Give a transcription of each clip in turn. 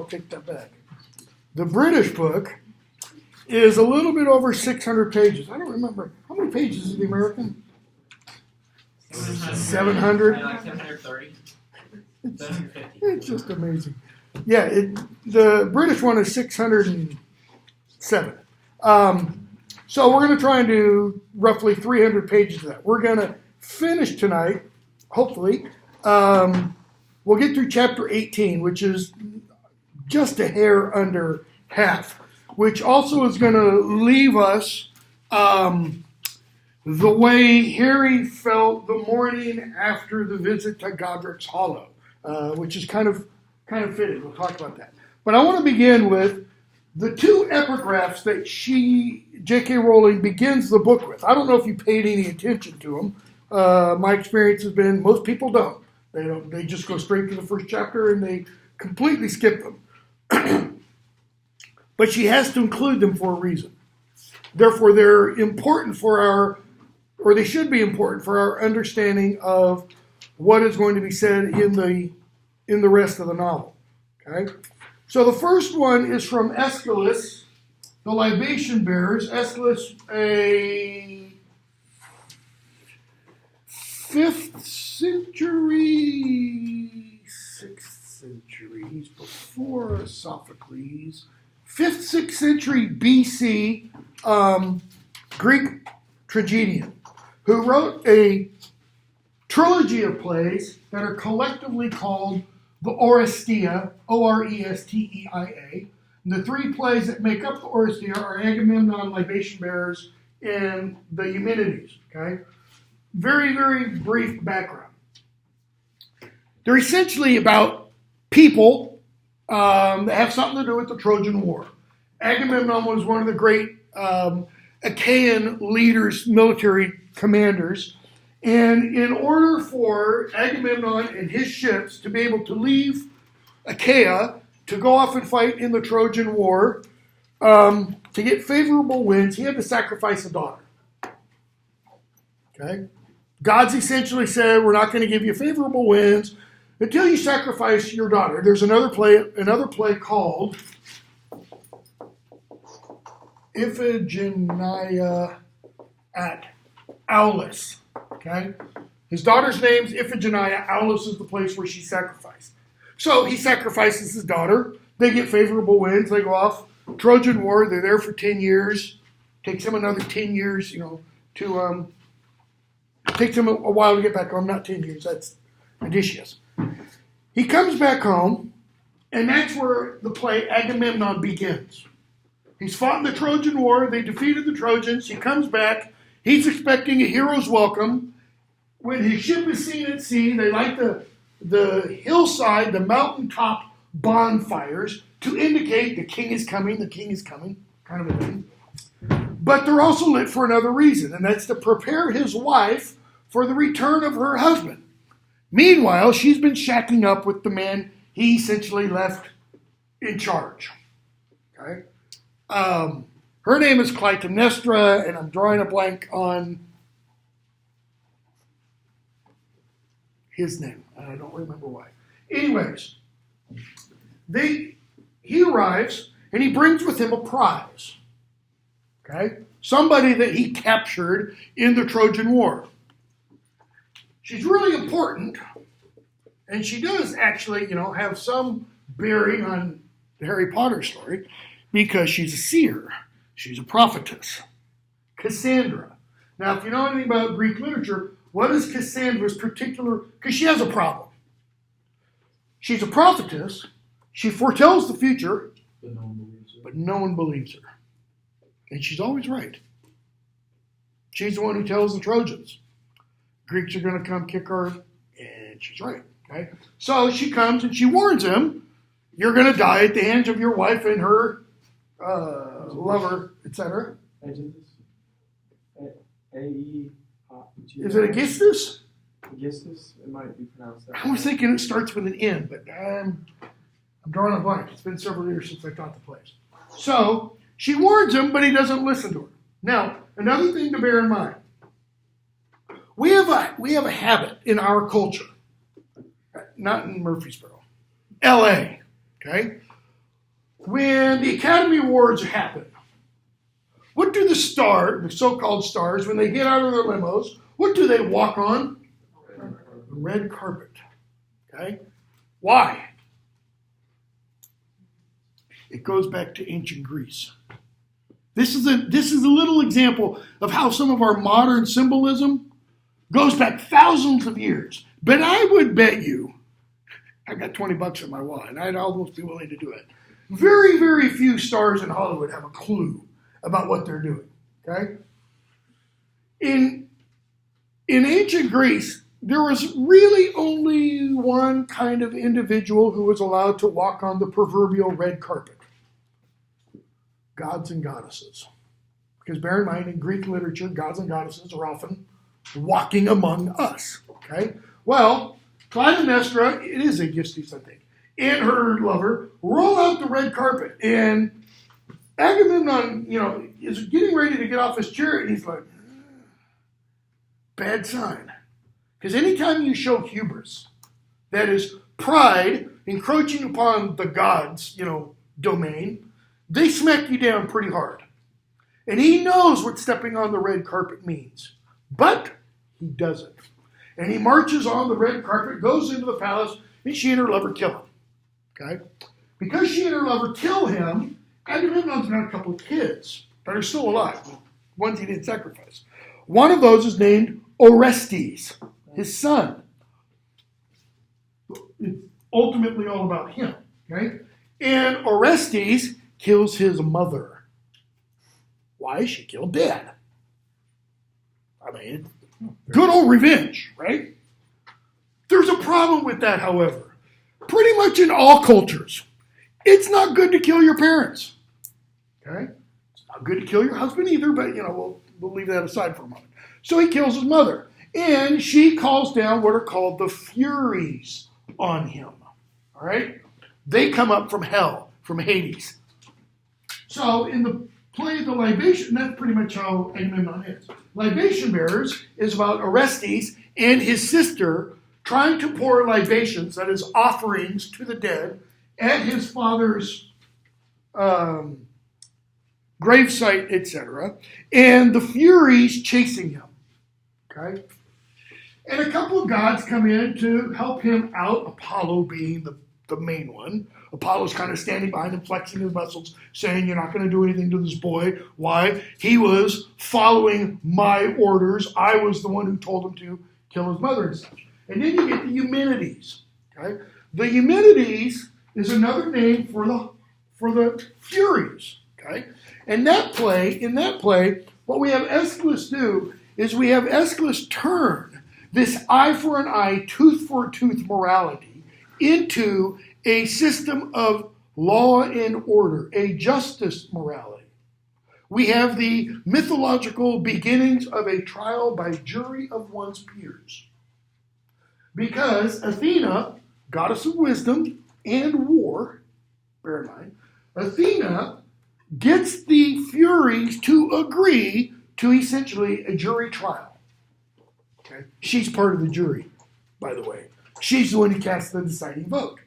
take that back. The British book is a little bit over 600 pages. I don't remember. How many pages is the American? 700? Like 730. It's just amazing. Yeah, the British one is 607. So we're going to try and do roughly 300 pages of that. We're going to finish tonight, hopefully. We'll get through chapter 18, which is just a hair under half, which also is going to leave us the way Harry felt the morning after the visit to Godric's Hollow, which is kind of fitting. We'll talk about that. But I want to begin with the two epigraphs that J.K. Rowling begins the book with. I don't know if you paid any attention to them. My experience has been most people don't. They just go straight to the first chapter and they completely skip them. But she has to include them for a reason. Therefore, they're important they should be important for our understanding of what is going to be said in the rest of the novel. Okay? So the first one is from Aeschylus, the libation bearers. Aeschylus, a 5th century, 6th century, he's before Sophocles, 5th, 6th century BC Greek tragedian who wrote a trilogy of plays that are collectively called the Oresteia, O-R-E-S-T-E-I-A. And the three plays that make up the Oresteia are Agamemnon, Libation Bearers, and the Eumenides. Okay? Very, very brief background. They're essentially about people that have something to do with the Trojan War. Agamemnon was one of the great Achaean leaders, military commanders. And in order for Agamemnon and his ships to be able to leave Achaia to go off and fight in the Trojan War, to get favorable winds, he had to sacrifice a daughter. Okay? God's essentially said, we're not going to give you favorable winds until you sacrifice your daughter. There's another play called Iphigenia at Aulis. Okay? His daughter's name's Iphigenia. Aulis is the place where she sacrificed. So he sacrifices his daughter. They get favorable winds. They go off. Trojan War. They're there for 10 years. Takes him another 10 years, to takes him a while to get back home. Not 10 years. That's Odysseus. He comes back home, and that's where the play Agamemnon begins. He's fought in the Trojan War. They defeated the Trojans. He comes back. He's expecting a hero's welcome. When his ship is seen at sea, they light the hillside, the mountaintop bonfires to indicate the king is coming, kind of a thing. But they're also lit for another reason, and that's to prepare his wife for the return of her husband. Meanwhile, she's been shacking up with the man he essentially left in charge. Okay? Her name is Clytemnestra, and I'm drawing a blank on his name. I don't remember why. Anyways, he arrives, and he brings with him a prize. Okay? Somebody that he captured in the Trojan War. She's really important, and she does actually, have some bearing on the Harry Potter story because she's a seer. She's a prophetess. Cassandra. Now, if you know anything about Greek literature, what is Cassandra's particular... Because she has a problem. She's a prophetess. She foretells the future, but no one believes her. And she's always right. She's the one who tells the Trojans, Greeks are going to come kick her, and she's right. Okay? So she comes and she warns him, you're going to die at the hands of your wife and her lover, etc. Is it Aegisthus? Aegisthus? It might be pronounced that. I was thinking it starts with an N, but I'm drawing a blank. It's been several years since I taught the plays. So she warns him, but he doesn't listen to her. Now, another thing to bear in mind. We have a habit in our culture, not in Murfreesboro, L.A., okay? when the Academy Awards happen, what do the so-called stars, when they get out of their limos, what do they walk on? The red carpet. Okay? Why? It goes back to ancient Greece. This is a little example of how some of our modern symbolism goes back thousands of years. But I would bet you, I got $20 in my wallet, and I'd almost be willing to do it. Very, very few stars in Hollywood have a clue about what they're doing. Okay? In ancient Greece, there was really only one kind of individual who was allowed to walk on the proverbial red carpet. Gods and goddesses. Because bear in mind, in Greek literature, gods and goddesses are often walking among us. Okay? Well, Clytemnestra, it is Aegisthus, I think, and her lover roll out the red carpet. And Agamemnon, is getting ready to get off his chariot, and he's like, bad sign. Because anytime you show hubris, that is pride encroaching upon the gods, domain, they smack you down pretty hard. And he knows what stepping on the red carpet means. But he doesn't. And he marches on the red carpet, goes into the palace, and she and her lover kill him. Okay? Because she and her lover kill him, Agamemnon's got a couple of kids that are still alive, ones he didn't sacrifice. One of those is named Orestes, his son. It's ultimately all about him. Okay? And Orestes kills his mother. Why? She killed Dad. I mean, good old revenge, right? There's a problem with that, however. Pretty much in all cultures, it's not good to kill your parents. Okay? It's not good to kill your husband either, but, we'll leave that aside for a moment. So he kills his mother. And she calls down what are called the Furies on him. All right? They come up from hell, from Hades. So in the play of the Libation, that's pretty much how Agamemnon is. Libation Bearers is about Orestes and his sister trying to pour libations, that is offerings to the dead, at his father's gravesite, etc. And the Furies chasing him. Okay? And a couple of gods come in to help him out, Apollo being the main one. Apollo's kind of standing behind him, flexing his muscles, saying, you're not going to do anything to this boy. Why? He was following my orders. I was the one who told him to kill his mother and such. And then you get the Eumenides. Okay? The Eumenides is another name for the Furies. Okay? And in that play, what we have Aeschylus do is we have Aeschylus turn this eye for an eye, tooth for a tooth morality into a system of law and order, a justice morality. We have the mythological beginnings of a trial by jury of one's peers. Because Athena, goddess of wisdom and war, bear in mind, Athena gets the Furies to agree to essentially a jury trial. Okay? She's part of the jury, by the way. She's the one who casts the deciding vote.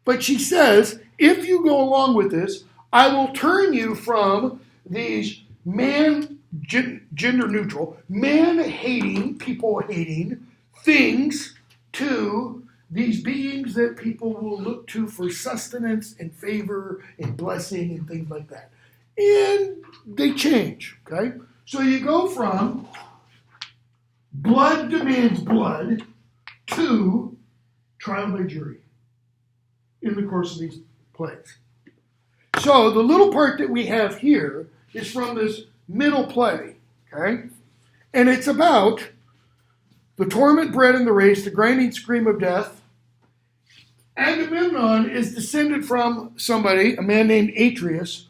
But she says, if you go along with this, I will turn you from these gender neutral, man-hating, people-hating things to these beings that people will look to for sustenance and favor and blessing and things like that. And they change, okay? So you go from blood demands blood to trial by jury in the course of these plays. So the little part that we have here is from this middle play, okay? And it's about the torment bred in the race, the grinding scream of death. Agamemnon is descended from somebody, a man named Atreus,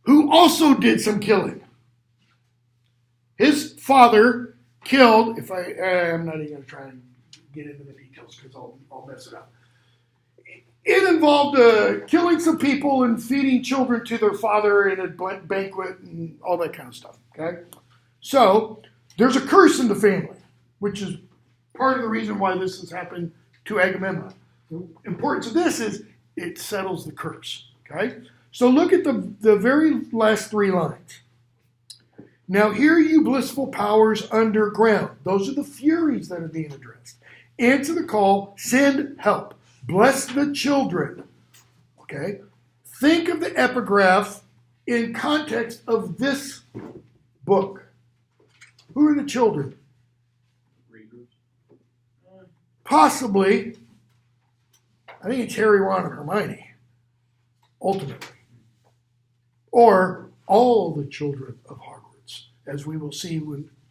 who also did some killing. His father killed, I'm not even going to try and get into the details because I'll mess it up. It involved killing some people and feeding children to their father in a banquet and all that kind of stuff. Okay, so there's a curse in the family, which is part of the reason why this has happened to Agamemnon. The importance of this is it settles the curse. Okay? So look at the very last 3 lines. Now hear you blissful powers underground. Those are the Furies that are being addressed. Answer the call, send help. Bless the children. Okay? Think of the epigraph in context of this book. Who are the children? Readers. Possibly, I think it's Harry, Ron, and Hermione, ultimately. Or all the children of Hogwarts, as we will see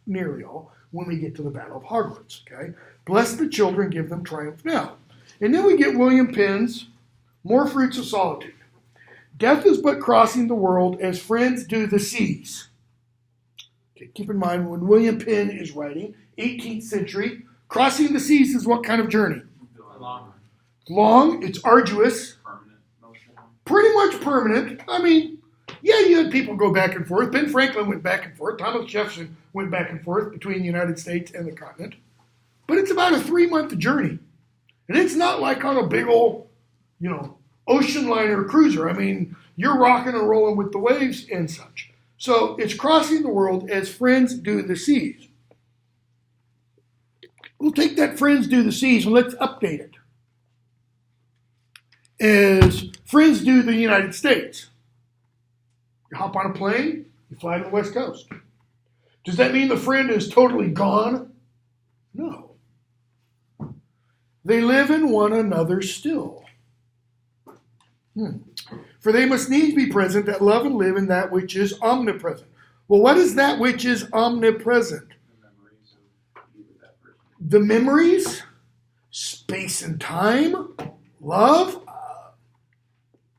nearly all when we get to the Battle of Hogwarts. Okay? Bless the children, give them triumph now. And then we get William Penn's More Fruits of Solitude. Death is but crossing the world as friends do the seas. Okay, keep in mind, when William Penn is writing, 18th century, crossing the seas is what kind of journey? Long, it's arduous. Permanent, mostly. Pretty much permanent. I mean, yeah, you had people go back and forth. Ben Franklin went back and forth. Thomas Jefferson went back and forth between the United States and the continent. But it's about a 3-month journey. And it's not like on a big old, ocean liner cruiser. I mean, you're rocking and rolling with the waves and such. So it's crossing the world as friends do the seas. We'll take that friends do the seas and let's update it. As friends do the United States. You hop on a plane, you fly to the West Coast. Does that mean the friend is totally gone? No. They live in one another still. For they must needs be present that love and live in that which is omnipresent. Well, what is that which is omnipresent? The memories, space and time, love.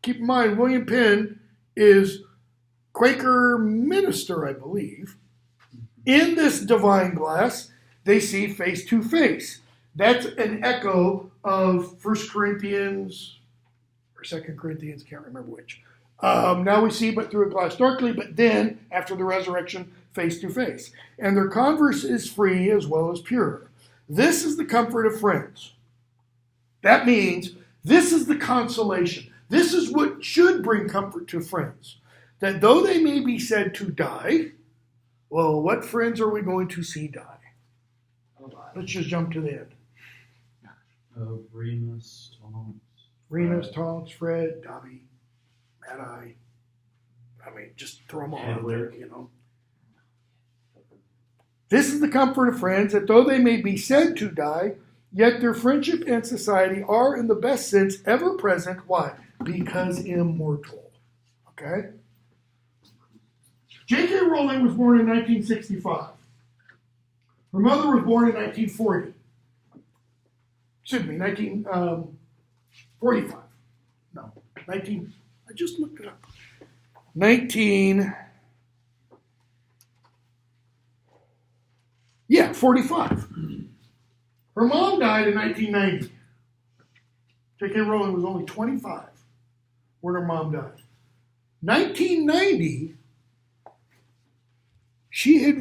Keep in mind, William Penn is Quaker minister, I believe. In this divine glass, they see face to face. That's an echo of 1 Corinthians or 2 Corinthians, can't remember which. Now we see but through a glass darkly, but then, after the resurrection, face to face. And their converse is free as well as pure. This is the comfort of friends. That means this is the consolation. This is what should bring comfort to friends. That though they may be said to die, well, what friends are we going to see die? Let's just jump to the end. Remus, Tonks, Fred, Dobby, Mad Eye. I mean, just throw them all out there, This is the comfort of friends, that though they may be said to die, yet their friendship and society are, in the best sense, ever present. Why? Because immortal. Okay? J.K. Rowling was born in 1965. Her mother was born in 1940. Excuse me, 1945. No, 19, I just looked it up. 45. Her mom died in 1990. J.K. Rowling was only 25 when her mom died. 1990, she had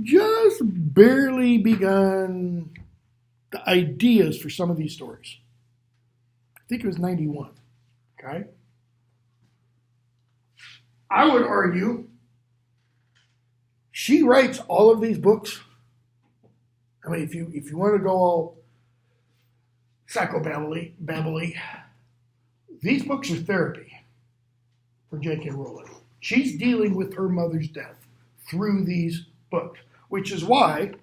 just barely begun the ideas for some of these stories. I think it was 91. Okay? I would argue she writes all of these books. I mean, if you want to go all psychobabbly, these books are therapy for J.K. Rowling. She's dealing with her mother's death through these books, which is why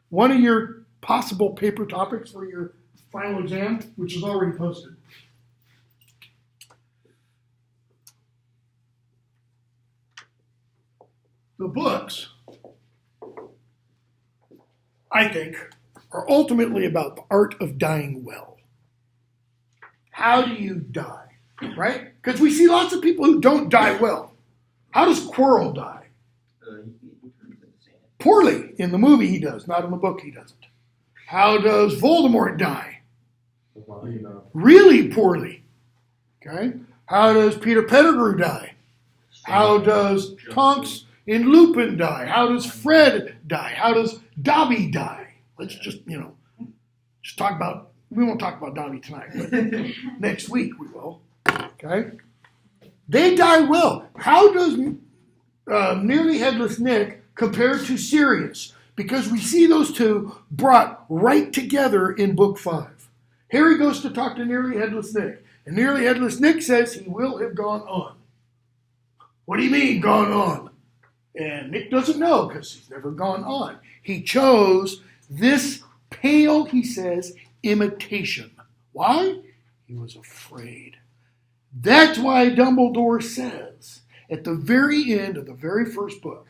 one of your possible paper topics for your final exam, which is already posted. The books, I think, are ultimately about the art of dying well. How do you die, right? Because we see lots of people who don't die well. How does Quirrell die? Poorly. In the movie he does, not in the book he doesn't. How does Voldemort die? Really poorly. Okay? How does Peter Pettigrew die? How does Tonks and Lupin die? How does Fred die? How does Dobby die? Let's just talk about We won't talk about Dobby tonight, but next week we will. Okay? They die well. How does Nearly Headless Nick compare to Sirius? Because we see those two brought right together in book 5. Harry goes to talk to Nearly Headless Nick, and Nearly Headless Nick says he will have gone on. What do you mean, gone on? And Nick doesn't know because he's never gone on. He chose this pale, he says, imitation. Why? He was afraid. That's why Dumbledore says at the very end of the very first book,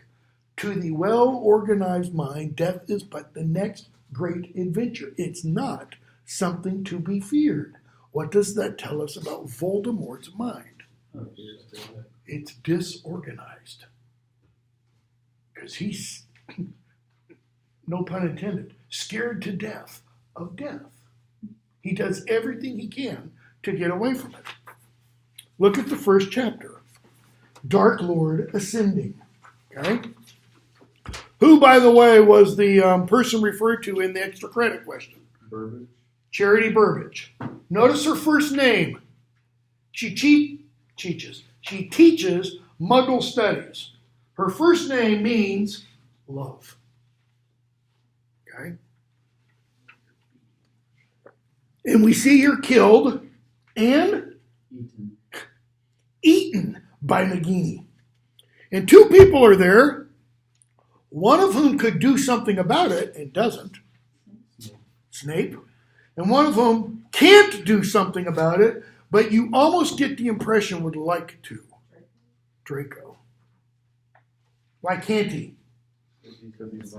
to the well-organized mind, death is but the next great adventure. It's not something to be feared. What does that tell us about Voldemort's mind? It's disorganized. Because he's, no pun intended, scared to death of death. He does everything he can to get away from it. Look at the first chapter. Dark Lord ascending. Okay? Who, by the way, was the person referred to in the extra credit question? Burbage. Charity Burbage. Notice her first name. She teaches Muggle studies. Her first name means love. Okay? And we see her killed and eaten by Nagini. And two people are there, one of whom could do something about it and doesn't, Snape, and one of whom can't do something about it, but you almost get the impression would like to, Draco. Why can't he? Because he's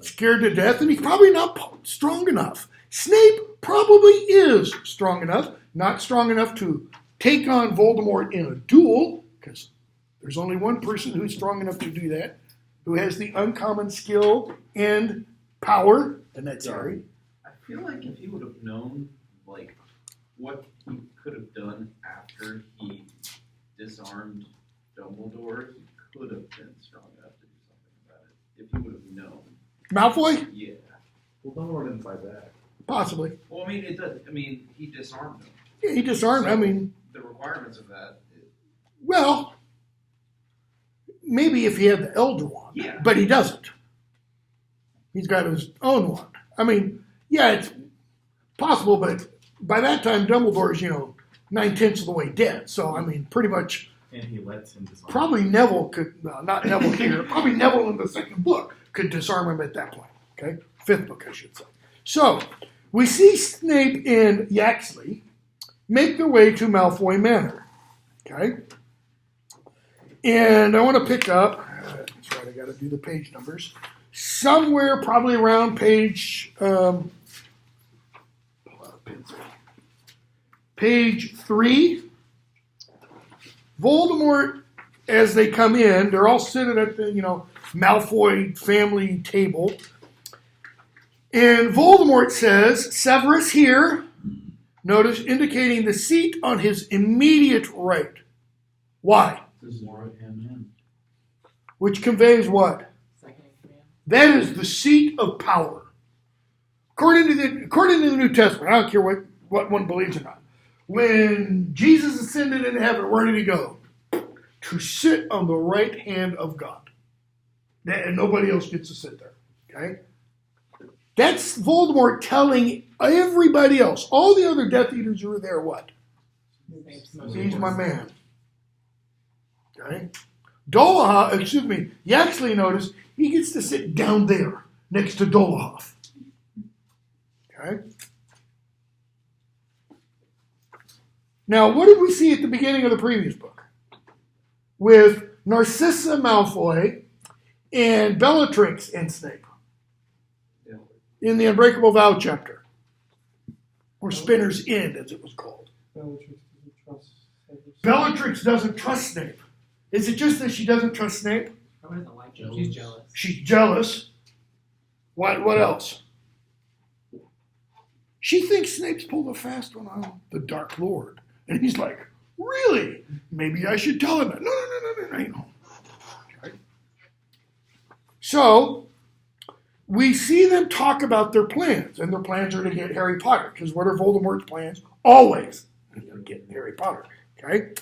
Scared to death, and he's probably not strong enough. Snape probably is strong enough, not strong enough to take on Voldemort in a duel, because there's only one person who's strong enough to do that, who has the uncommon skill and power, and that's Harry. I feel like if he would have known, like, what he could have done after he disarmed Dumbledore, he could have been strong enough to do something about it. If he would have known. Malfoy? Yeah. Well, Dumbledore didn't fight back. Possibly. Well, I mean, it does. I mean, he disarmed him. Yeah, he disarmed. So, I mean, the requirements of that. well, maybe if he had the Elder Wand, Yeah. but he doesn't. He's got his own one. I mean, yeah, it's possible, but by that time, Dumbledore's, 9/10 of the way dead. So, I mean, pretty much. And he lets him disarm. Probably Neville could, no, not Neville here, probably Neville in the second book could disarm him at that point. Okay? 5th book, I should say. So, we see Snape and Yaxley make their way to Malfoy Manor. Okay? And I want to pick up, that's right, I got to do the page numbers, somewhere probably around page, page 3. Voldemort, as they come in, they're all sitting at the, Malfoy family table. And Voldemort says, Severus here, notice indicating the seat on his immediate right. Why? This is right-hand man. Which conveys what? Second in command. That is the seat of power. According to the New Testament, I don't care what one believes or not. When Jesus ascended into heaven, where did he go? To sit on the right hand of God. And nobody else gets to sit there. Okay? That's Voldemort telling everybody else, all the other Death Eaters who were there, what? He's my man. Okay? Yaxley noticed he gets to sit down there next to Dolohov. Okay? Now, what did we see at the beginning of the previous book? With Narcissa Malfoy and Bellatrix and Snape. Yeah. In the Unbreakable Vow chapter. Or Spinner's End, as it was called. Bellatrix doesn't trust Snape. Is it just that she doesn't trust Snape? Probably doesn't like him. She's jealous. She's jealous. What else? She thinks Snape's pulled a fast one on the Dark Lord. And he's like, really? Maybe I should tell him that. No. Okay. So, we see them talk about their plans, and their plans are to get Harry Potter, because what are Voldemort's plans? Always get Harry Potter, okay?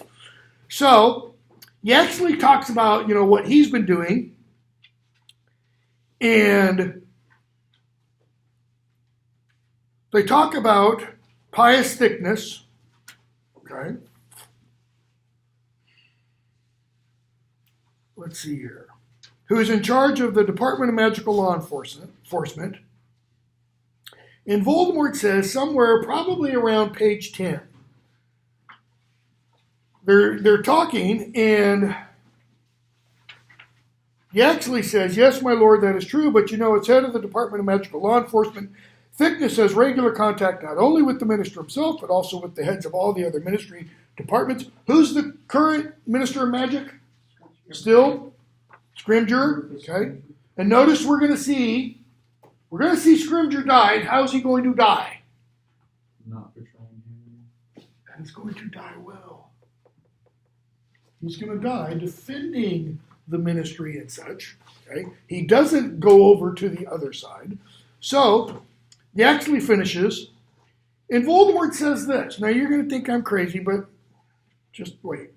So, he actually talks about, what he's been doing, and they talk about pious thickness, okay? Let's see here. Who is in charge of the Department of Magical Law Enforcement. And Voldemort says somewhere probably around page 10. They're talking, and he actually says, yes, my lord, that is true, but it's head of the Department of Magical Law Enforcement. Thickness has regular contact not only with the minister himself, but also with the heads of all the other ministry departments. Who's the current Minister of Magic? Still? Scrimgeour, okay? And notice we're going to see Scrimgeour die. And how's he going to die? Not betraying him. And he's going to die well. He's going to die defending the ministry and such, okay? He doesn't go over to the other side. So, he actually finishes, and Voldemort says this. Now, you're going to think I'm crazy, but just wait.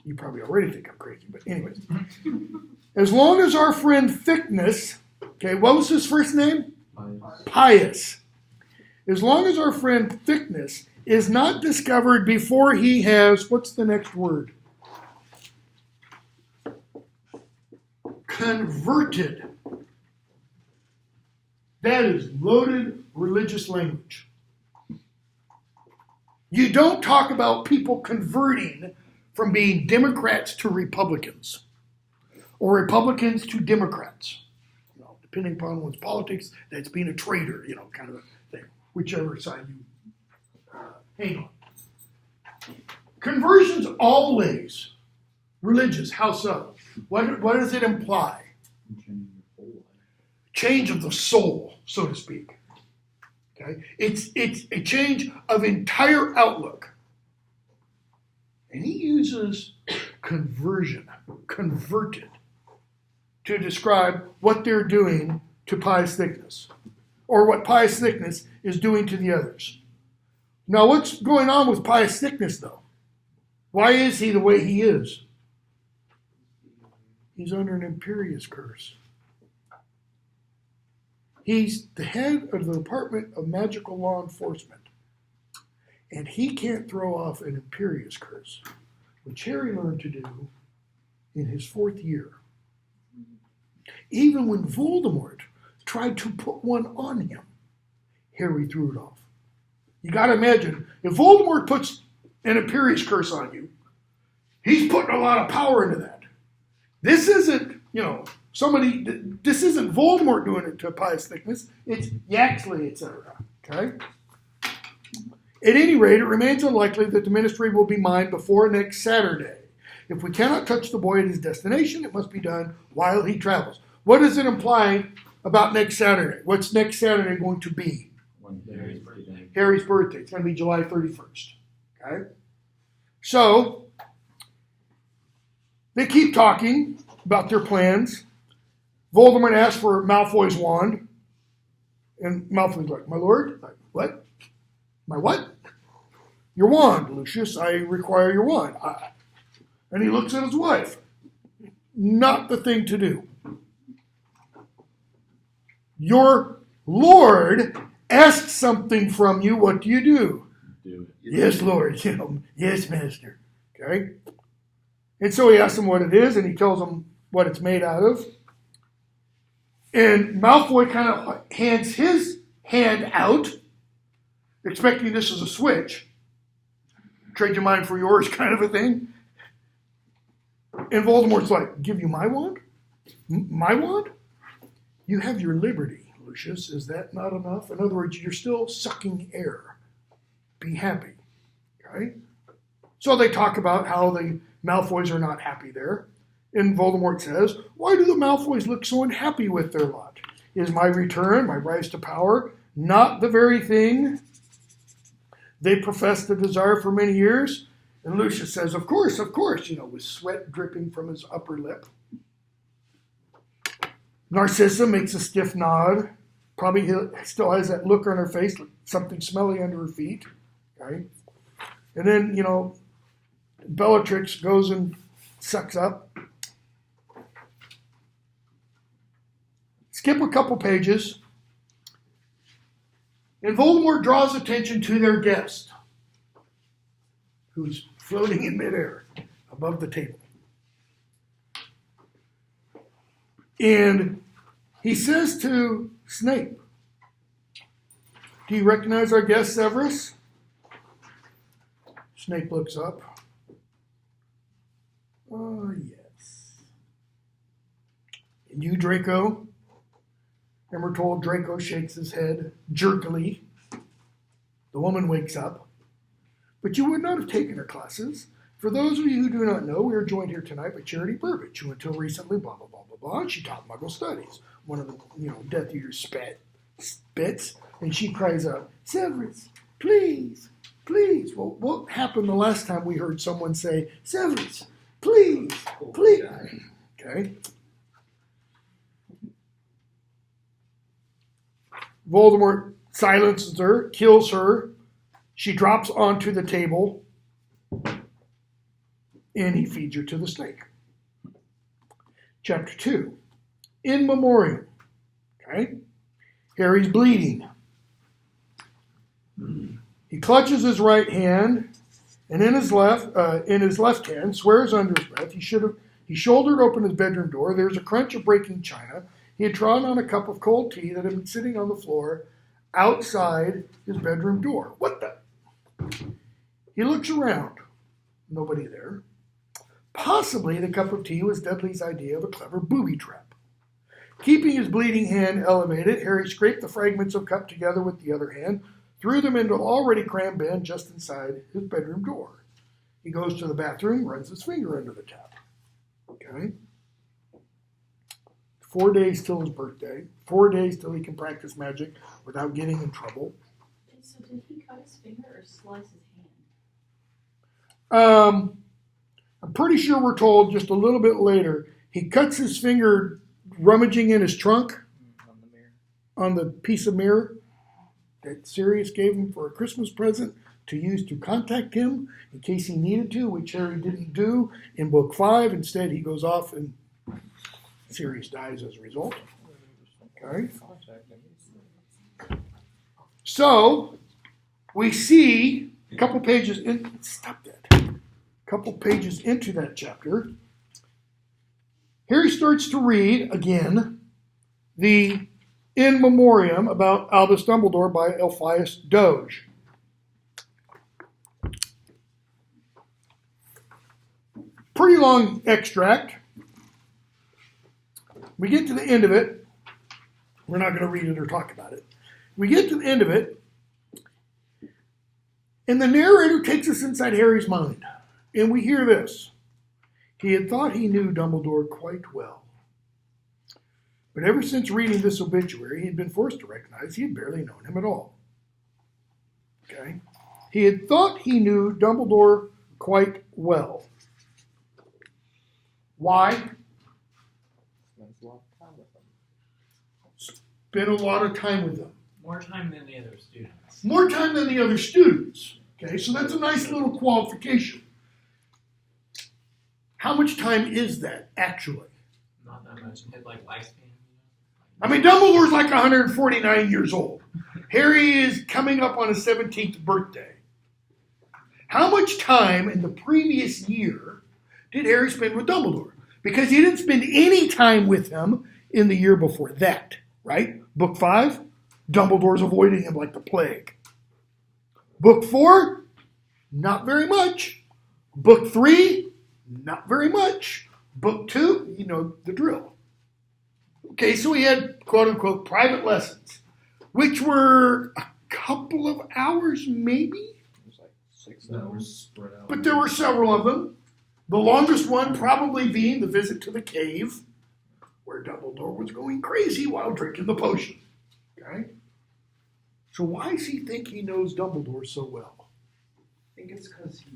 You probably already think I'm crazy, but anyways. As long as our friend Thickness, okay, what was his first name? Pious. As long as our friend Thickness is not discovered before he has, what's the next word? Converted. That is loaded religious language. You don't talk about people converting from being Democrats to Republicans, or Republicans to Democrats. Depending upon one's politics, that's being a traitor, kind of a thing, whichever side you hang on. Conversion's always religious. How so? What does it imply? Change of the soul, so to speak. Okay? It's a change of entire outlook. And he uses conversion, converted, to describe what they're doing to pious thickness, or what pious thickness is doing to the others. Now, what's going on with pious thickness, though? Why is he the way he is? He's under an imperious curse. He's the head of the Department of Magical Law Enforcement. And he can't throw off an imperious curse, which Harry learned to do in his 4th year. Even when Voldemort tried to put one on him, Harry threw it off. You got to imagine, if Voldemort puts an imperious curse on you, he's putting a lot of power into that. This isn't, this isn't Voldemort doing it to pious thickness. It's Yaxley, etc. Okay? At any rate, it remains unlikely that the ministry will be mine before next Saturday. If we cannot touch the boy at his destination, it must be done while he travels. What does it imply about next Saturday? What's next Saturday going to be? Harry's birthday. Harry's birthday. It's going to be July 31st. Okay? So, they keep talking about their plans. Voldemort asks for Malfoy's wand. And Malfoy's like, my lord? Like, what? My what? Your wand, Lucius. I require your wand. And he looks at his wife. Not the thing to do. Your lord asks something from you. What do you do? Do it. Yes, lord. Yes, master. Okay? And so he asks him what it is, and he tells him what it's made out of. And Malfoy kind of hands his hand out, expecting this is a switch. Trade your mind for yours kind of a thing. And Voldemort's like, give you my wand? My wand? You have your liberty, Lucius. Is that not enough? In other words, you're still sucking air. Be happy. Okay? So they talk about how the Malfoys are not happy there. And Voldemort says, why do the Malfoys look so unhappy with their lot? Is my return, my rise to power, not the very thing they professed to desire for many years? And Lucius says, of course, with sweat dripping from his upper lip. Narcissa makes a stiff nod. Probably still has that look on her face, like something smelly under her feet. Okay. And then, Bellatrix goes and sucks up. Skip a couple pages. And Voldemort draws attention to their guest, who's floating in midair above the table. And he says to Snape, "Do you recognize our guest, Severus?" Snape looks up. "Oh, yes." "And you, Draco?" And we're told Draco shakes his head jerkily. The woman wakes up. "But you would not have taken her classes. For those of you who do not know, we are joined here tonight by Charity Burbage, who until recently blah, blah, blah, blah, blah, and she taught Muggle studies." One of the, Death Eater's spits, and she cries out, "Severus, please, please." Well, what happened the last time we heard someone say, "Severus, please, please"? Okay. Voldemort silences her, kills her. She drops onto the table, and he feeds her to the snake. Chapter 2. In Memoriam. Okay? Harry's bleeding. He clutches his right hand, and in his left hand, swears under his breath, he shouldered open his bedroom door. There's a crunch of breaking china. He had drawn on a cup of cold tea that had been sitting on the floor outside his bedroom door. What the? He looks around. Nobody there. Possibly the cup of tea was Dudley's idea of a clever booby trap. Keeping his bleeding hand elevated, Harry scraped the fragments of cup together with the other hand, threw them into an already crammed bin just inside his bedroom door. He goes to the bathroom, runs his finger under the tap. Okay? 4 days till his birthday. 4 days till he can practice magic without getting in trouble. So did he cut his finger or slice his hand? I'm pretty sure we're told just a little bit later, he cuts his finger rummaging in his trunk on the piece of mirror that Sirius gave him for a Christmas present to use to contact him in case he needed to, which Harry didn't do in book 5. Instead, he goes off and Sirius dies as a result. Okay. So we see a couple pages into that chapter, Harry starts to read again the In Memoriam about Albus Dumbledore by Elphias Doge. Pretty long extract. We get to the end of it. We're not going to read it or talk about it. We get to the end of it, and the narrator takes us inside Harry's mind. And we hear this. He had thought he knew Dumbledore quite well. But ever since reading this obituary, he had been forced to recognize he had barely known him at all. Okay? He had thought he knew Dumbledore quite well. Why? Spent a lot of time with him. More time than the other students. More time than the other students. Okay, so that's a nice little qualification. How much time is that, actually? Not that much. Like lifespan. I mean, Dumbledore's like 149 years old. Harry is coming up on his 17th birthday. How much time in the previous year did Harry spend with Dumbledore? Because he didn't spend any time with him in the year before that, right? Book 5, Dumbledore's avoiding him like the plague. Book 4, not very much. Book 3, not very much. Book 2, you know the drill. Okay, so he had quote-unquote private lessons, which were a couple of hours maybe? It was like 6 hours spread out. But there were several of them. The longest one probably being the visit to the cave, where Dumbledore was going crazy while drinking the potion. Okay? So why does he think he knows Dumbledore so well? I think it's because he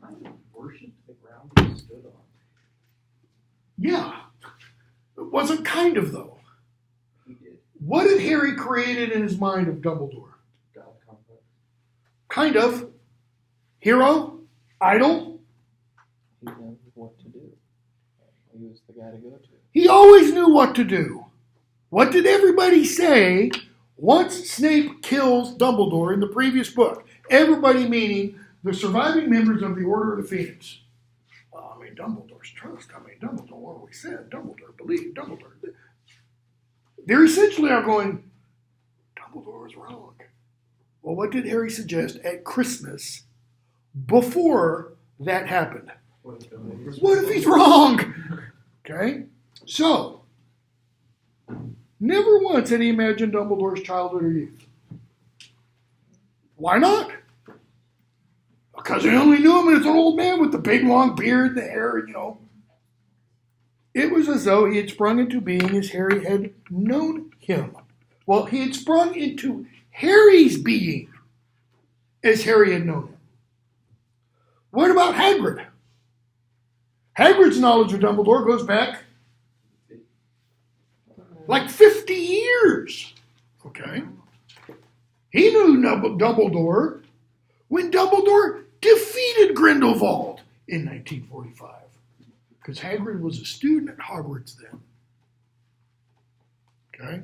kind of worshipped the ground he stood on. Yeah. wasn't kind of, though. He did. What had Harry created in his mind of Dumbledore? God complex. Kind of. Hero? Idol? He knew what to do. He was the guy to go to. He always knew what to do. What did everybody say once Snape kills Dumbledore in the previous book? Everybody meaning the surviving members of the Order of the Phoenix. Well, I mean, Dumbledore's trust. I mean, Dumbledore always said, Dumbledore believed, Dumbledore. They essentially are going, Dumbledore is wrong. Well, what did Harry suggest at Christmas before that happened? What What if he's wrong? Okay? So, never once had he imagined Dumbledore's childhood or youth. Why not? Because he only knew him as an old man with the big long beard and the hair, you know. It was as though he had sprung into being as Harry had known him. Well, he had sprung into Harry's being as Harry had known him. What about Hagrid? Hagrid's knowledge of Dumbledore goes back like 50 years. Okay? He knew Dumbledore when Dumbledore defeated Grindelwald in 1945. Because Hagrid was a student at Hogwarts then. Okay?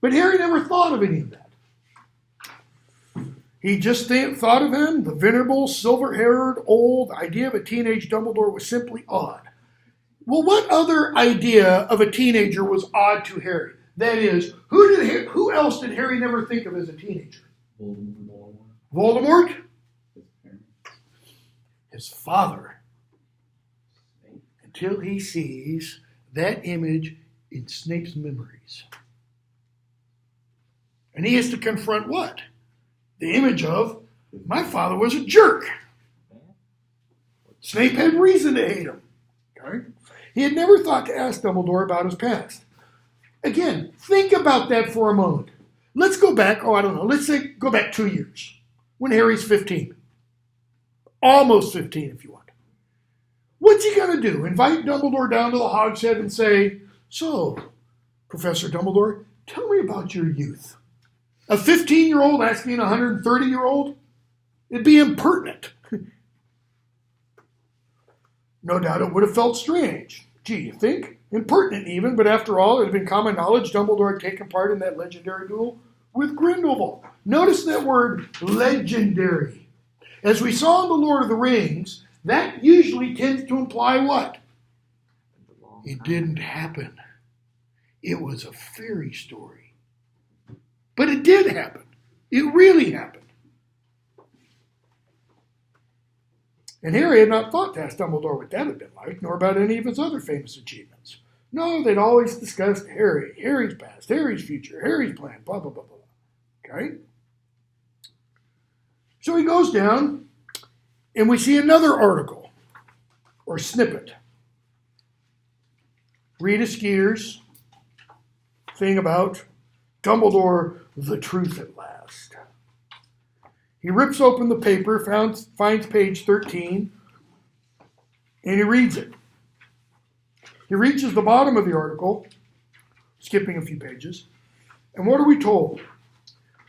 But Harry never thought of any of that. He just thought of him, the venerable, silver-haired, old idea of a teenage Dumbledore was simply odd. Well, what other idea of a teenager was odd to Harry? That is, who else did Harry never think of as a teenager? Voldemort? His father. Until he sees that image in Snape's memories. And he has to confront what? The image of, my father was a jerk. Snape had reason to hate him. Okay? He had never thought to ask Dumbledore about his past. Again, think about that for a moment. Let's go back, let's say go back 2 years, when Harry's 15. Almost 15, if you want. What's he going to do? Invite Dumbledore down to the Hogshead and say, so, Professor Dumbledore, tell me about your youth. A 15-year-old asking a 130-year-old? It'd be impertinent. No doubt it would have felt strange. Gee, you think? Impertinent even, but after all, it had been common knowledge Dumbledore had taken part in that legendary duel with Grindelwald. Notice that word, legendary. As we saw in The Lord of the Rings, that usually tends to imply what? It didn't happen. It was a fairy story. But it did happen. It really happened. And Harry had not thought to ask Dumbledore what that had been like, nor about any of his other famous achievements. No, they'd always discussed Harry, Harry's past, Harry's future, Harry's plan, blah, blah, blah, blah. Okay? So he goes down, and we see another article, or snippet. Rita Skeeter's thing about Dumbledore, the truth at last. He rips open the paper, finds page 13, and he reads it. He reaches the bottom of the article, skipping a few pages, and what are we told?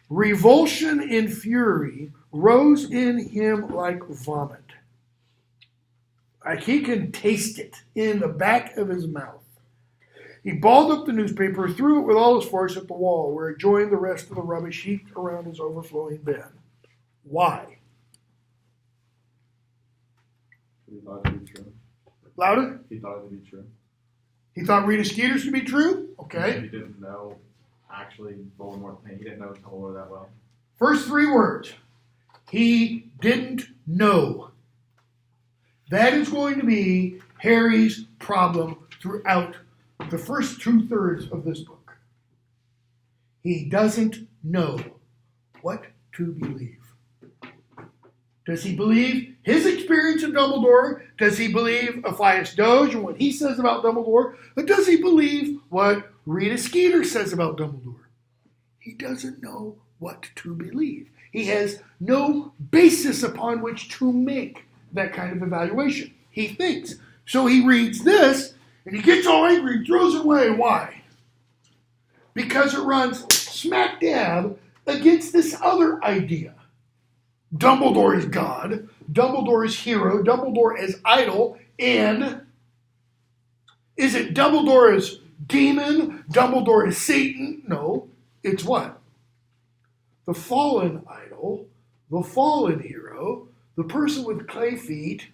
Revulsion and fury rose in him like vomit. Like he can taste it in the back of his mouth. He balled up the newspaper, threw it with all his force at the wall, where it joined the rest of the rubbish heaped around his overflowing bin. Why? He thought it would be true. Louder? He thought it would be true. He thought Rita Skeeter's to be true? Okay. He didn't know, actually, Voldemort, he didn't know Dumbledore that well. First 3 words. He didn't know. That is going to be Harry's problem throughout the first 2/3 of this book. He doesn't know what to believe. Does he believe his experience of Dumbledore? Does he believe Aphias Doge and what he says about Dumbledore? Or does he believe what Rita Skeeter says about Dumbledore? He doesn't know what to believe. He has no basis upon which to make that kind of evaluation. He thinks. So he reads this, And he gets all angry and throws it away. Why? Because it runs smack dab against this other idea. Dumbledore is God, Dumbledore is hero, Dumbledore is idol, and is it Dumbledore is demon, Dumbledore is Satan? No, it's what? The fallen idol, the fallen hero, the person with clay feet,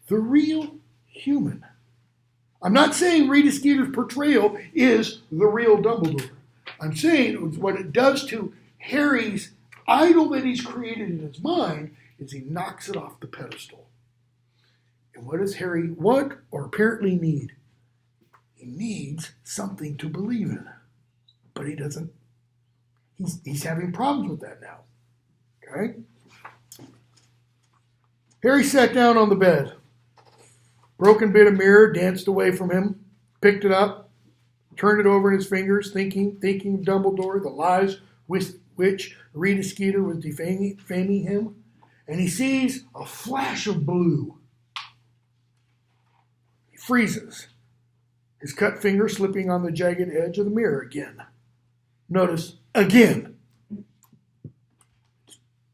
the real human. I'm not saying Rita Skeeter's portrayal is the real Dumbledore. I'm saying what it does to Harry's idol that he's created in his mind is he knocks it off the pedestal. And what does Harry want or apparently need? He needs something to believe in. But he doesn't. He's having problems with that now. Okay? Harry sat down on the bed. Broken bit of mirror danced away from him, picked it up, turned it over in his fingers, thinking of Dumbledore, the lies with which Rita Skeeter was defaming him, and he sees a flash of blue. He freezes, his cut finger slipping on the jagged edge of the mirror again. Notice, again.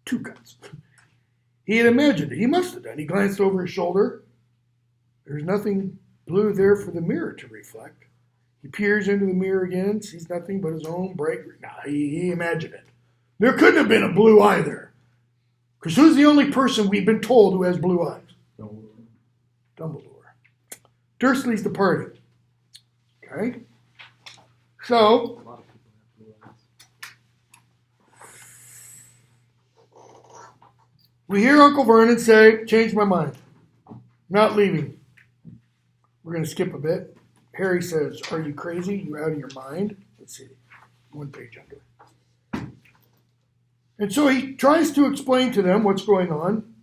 2 cuts. He had imagined it. He must have done. He glanced over his shoulder. There's nothing blue there for the mirror to reflect. He peers into the mirror again, sees nothing but his own bright. He imagined it. There couldn't have been a blue eye there. Because who's the only person we've been told who has blue eyes? Dumbledore. Dursley's departing. Okay? So, we hear Uncle Vernon say, "Changed my mind. Not leaving." We're going to skip a bit. Harry says, "Are you crazy? You out of your mind?" Let's see. 1 page under. And so he tries to explain to them what's going on.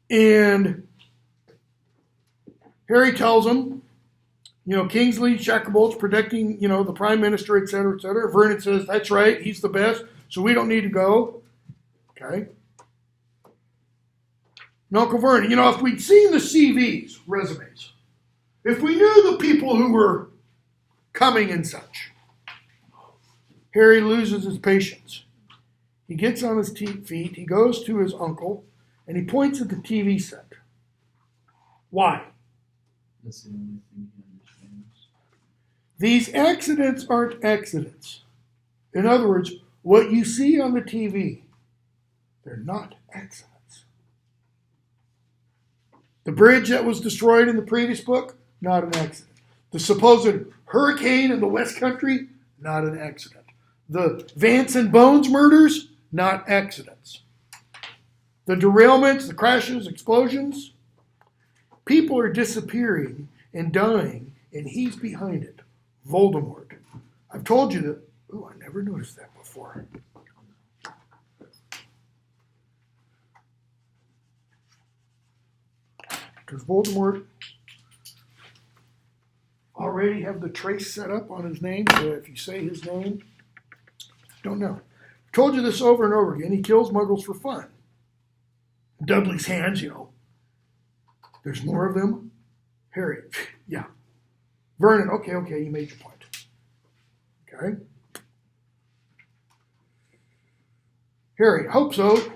And Harry tells them, Kingsley, Shacklebolt's protecting, the prime minister, et cetera, et cetera. Vernon says, "That's right. He's the best. So we don't need to go." Okay. And Uncle Vernon, if we'd seen the CVs, resumes, if we knew the people who were coming and such, Harry loses his patience. He gets on his feet, he goes to his uncle, and he points at the TV set. Why? That's the only thing he understands. These accidents aren't accidents. In other words, what you see on the TV, they're not accidents. The bridge that was destroyed in the previous book, not an accident. The supposed hurricane in the West Country, not an accident. The Vance and Bones murders, not accidents. The derailments, the crashes, explosions, people are disappearing and dying, and he's behind it. Voldemort. I've told you that. Oh, I never noticed that before. Does Voldemort already have the trace set up on his name? So if you say his name, don't know. I've told you this over and over again. He kills muggles for fun. Dudley's hands, There's more of them. Harry, yeah. Vernon, okay, you made your point. Okay. Harry, hope so.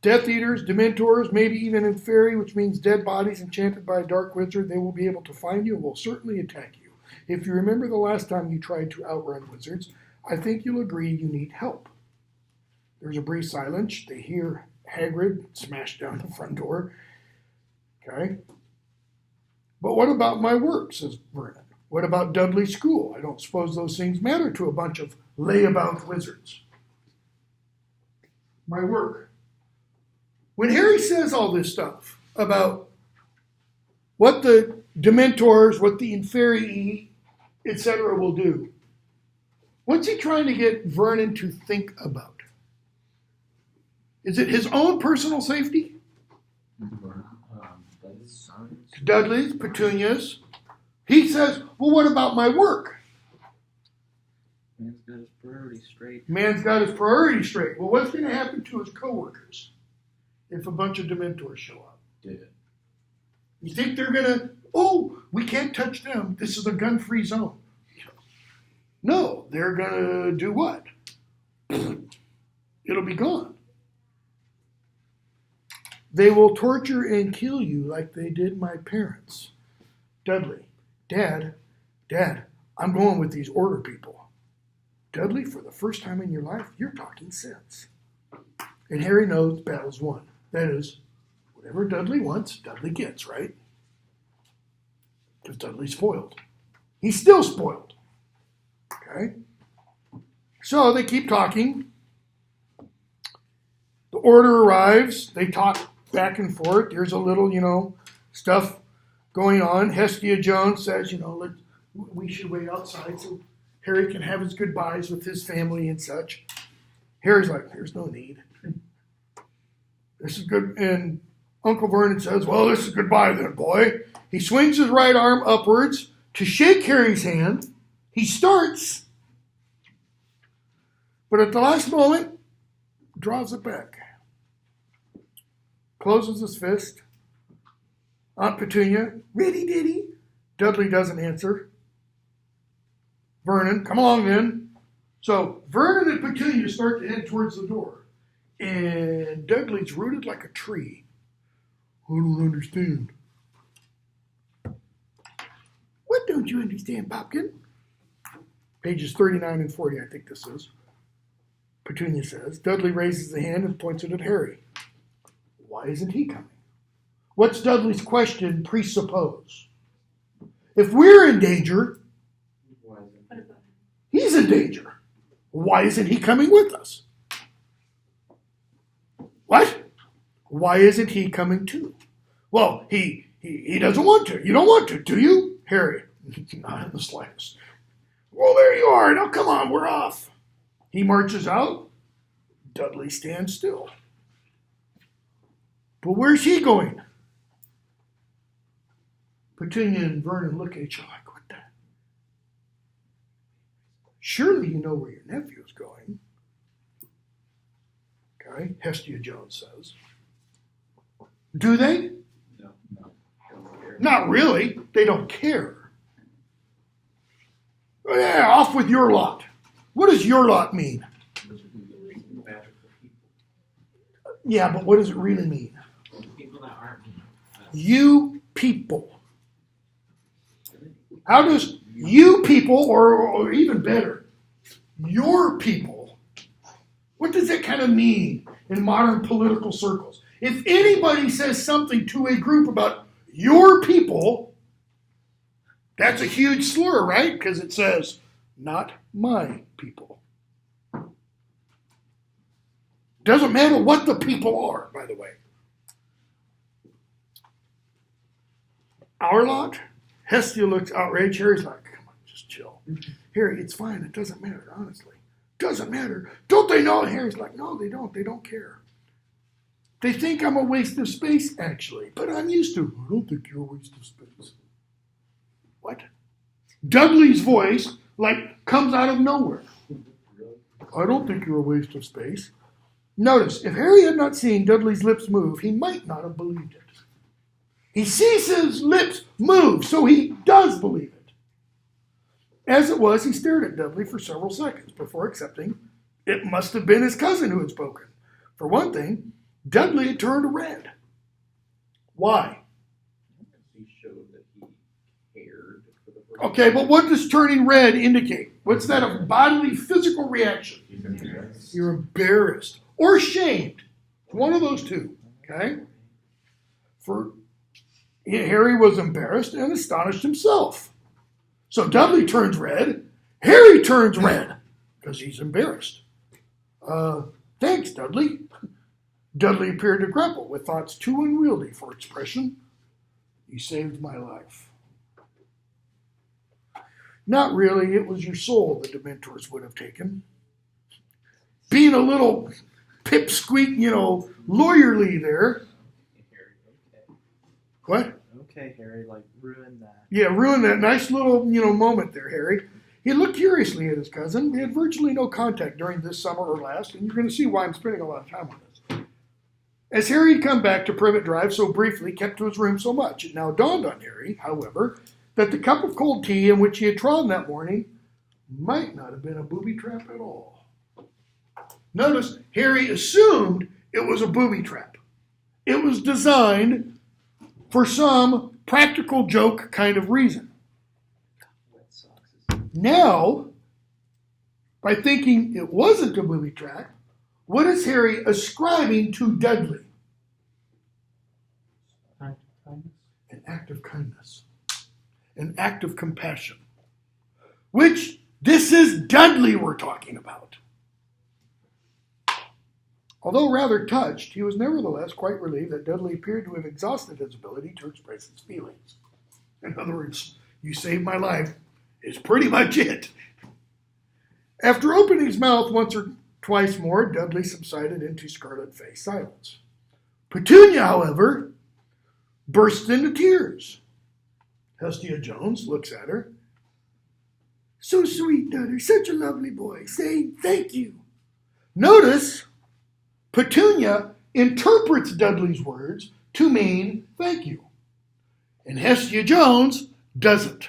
Death Eaters, Dementors, maybe even Inferi, which means dead bodies enchanted by a dark wizard, they will be able to find you and will certainly attack you. If you remember the last time you tried to outrun wizards, I think you'll agree you need help. There's a brief silence. They hear Hagrid smash down the front door. Okay. But what about my work, says Vernon. What about Dudley's school? I don't suppose those things matter to a bunch of layabout wizards. My work. When Harry says all this stuff about what the Dementors, what the Inferi, etc. will do, what's he trying to get Vernon to think about? Is it his own personal safety? Dudley's, Petunia's. He says, well, what about my work? Man's got his priorities straight. Man's got his priorities straight. Well, what's going to happen to his coworkers if a bunch of Dementors show up? Did. You think they're gonna, we can't touch them. This is a gun-free zone. No, they're gonna do what? It'll be gone. They will torture and kill you like they did my parents. Dudley, Dad, I'm going with these order people. Dudley, for the first time in your life, you're talking sense. And Harry knows battle's won. That is, whatever Dudley wants, Dudley gets, right? Because Dudley's spoiled. He's still spoiled. Okay? So they keep talking. The order arrives. They talk back and forth. There's a little, stuff going on. Hestia Jones says, we should wait outside so Harry can have his goodbyes with his family and such. Harry's like, there's no need. This is good. And Uncle Vernon says, well, this is goodbye then, boy. He swings his right arm upwards to shake Harry's hand. He starts, but at the last moment, draws it back. Closes his fist. Aunt Petunia, ready, diddy. Dudley doesn't answer. Vernon, come along then. So Vernon and Petunia start to head towards the door. And Dudley's rooted like a tree. I don't understand. What don't you understand, Popkin? Pages 39 and 40, I think this is. Petunia says. Dudley raises the hand and points it at Harry. Why isn't he coming? What's Dudley's question presuppose? If we're in danger, he's in danger. Why isn't he coming with us? What? Why isn't he coming too? Well, he doesn't want to. You don't want to, do you? Harry, not in the slightest. Well, there you are. Now, come on, we're off. He marches out. Dudley stands still. But where's he going? Petunia and Vernon look at each other like, what the? Surely you know where your nephew is going. Okay, Hestia Jones says. Do they? No. Don't care. Not really. They don't care. Oh, yeah, off with your lot. What does your lot mean? Magical people. Yeah, but what does it really mean? People that aren't. You people. How does you people, or even better, your people, what does that kind of mean in modern political circles? If anybody says something to a group about your people, that's a huge slur, right? Because it says, not my people. Doesn't matter what the people are, by the way. Our lot? Hestia looks outraged. Harry's like, come on, just chill. Harry, it's fine. It doesn't matter, honestly. Doesn't matter. Don't they know? Harry's like, no, they don't. They don't care. They think I'm a waste of space, actually. But I'm used to, I don't think you're a waste of space. What? Dudley's voice, comes out of nowhere. I don't think you're a waste of space. Notice, if Harry had not seen Dudley's lips move, he might not have believed it. He sees his lips move, so he does believe it. As it was, he stared at Dudley for several seconds before accepting it must have been his cousin who had spoken. For one thing, Dudley had turned red. Why? He showed that he cared for the first Okay, but what does turning red indicate? What's that, a bodily, physical reaction? You're embarrassed or shamed. One of those two, okay? Harry was embarrassed and astonished himself. So Dudley turns red. Harry turns red because he's embarrassed. Thanks, Dudley. Dudley appeared to grapple with thoughts too unwieldy for expression. You saved my life. Not really. It was your soul the Dementors would have taken. Being a little pipsqueak, lawyerly there. Harry, okay. What? Okay, Harry, ruin that. Yeah, ruin that nice little, moment there, Harry. He looked curiously at his cousin. They had virtually no contact during this summer or last, and you're going to see why I'm spending a lot of time on this. As Harry had come back to Privet Drive so briefly, kept to his room so much, it now dawned on Harry, however, that the cup of cold tea in which he had trodden that morning might not have been a booby trap at all. Notice, Harry assumed it was a booby trap. It was designed for some practical joke kind of reason. Now, by thinking it wasn't a booby trap, what is Harry ascribing to Dudley? An act of kindness. An act of compassion. Which, this is Dudley we're talking about. Although rather touched, he was nevertheless quite relieved that Dudley appeared to have exhausted his ability to express his feelings. In other words, you saved my life is pretty much it. After opening his mouth once or twice more, Dudley subsided into scarlet-faced silence. Petunia, however, burst into tears. Hestia Jones looks at her. So sweet, Dudley, such a lovely boy, saying thank you. Notice, Petunia interprets Dudley's words to mean thank you. And Hestia Jones doesn't.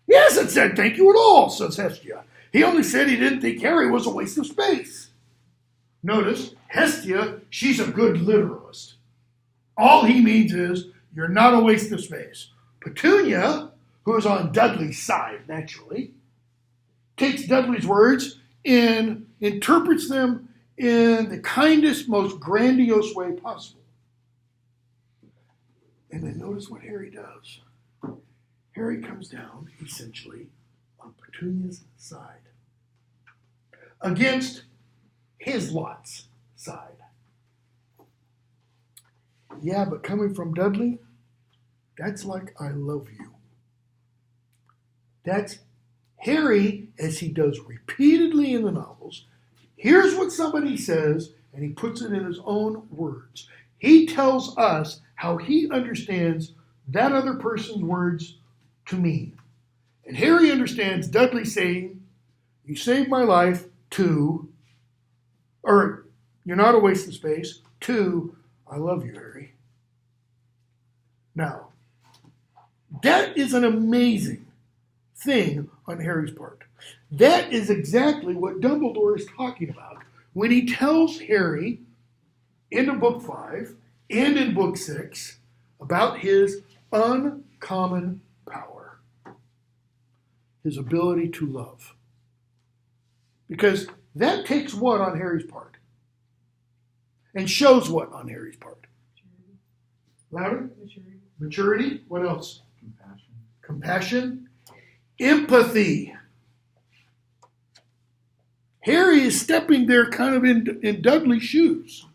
He hasn't said thank you at all, says Hestia. He only said he didn't think Harry was a waste of space. Notice, Hestia, she's a good literalist. All he means is, you're not a waste of space. Petunia, who is on Dudley's side, naturally, takes Dudley's words and interprets them in the kindest, most grandiose way possible. And then notice what Harry does. Harry comes down, essentially, on Petunia's side. Against his lot's side. Yeah, but coming from Dudley, that's like I love you. That's Harry, as he does repeatedly in the novels, here's what somebody says, and he puts it in his own words. He tells us how he understands that other person's words to mean. And Harry understands Dudley saying, you saved my life, to, or you're not a waste of space, to, I love you, Harry. Now, that is an amazing thing on Harry's part. That is exactly what Dumbledore is talking about when he tells Harry in book 5 and in book 6 about his uncommon power, his ability to love. Because that takes what on Harry's part? And shows what on Harry's part? Louder? Maturity. What else? Compassion. Empathy. Harry is stepping there kind of in Dudley's shoes.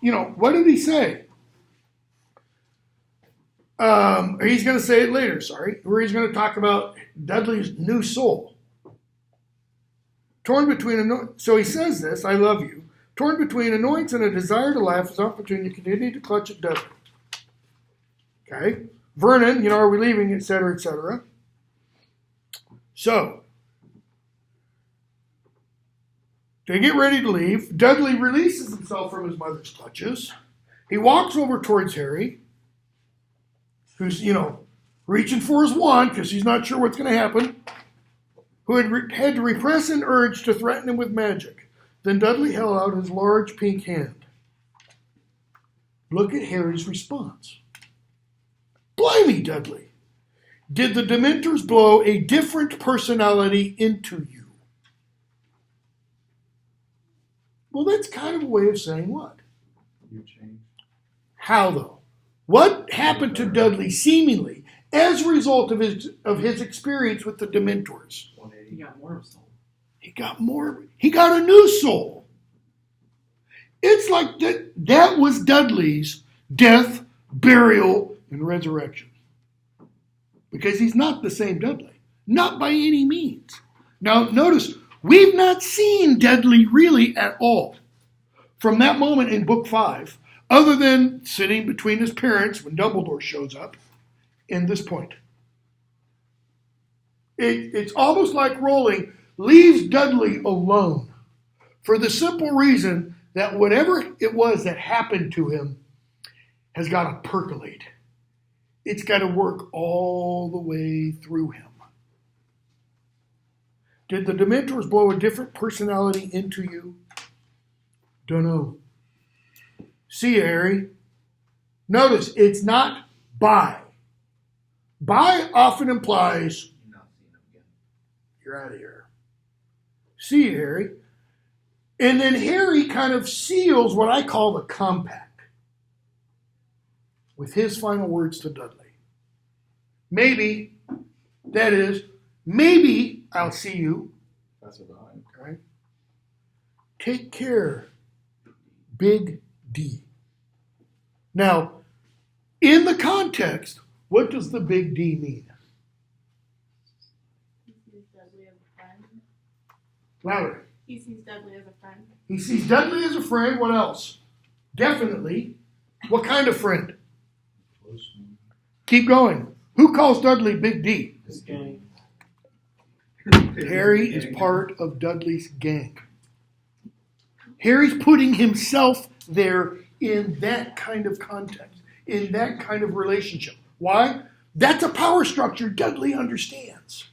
You know, what did he say? He's going to say it later, where he's going to talk about Dudley's new soul. Torn between, so he says this, I love you. Torn between annoyance and a desire to laugh as Aunt Petunia continued to clutch at Dudley. Okay? Vernon, are we leaving, etc., etc. So, they get ready to leave. Dudley releases himself from his mother's clutches. He walks over towards Harry, who's, reaching for his wand because he's not sure what's going to happen, who had to repress an urge to threaten him with magic. Then Dudley held out his large pink hand. Look at Harry's response. Blimey, Dudley. Did the Dementors blow a different personality into you? Well, that's kind of a way of saying what? You changed. How, though? What happened to Dudley seemingly as a result of his experience with the Dementors? He got more of a soul. He got more. He got a new soul. It's like that was Dudley's death, burial, and resurrection. Because he's not the same Dudley. Not by any means. Now, notice, we've not seen Dudley really at all from that moment in book 5, other than sitting between his parents when Dumbledore shows up in this point. It's almost like Rowling leaves Dudley alone for the simple reason that whatever it was that happened to him has got to percolate. It's got to work all the way through him. Did the Dementors blow a different personality into you? Don't know. See you, Harry. Notice, it's not by. By often implies, You're not seeing him again. you're out of here. See you, Harry. And then Harry kind of seals what I call the compact with his final words to Dudley. Maybe, that is, maybe I'll see you. That's a vibe. Okay? Take care, Big D. Now, in the context, what does the Big D mean? He sees Dudley as a friend. Louder. He sees Dudley as a friend. He sees Dudley as a friend. What else? Definitely. What kind of friend? Keep going. Who calls Dudley Big D? This gang. Harry is part of Dudley's gang. Harry's putting himself there in that kind of context, in that kind of relationship. Why? That's a power structure Dudley understands.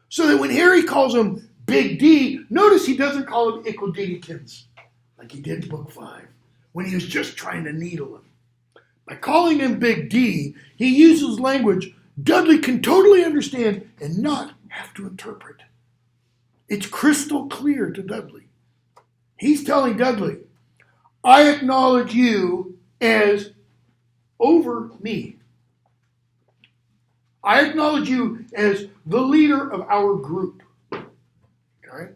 So that when Harry calls him Big D, notice he doesn't call him Ickledidikins like he did in Book 5 when he was just trying to needle him. By calling him Big D, he uses language Dudley can totally understand and not have to interpret. It's crystal clear to Dudley. He's telling Dudley, I acknowledge you as over me. I acknowledge you as the leader of our group. Okay?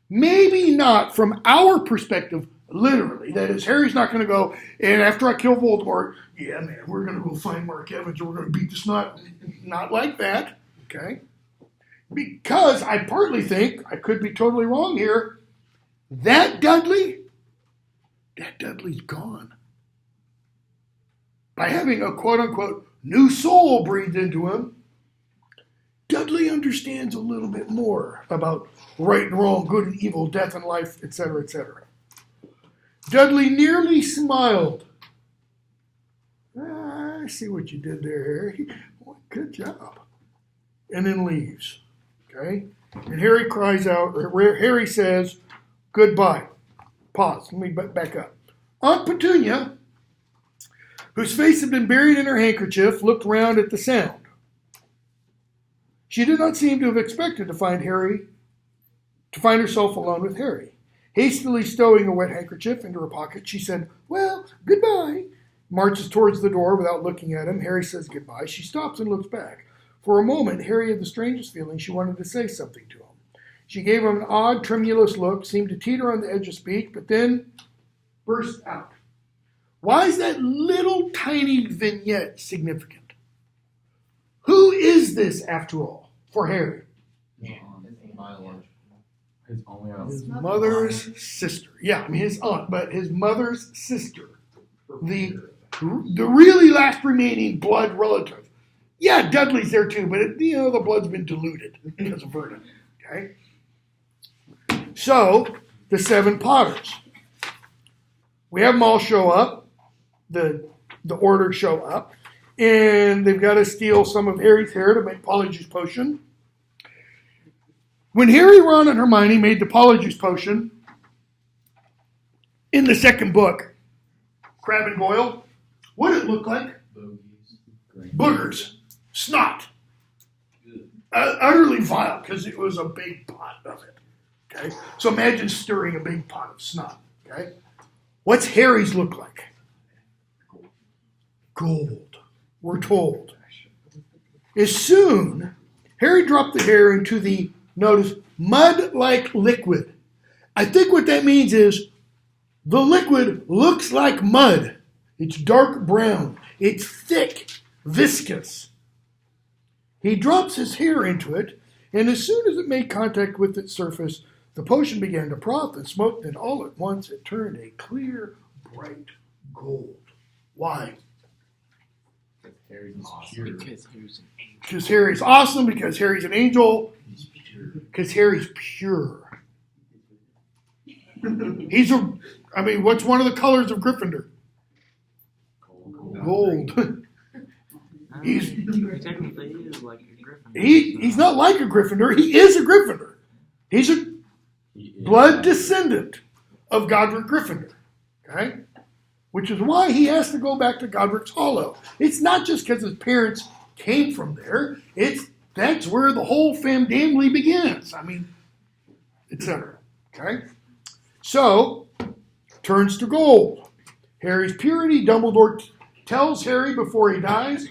Maybe not from our perspective, literally. That is, Harry's not going to go, and after I kill Voldemort, yeah, man, we're going to go find Mark Evans and we're going to beat the snot. Not like that. Okay? Because I partly think, I could be totally wrong here, that Dudley's gone. By having a quote-unquote new soul breathed into him, Dudley understands a little bit more about right and wrong, good and evil, death and life, etc., etc. Dudley nearly smiled. I see what you did there, Harry. Good job. And then leaves. Okay? And Harry cries out, or Harry says, goodbye. Pause. Let me back up. Aunt Petunia, whose face had been buried in her handkerchief, looked round at the sound. She did not seem to have expected to find herself alone with Harry. Hastily stowing a wet handkerchief into her pocket, she said, well, goodbye. Marches towards the door without looking at him. Harry says goodbye. She stops and looks back. For a moment, Harry had the strangest feeling she wanted to say something to him. She gave him an odd, tremulous look, seemed to teeter on the edge of speech, but then burst out. Why is that little tiny vignette significant? Who is this, after all, for Harry? His only aunt. His mother's sister. Yeah, I mean his aunt, but his mother's sister. The really last remaining blood relative. Yeah, Dudley's there too, but the blood's been diluted because of Vernon. Okay? So, the 7 Potters. We have them all show up. The Order show up. And they've got to steal some of Harry's hair to make Polyjuice Potion. When Harry, Ron, and Hermione made the Polyjuice Potion in the second book, Crab and Goyle, what did it look like? Boogers. Snot. Utterly vile, because it was a big pot of it. Okay? So imagine stirring a big pot of snot. Okay? What's Harry's look like? Gold. We're told. As soon, Harry dropped the hair into the, notice, mud-like liquid. I think what that means is the liquid looks like mud. It's dark brown. It's thick, viscous. He drops his hair into it, and as soon as it made contact with its surface, the potion began to froth and smoke, and all at once it turned a clear, bright gold. Why? Harry's pure. Because Harry's awesome, because Harry's an angel, because Harry's pure. What's one of the colors of Gryffindor? Gold. He technically is like a Gryffindor. He's not like a Gryffindor. He is a Gryffindor. He's a blood descendant of Godric Gryffindor. Okay? Which is why he has to go back to Godric's Hollow. It's not just because his parents came from there. That's where the whole family begins. Etc. Okay? So, turns to gold. Harry's purity. Dumbledore tells Harry before he dies,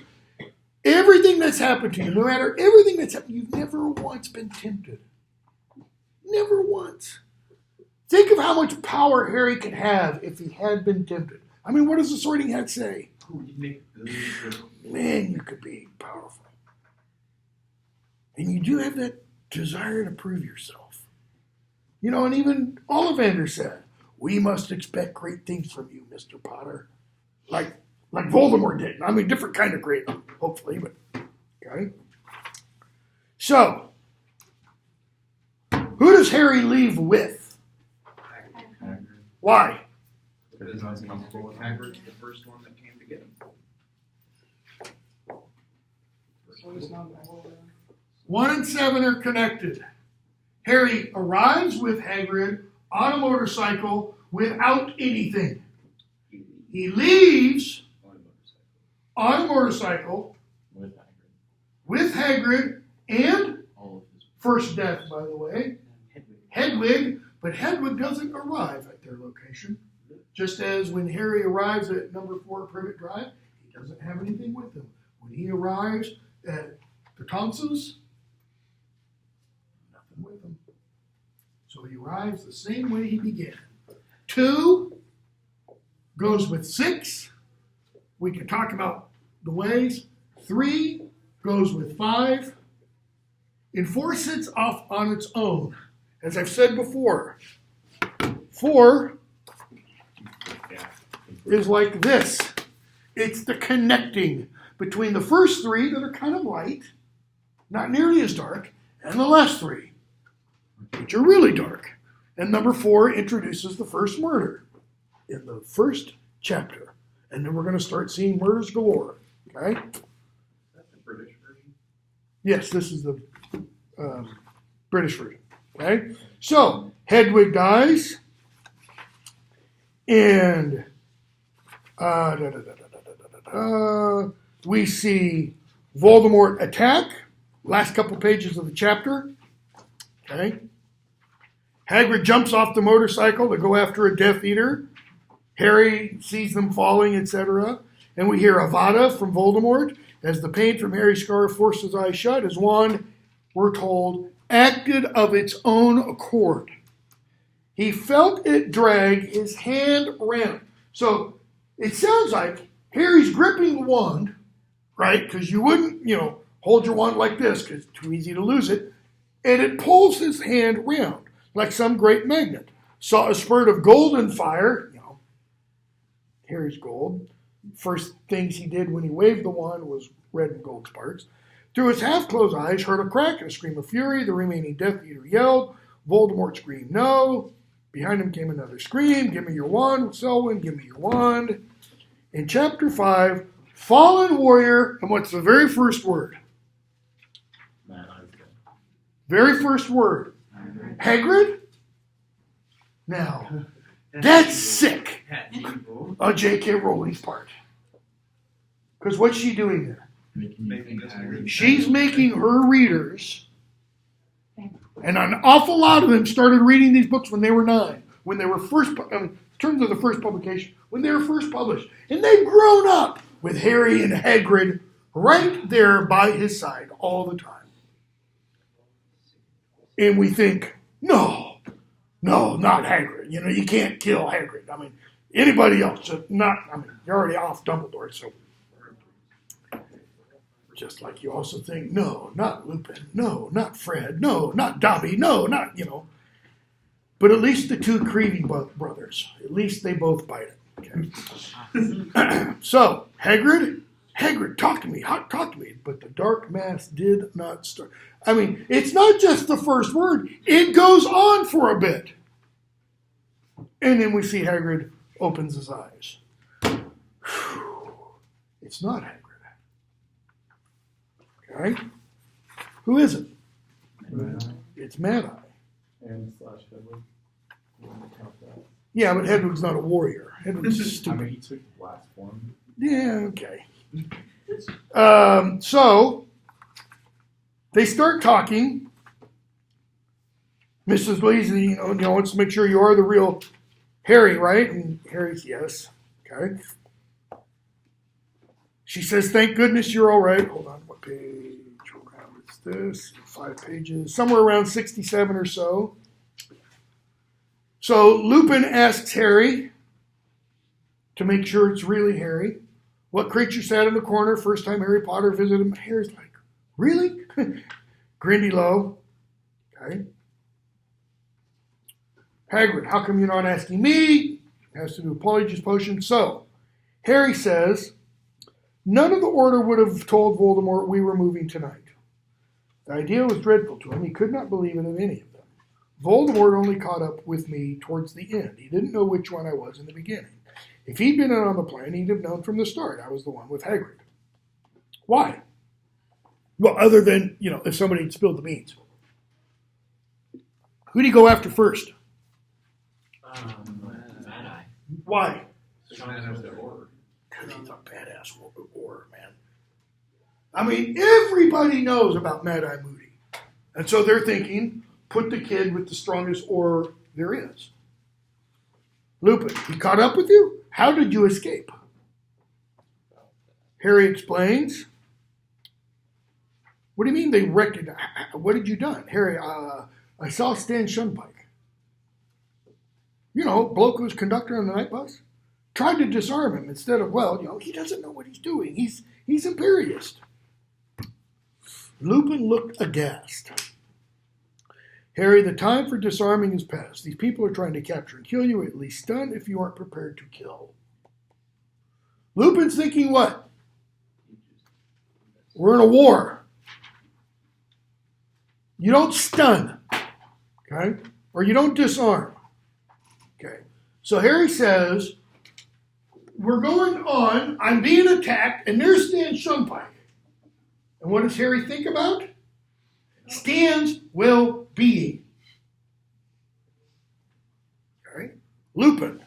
everything that's happened to you, no matter everything that's happened, you've never once been tempted. Never once. Think of how much power Harry could have if he had been tempted. What does the Sorting Hat say? Man, you could be powerful. And you do have that desire to prove yourself. And even Ollivander said, we must expect great things from you, Mr. Potter. Like Voldemort did. Different kind of great, hopefully, but okay. So, who does Harry leave with? Why? Because Hagrid's the first one that came to get him. 1 and 7 are connected. Harry arrives with Hagrid on a motorcycle without anything. He leaves on a motorcycle with Hagrid and first death, by the way, Hedwig, but Hedwig doesn't arrive at their location. Just as when Harry arrives at number 4 Privet Drive, he doesn't have anything with him. When he arrives at the Tonsils, nothing with him. So he arrives the same way he began. 2 goes with 6. We can talk about the ways. 3 goes with 5. And 4 sits off on its own. As I've said before, 4 is like this. It's the connecting between the first 3 that are kind of light, not nearly as dark, and the last 3, which are really dark. And number 4 introduces the first murder in the first chapter. And then we're going to start seeing murders galore. Okay? Is that the British version? Yes, this is the British version. Okay? So, Hedwig dies. And we see Voldemort attack. Last couple pages of the chapter. Okay? Hagrid jumps off the motorcycle to go after a Death Eater. Harry sees them falling, etc. And we hear Avada from Voldemort. As the pain from Harry's scar forced his eyes shut, his wand, we're told, acted of its own accord. He felt it drag his hand around. So it sounds like Harry's gripping the wand, right? Because you wouldn't, hold your wand like this because it's too easy to lose it. And it pulls his hand round like some great magnet. Saw a spurt of golden fire, Harry's gold. First things he did when he waved the wand was red and gold sparks. Through his half-closed eyes, heard a crack and a scream of fury. The remaining Death Eater yelled. Voldemort screamed, no. Behind him came another scream. Give me your wand, Selwyn, give me your wand. In chapter 5, fallen warrior, and what's the very first word? Very first word. Hagrid? Now, that's sick on J.K. Rowling's part. Because what's she doing there? She's making her readers, and an awful lot of them started reading these books when they were 9, when they were first, in terms of the first publication, when they were first published. And they've grown up with Harry and Hagrid right there by his side all the time. And we think, no, not Hagrid. You can't kill Hagrid. Anybody else, you're already off Dumbledore, so. Just like you also think, no, not Lupin, no, not Fred, no, not Dobby, no, not, But at least the 2 Creevy brothers, at least they both bite it. Okay. So, Hagrid, talk to me. But the dark mass did not start. It's not just the first word. It goes on for a bit. And then we see Hagrid opens his eyes. It's not Hagrid. Okay? Who is it? It's Mad-Eye. And slash Hedwig. Yeah, but Hedwig's not a warrior. Hedwig's I stupid. mean, he took last form. Yeah, okay. So they start talking. Mrs. Weasley, wants to make sure you are the real Harry, right? And Harry's yes. Okay. She says, "Thank goodness you're all right." Hold on, what page around is this? 5 pages, somewhere around 67 or so. So Lupin asks Harry to make sure it's really Harry. What creature sat in the corner first time Harry Potter visited him? Harry's like, really? Grindy low. Okay. Hagrid, how come you're not asking me? Has to do with Polyjuice Potion. So, Harry says, none of the Order would have told Voldemort we were moving tonight. The idea was dreadful to him. He could not believe it of any of them. Voldemort only caught up with me towards the end. He didn't know which one I was in the beginning. If he'd been in on the plan, he'd have known from the start I was the one with Hagrid. Why? Well, other than, if somebody had spilled the beans. Who'd he go after first? Mad-Eye. Why? Because he's He's a badass warrior, man. I mean, everybody knows about Mad-Eye Moody. And so they're thinking, put the kid with the strongest aura there is. Lupin, he caught up with you? How did you escape? Harry explains. What do you mean they recognized? What had you done? Harry, I saw Stan Shunpike. Bloke who was conductor on the night bus. Tried to disarm him instead of, he doesn't know what he's doing. He's Imperious. Lupin looked aghast. Harry, the time for disarming is past. These people are trying to capture and kill you, at least stun if you aren't prepared to kill. Lupin's thinking what? We're in a war. You don't stun, okay? Or you don't disarm. Okay. So Harry says, we're going on, I'm being attacked, and there's Stan Shunpike. And what does Harry think about? Stan's well-being. Okay. Lupin,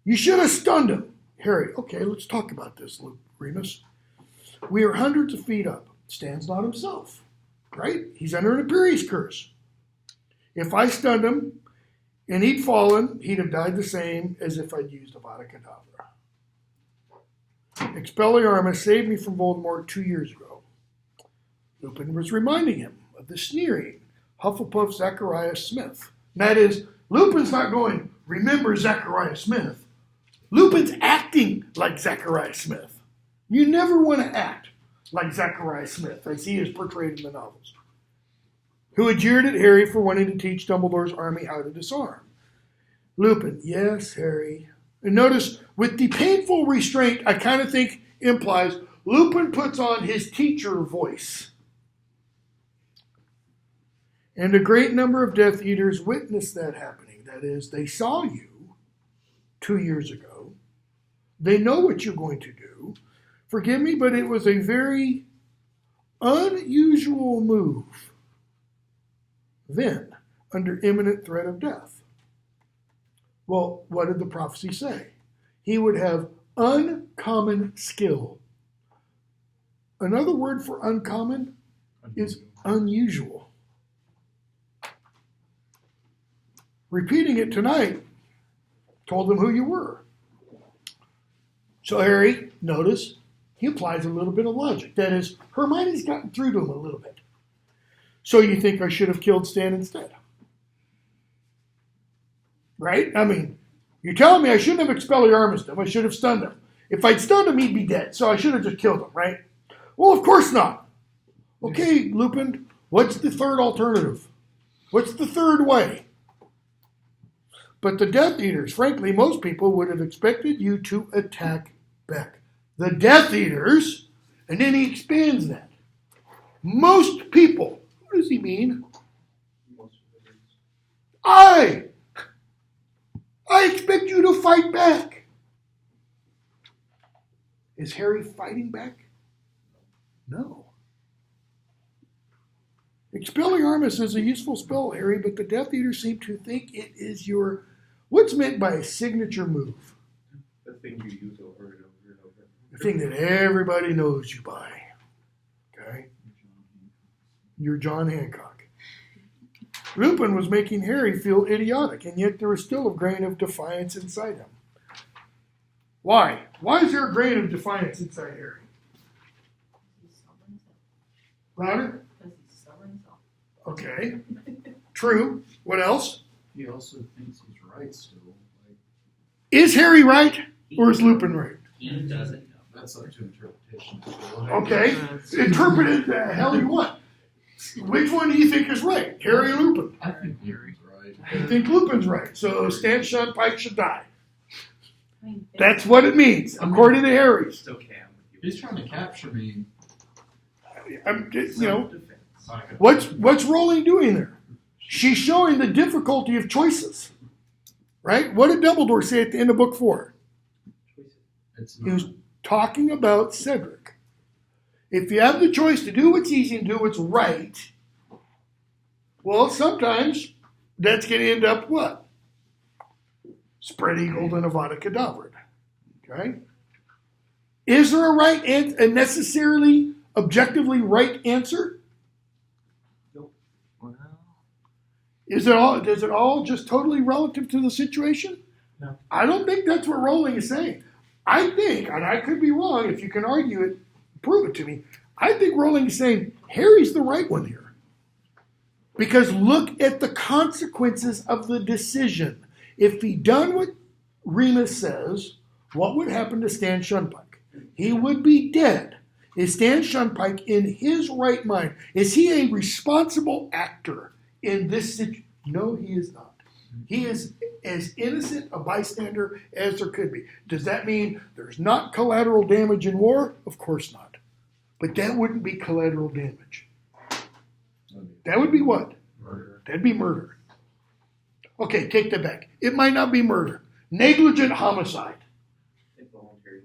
you should have stunned him. Harry, okay, let's talk about this, Remus. We are hundreds of feet up. Stan's not himself, right? He's under an Imperious curse. If I stunned him and he'd fallen, he'd have died the same as if I'd used Avada Kedavra. Expelliarmus saved me from Voldemort 2 years ago. Lupin was reminding him of the sneering Hufflepuff Zachariah Smith. And that is, Lupin's not going, remember Zachariah Smith. Lupin's acting like Zachariah Smith. You never want to act like Zachariah Smith, as he is portrayed in the novels, who had jeered at Harry for wanting to teach Dumbledore's army how to disarm. Lupin, yes, Harry. And notice, with the painful restraint, I kind of think implies Lupin puts on his teacher voice. And a great number of Death Eaters witnessed that happening. That is, they saw you 2 years ago. They know what you're going to do. Forgive me, but it was a very unusual move then, under imminent threat of death. Well, what did the prophecy say? He would have uncommon skill. Another word for uncommon is unusual. Repeating it tonight told them who you were. So Harry, notice, he applies a little bit of logic. That is, Hermione's gotten through to him a little bit. So you think I should have killed Stan instead? Right? I mean, you're telling me I shouldn't have Expelliarmused him. I should have stunned him. If I'd stunned him, he'd be dead. So I should have just killed him, right? Well, of course not. Okay, Lupin, what's the third alternative? What's the third way? But the Death Eaters, frankly, most people would have expected you to attack back. The Death Eaters, and then he expands that. Most people, what does he mean? I expect you to fight back. Is Harry fighting back? No. Expelliarmus is a useful spell, Harry, but the Death Eaters seem to think it is your... What's meant by a signature move? The thing you use over and over and over. The thing that everybody knows you by. Okay? You're John Hancock. Lupin was making Harry feel idiotic, and yet there was still a grain of defiance inside him. Why? Why is there a grain of defiance inside Harry? Louder? Okay. True. What else? He also thinks he's right still. Like, Is Harry right, or is Lupin right? He doesn't know. that's up to interpretation. Okay. Interpret it the hell you want. Which one do you think is right? Harry or Lupin? I think Lupin's right. I think Lupin's right. So Stan Shunpike should die. That's what it means, according to Harry's. It's okay, I'm with you. He's trying to capture me. What's Rowling doing there? She's showing the difficulty of choices, right? What did Dumbledore say at the end of book 4? It's He was talking about Cedric. If you have the choice to do what's easy and do what's right, well, sometimes that's going to end up what? Spread eagled and Avada Kedavra. Okay? Is there a right answer, a necessarily objectively right answer? Well, Does it all just totally relative to the situation? No. I don't think that's what Rowling is saying. I think, and I could be wrong, if you can argue it, prove it to me. I think Rowling is saying Harry's the right one here. Because look at the consequences of the decision. If he'd done what Remus says, what would happen to Stan Shunpike? He would be dead. Is Stan Shunpike in his right mind? Is he a responsible actor in this situation? No, he is not. He is as innocent a bystander as there could be. Does that mean there's not collateral damage in war? Of course not. But that wouldn't be collateral damage. That would be what? murder. That'd be murder. Okay, take that back. It might not be murder. Negligent homicide. Involuntary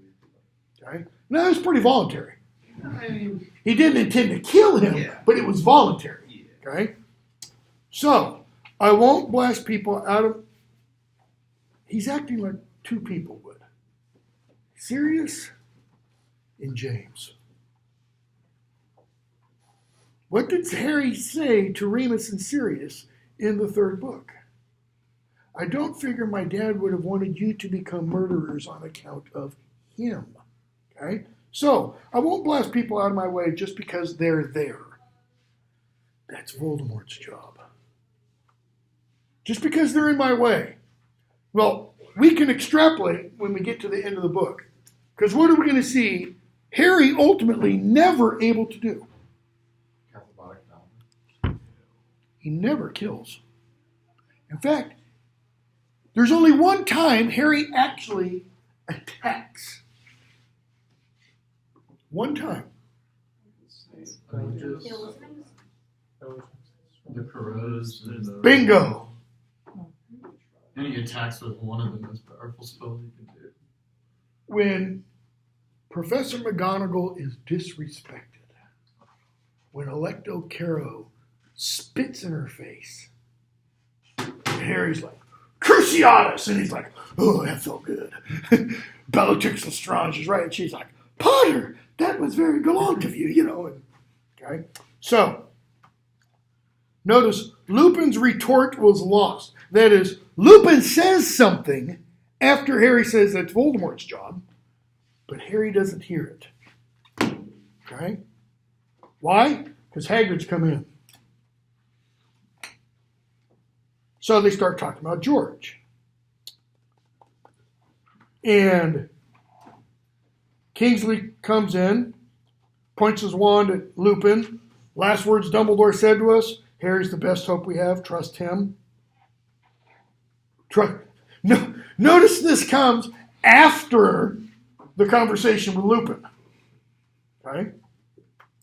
manslaughter. Okay? No, it's pretty voluntary. I mean, He didn't intend to kill him, Yeah. but it was voluntary. yeah. Okay? So, I won't blast people out of... He's acting like two people would. Sirius and James. What did Harry say to Remus and Sirius in the third book? I don't figure my dad would have wanted you to become murderers on account of him. Okay? So, I won't blast people out of my way just because they're there. That's Voldemort's job. Just because they're in my way. Well, we can extrapolate when we get to the end of the book. Because what are we going to see Harry ultimately never able to do? Catholic power. He never kills. In fact, there's only one time Harry actually attacks. One time. Kill things. The Corroes and the Bingo! And he attacks with one of the most powerful spells you can do. When Professor McGonagall is disrespected, when Electo Caro spits in her face, and Harry's like, Cruciatus! And he's like, oh, that felt good. Bellatrix Lestrange is right. And she's like, Potter, that was very gallant of you, you know. And, okay? So, notice Lupin's retort was lost. That is, Lupin says something after Harry says that's Voldemort's job, but Harry doesn't hear it. Okay? Why? Because Hagrid's come in. So they start talking about George. And Kingsley comes in, points his wand at Lupin. Last words Dumbledore said to us, Harry's the best hope we have, trust him. No, notice this comes after the conversation with Lupin. Okay?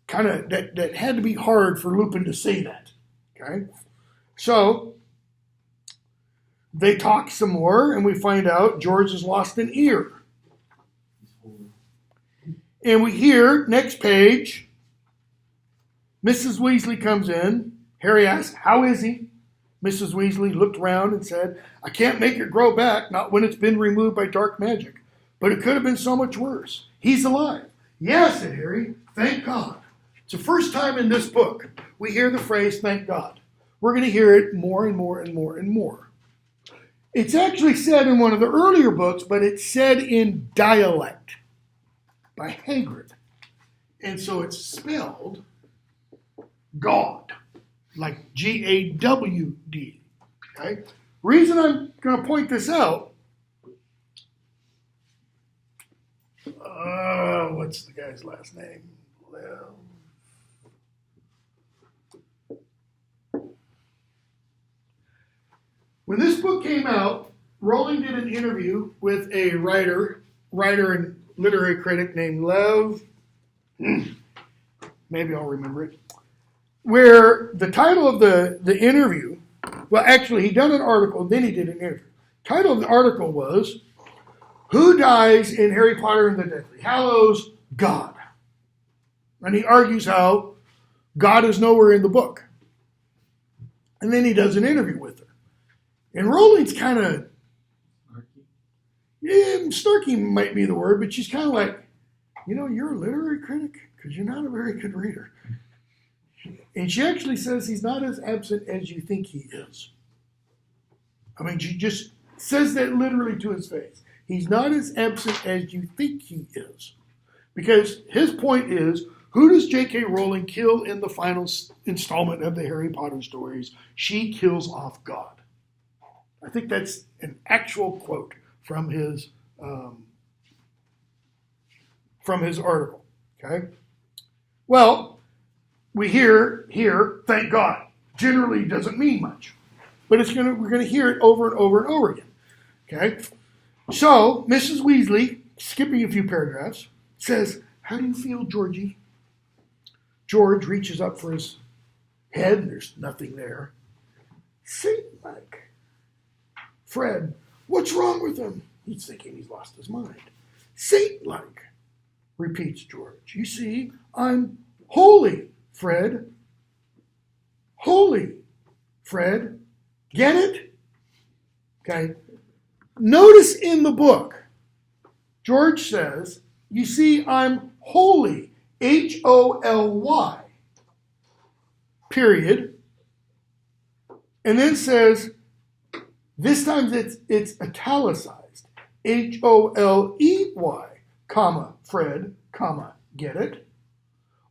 Kind of, that had to be hard for Lupin to say that. Okay? So, They talk some more, and we find out George has lost an ear. And we hear, next page, Mrs. Weasley comes in. Harry asks, how is he? Mrs. Weasley looked around and said, I can't make it grow back, not when it's been removed by dark magic. But it could have been so much worse. He's alive. Yes, said Harry, thank God. It's the first time in this book we hear the phrase, thank God. We're going to hear it more and more and more and more. It's actually said in one of the earlier books, but it's said in dialect by Hagrid. And so it's spelled God, like G-A-W-D. Okay? Reason I'm going to point this out, what's the guy's last name? When this book came out, Rowling did an interview with a writer and literary critic named Lev, maybe I'll remember it, where the title of the interview, well, actually, he done an article, then he did an interview. Title of the article was, Who Dies in Harry Potter and the Deathly Hallows? God. And he argues how God is nowhere in the book. And then he does an interview with her. And Rowling's kind of, snarky might be the word, but she's kind of like, you're a literary critic because you're not a very good reader. And she actually says he's not as absent as you think he is. I mean, she just says that literally to his face. He's not as absent as you think he is. Because his point is, who does J.K. Rowling kill in the final installment of the Harry Potter stories? She kills off God. I think that's an actual quote from his article. Okay. Well, we hear here, thank God. Generally doesn't mean much, but we're gonna hear it over and over and over again. Okay. So Mrs. Weasley, skipping a few paragraphs, says, "How do you feel, Georgie?" George reaches up for his head, and there's nothing there. Saint-like. Fred, what's wrong with him? He's thinking he's lost his mind. Saint-like, repeats George. You see, I'm holy, Fred. Holy, Fred. Get it? Okay. Notice in the book, George says, you see, I'm holy, H-O-L-Y, period. And then says, this time it's italicized, H-O-L-E-Y, comma, Fred, comma, get it?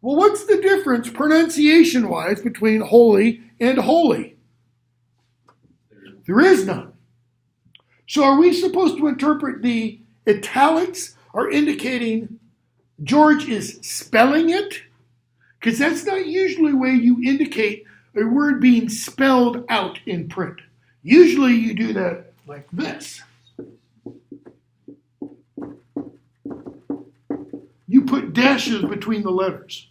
Well, what's the difference pronunciation-wise between holy and holy? There is none. So are we supposed to interpret the italics are indicating George is spelling it? Because that's not usually the way you indicate a word being spelled out in print. Usually you do that like this. You put dashes between the letters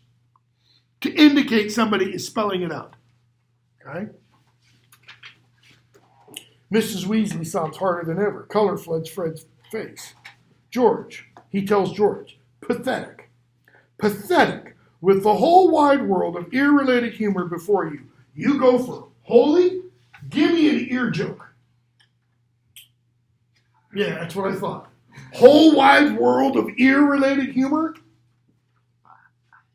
to indicate somebody is spelling it out. Okay? Mrs. Weasley sobs harder than ever. Color floods Fred's face. George, he tells George, pathetic. Pathetic. With the whole wide world of ear-related humor before you, you go for holy? Give me an ear joke. Yeah, that's what I thought. Whole wide world of ear-related humor?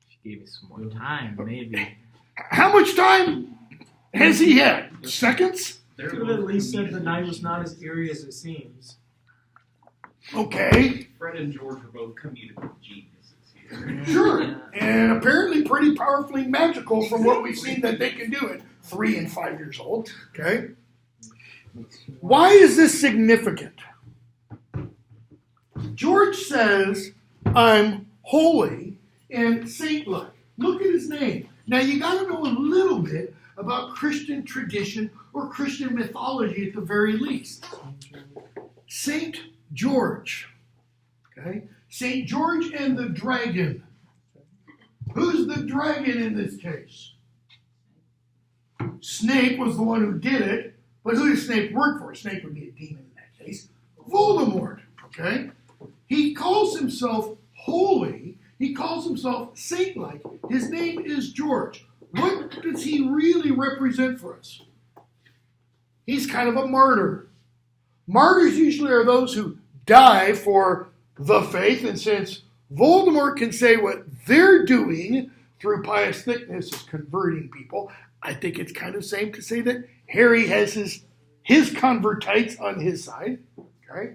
She gave me some more time, maybe. How much time has he had? Seconds? Could have at least said the night was not as eerie as it seems. Okay. Fred and George are both comedic geniuses here. Sure. Yeah. And apparently pretty powerfully magical from what we've seen that they can do at 3 and 5 years old. Okay. Why is this significant? George says, I'm holy and saint-like. Look at his name. Now you got to know a little bit about Christian tradition or Christian mythology at the very least. Saint George. Okay? Saint George and the dragon. Who's the dragon in this case? Snape was the one who did it. But who does Snape work for? Snape would be a demon in that case. Voldemort, okay? He calls himself holy. He calls himself saint-like. His name is George. What does he really represent for us? He's kind of a martyr. Martyrs usually are those who die for the faith, and since Voldemort can say what they're doing through pious thickness is converting people, I think it's kind of safe to say that Harry has his convertites on his side. Okay?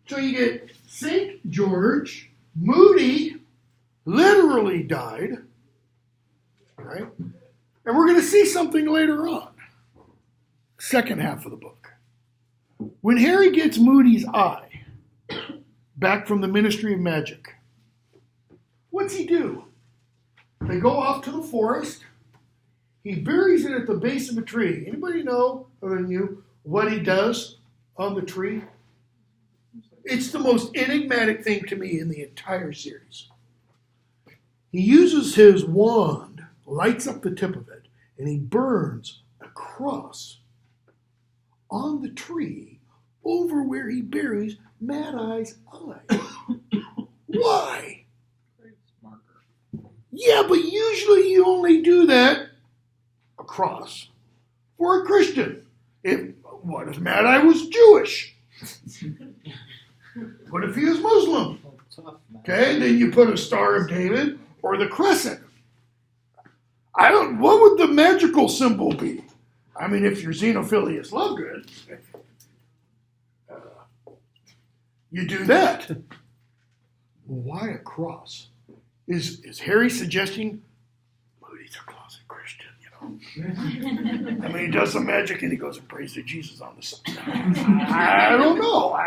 So you get St. George. Moody literally died. Okay? And we're going to see something later on. Second half of the book. When Harry gets Moody's eye back from the Ministry of Magic, what's he do? They go off to the forest. He buries it at the base of a tree. Anybody know, other than you, what he does on the tree? It's the most enigmatic thing to me in the entire series. He uses his wand, lights up the tip of it, and he burns a cross on the tree over where he buries Mad Eye's eye. Why? Yeah, but usually you only do that across for a Christian. What if Mad Eye was Jewish? What if he was Muslim? Okay, then you put a Star of David or the crescent. What would the magical symbol be? I mean, if you're Xenophilius Lovegood, you do that. Why a cross? Is Harry suggesting Moody's a closet Christian, I mean, he does some magic and he goes and prays to Jesus on the side. I don't know.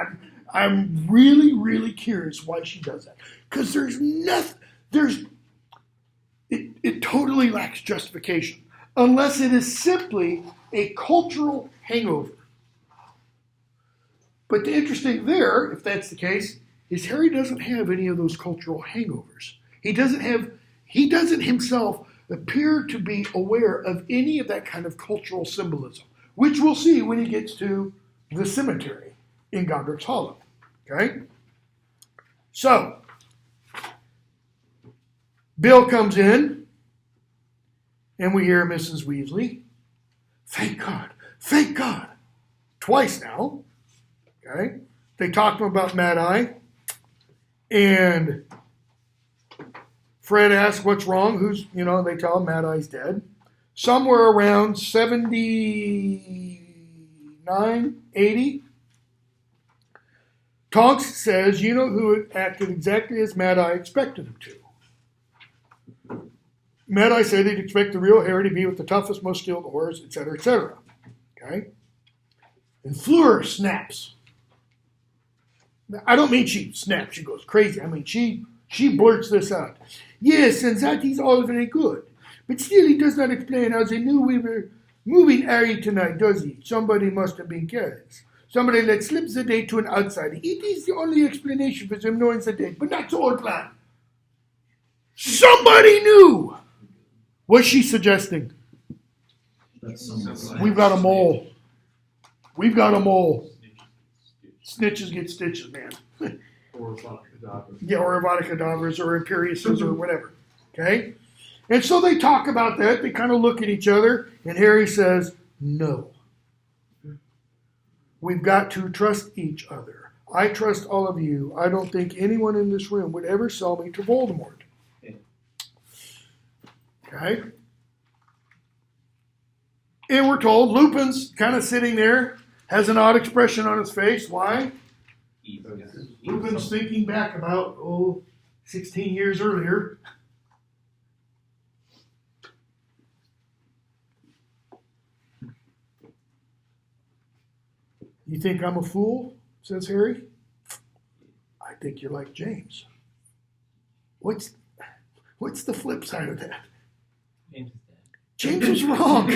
I'm really, really curious why she does that. Because there's nothing, it totally lacks justification. Unless it is simply a cultural hangover. But the interesting there, if that's the case, is Harry doesn't have any of those cultural hangovers. He doesn't himself appear to be aware of any of that kind of cultural symbolism, which we'll see when he gets to the cemetery in Godric's Hollow. Okay? So, Bill comes in, and we hear Mrs. Weasley, thank God, twice now. Okay? They talk to him about Mad Eye, and Fred asks what's wrong. They tell him Mad Eye's dead. Somewhere around 79, 80, Tonks says, you know who acted exactly as Mad Eye expected him to. Mad Eye said he'd expect the real Harry to be with the toughest, most skilled Aurors, etc., etc. Okay? And Fleur snaps. Now, I don't mean she snaps, she goes crazy. I mean, she blurts this out. Yes, and that is all very good. But still, he does not explain how they knew we were moving Harry tonight, does he? Somebody must have been careless. Somebody let slip the date to an outsider. It is the only explanation for them knowing the date, but not the whole plan. Somebody knew! What's she suggesting? We've got a mole. We've got a mole. Snitches get stitches, man. Or Avada Yeah, or Avada Kedavras or Imperiuses or whatever. Okay? And so they talk about that. They kind of look at each other, and Harry says, no. We've got to trust each other. I trust all of you. I don't think anyone in this room would ever sell me to Voldemort. Okay? And we're told Lupin's kind of sitting there, has an odd expression on his face. Why? Lupin's thinking back about, 16 years earlier. You think I'm a fool? Says Harry. I think you're like James. What's the flip side of that? James was wrong.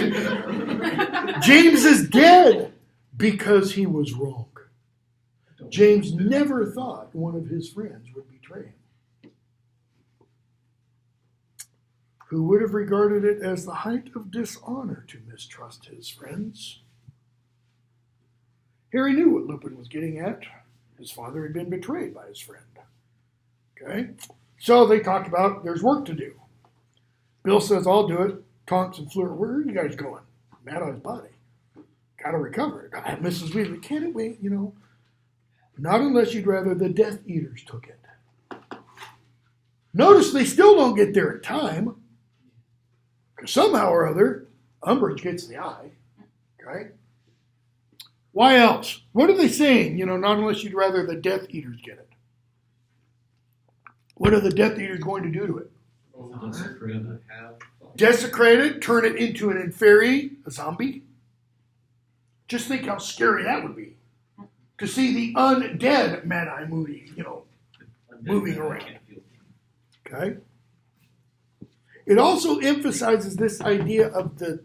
James is dead because he was wrong. James never thought one of his friends would betray him. Who would have regarded it as the height of dishonor to mistrust his friends? Harry knew what Lupin was getting at. His father had been betrayed by his friend. Okay? So they talk about there's work to do. Bill says, I'll do it. Tonks and Fleur, where are you guys going? Mad on his body. Got to recover it. Mrs. Weasley, can't it wait, Not unless you'd rather the Death Eaters took it. Notice they still don't get there in time. Because somehow or other, Umbridge gets the eye. Okay? Why else? What are they saying? Not unless you'd rather the Death Eaters get it. What are the Death Eaters going to do to it? Desecrate it, turn it into an inferi, a zombie. Just think how scary that would be. To see the undead Mad-Eye movie, moving around. Okay? It also emphasizes this idea of the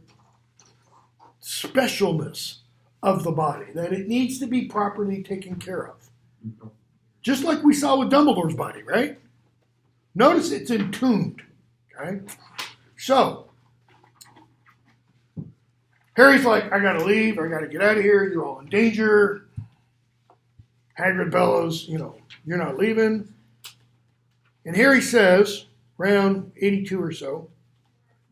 specialness of the body, that it needs to be properly taken care of. Just like we saw with Dumbledore's body, right? Notice it's entombed. Okay? So, Harry's like, I gotta leave, I gotta get out of here, you're all in danger. Hagrid bellows, you're not leaving. And Harry says, around 82 or so,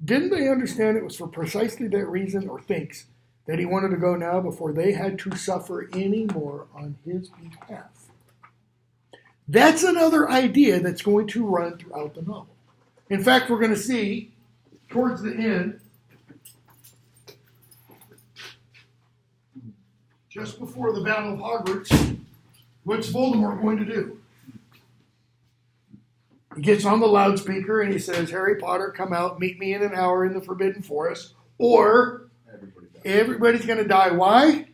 didn't they understand it was for precisely that reason, or thinks, that he wanted to go now before they had to suffer any more on his behalf? That's another idea that's going to run throughout the novel. In fact, we're going to see, towards the end, just before the Battle of Hogwarts, what's Voldemort going to do? He gets on the loudspeaker and he says, Harry Potter, come out, meet me in an hour in the Forbidden Forest, or everybody's going to die. Why?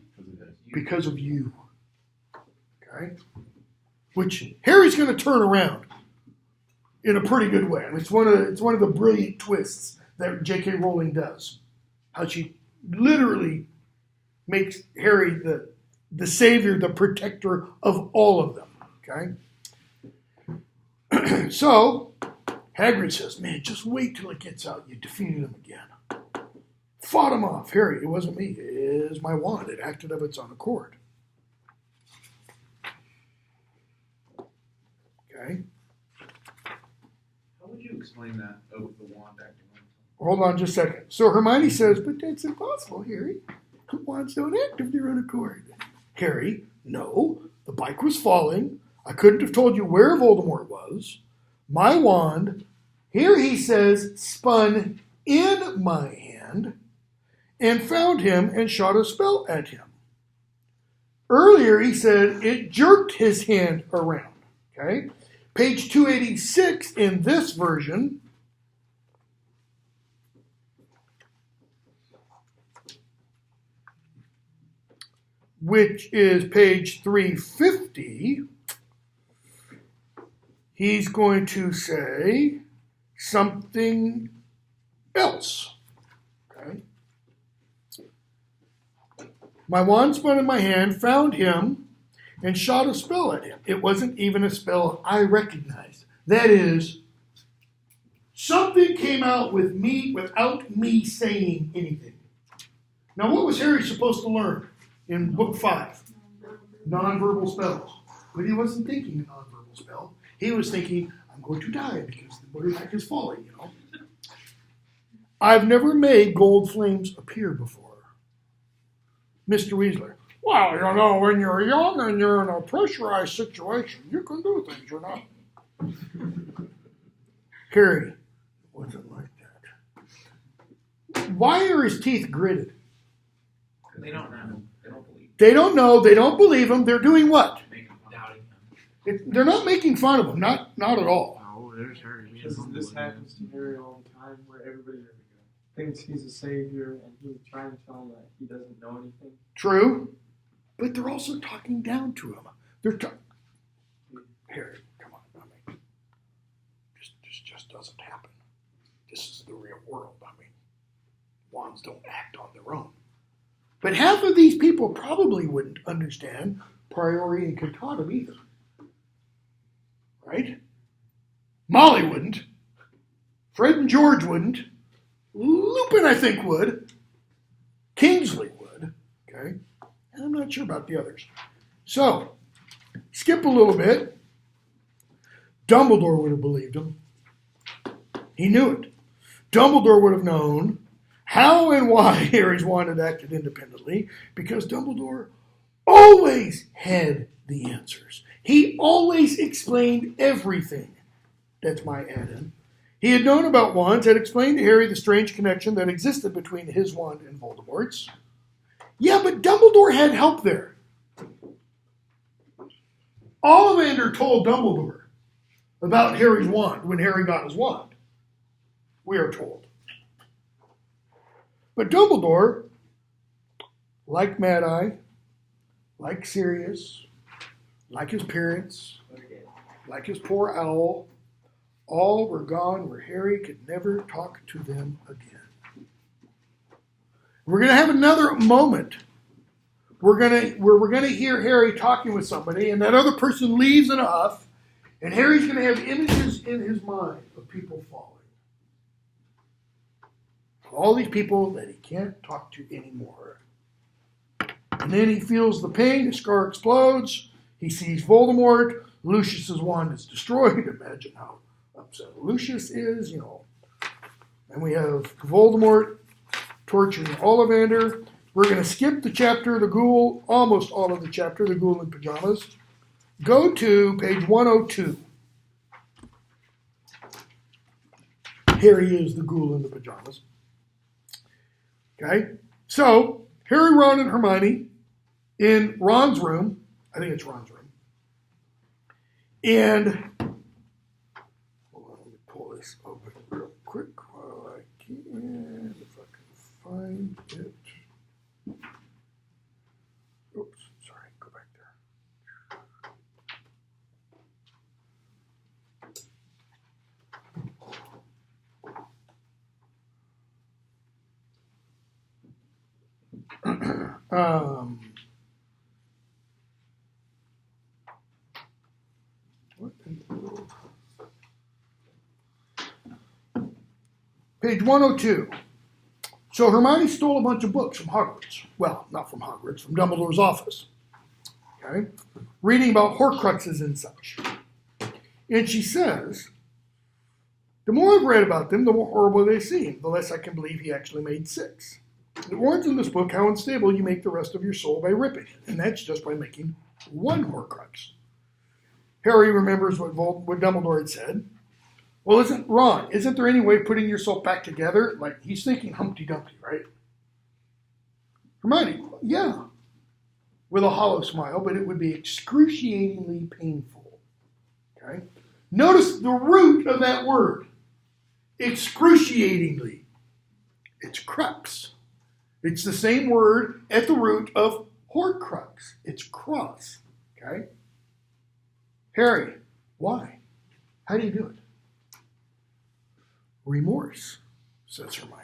Because of you. Okay? Which Harry's going to turn around in a pretty good way. It's one of the brilliant twists that J.K. Rowling does. How she literally makes Harry the savior, the protector of all of them. Okay? So, Hagrid says, man, just wait till it gets out. You defeated him again. Fought him off. Harry, it wasn't me. It was my wand. It acted of its own accord. Okay? How would you explain that of the wand acting on? Hold on just a second. So Hermione says, but that's impossible, Harry. Wands don't act of their own accord. Harry, no. The bike was falling. I couldn't have told you where Voldemort was. My wand, here he says, spun in my hand and found him and shot a spell at him. Earlier he said it jerked his hand around. Okay? Page 286 in this version, which is page 350, he's going to say something else. Okay? My wand spun in my hand, found him, and shot a spell at him. It wasn't even a spell I recognized. That is, something came out with me without me saying anything. Now, what was Harry supposed to learn in book 5? Nonverbal spells. But he wasn't thinking a nonverbal spell. He was thinking, I'm going to die because the motorbike is falling, I've never made gold flames appear before. Mr. Weasley. Well, when you're young and you're in a pressurized situation, you can do things, Harry, it wasn't like that. Why are his teeth gritted? They don't know. They don't believe. They don't know. They don't believe him. They're doing what? Doubting him. They're not making fun of him. Not at all. Oh, there's Harry. Because this happens to Harry all the time, where everybody thinks he's a savior, and he's trying to tell him that he doesn't know anything. True. But they're also talking down to him. They're talking, Harry, come on. This just doesn't happen. This is the real world. Wands don't act on their own. But half of these people probably wouldn't understand priori and cantata either. Right? Molly wouldn't. Fred and George wouldn't. Lupin, I think, would. Kingsley would. Okay? I'm not sure about the others. So, skip a little bit. Dumbledore would have believed him. He knew it. Dumbledore would have known how and why Harry's wand had acted independently, because Dumbledore always had the answers. He always explained everything. That's my add-in. He had known about wands, had explained to Harry the strange connection that existed between his wand and Voldemort's. Yeah, but Dumbledore had help there. Ollivander told Dumbledore about Harry's wand when Harry got his wand, we are told. But Dumbledore, like Mad Eye, like Sirius, like his parents, like his poor owl, all were gone where Harry could never talk to them again. We're going to have another moment. We're going to hear Harry talking with somebody, and that other person leaves in a huff, and Harry's going to have images in his mind of people falling. All these people that he can't talk to anymore. And then he feels the pain, his scar explodes, he sees Voldemort, Lucius's wand is destroyed. Imagine how upset Lucius is, And we have Voldemort torturing Ollivander. We're going to skip the chapter, the ghoul, almost all of the chapter, the ghoul in pajamas. Go to page 102. Here he is, the ghoul in the pajamas. Okay, so Harry, Ron, and Hermione in Ron's room. I think it's Ron's room. And hold on, let me pull this open real quick while I can, if I can find it. Oops, sorry, go back there. What in the world? Page 102. So Hermione stole a bunch of books from Hogwarts. Well, not from Hogwarts, from Dumbledore's office. Okay? Reading about Horcruxes and such. And she says, the more I've read about them, the more horrible they seem, the less I can believe he actually made 6. It warns in this book how unstable you make the rest of your soul by ripping it, and that's just by making one Horcrux. Harry remembers what Dumbledore had said. Well, isn't there any way of putting yourself back together? Like, he's thinking Humpty Dumpty, right? Hermione, yeah, with a hollow smile, but it would be excruciatingly painful. Okay? Notice the root of that word. Excruciatingly. It's crux. It's the same word at the root of Horcrux. It's cross. Okay? Harry, why? How do you do it? Remorse, says Hermione.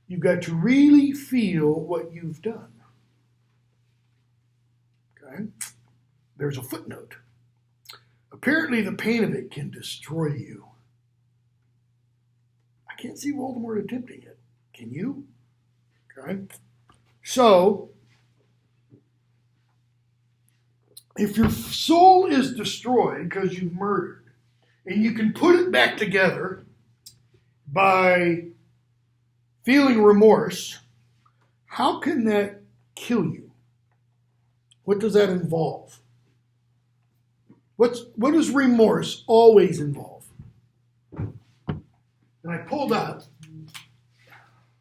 You've got to really feel what you've done. Okay? There's a footnote. Apparently the pain of it can destroy you. I can't see Voldemort attempting it. Can you? Okay? So, if your soul is destroyed because you've murdered, and you can put it back together by feeling remorse, how can that kill you? What does that involve? What does remorse always involve? And I pulled up,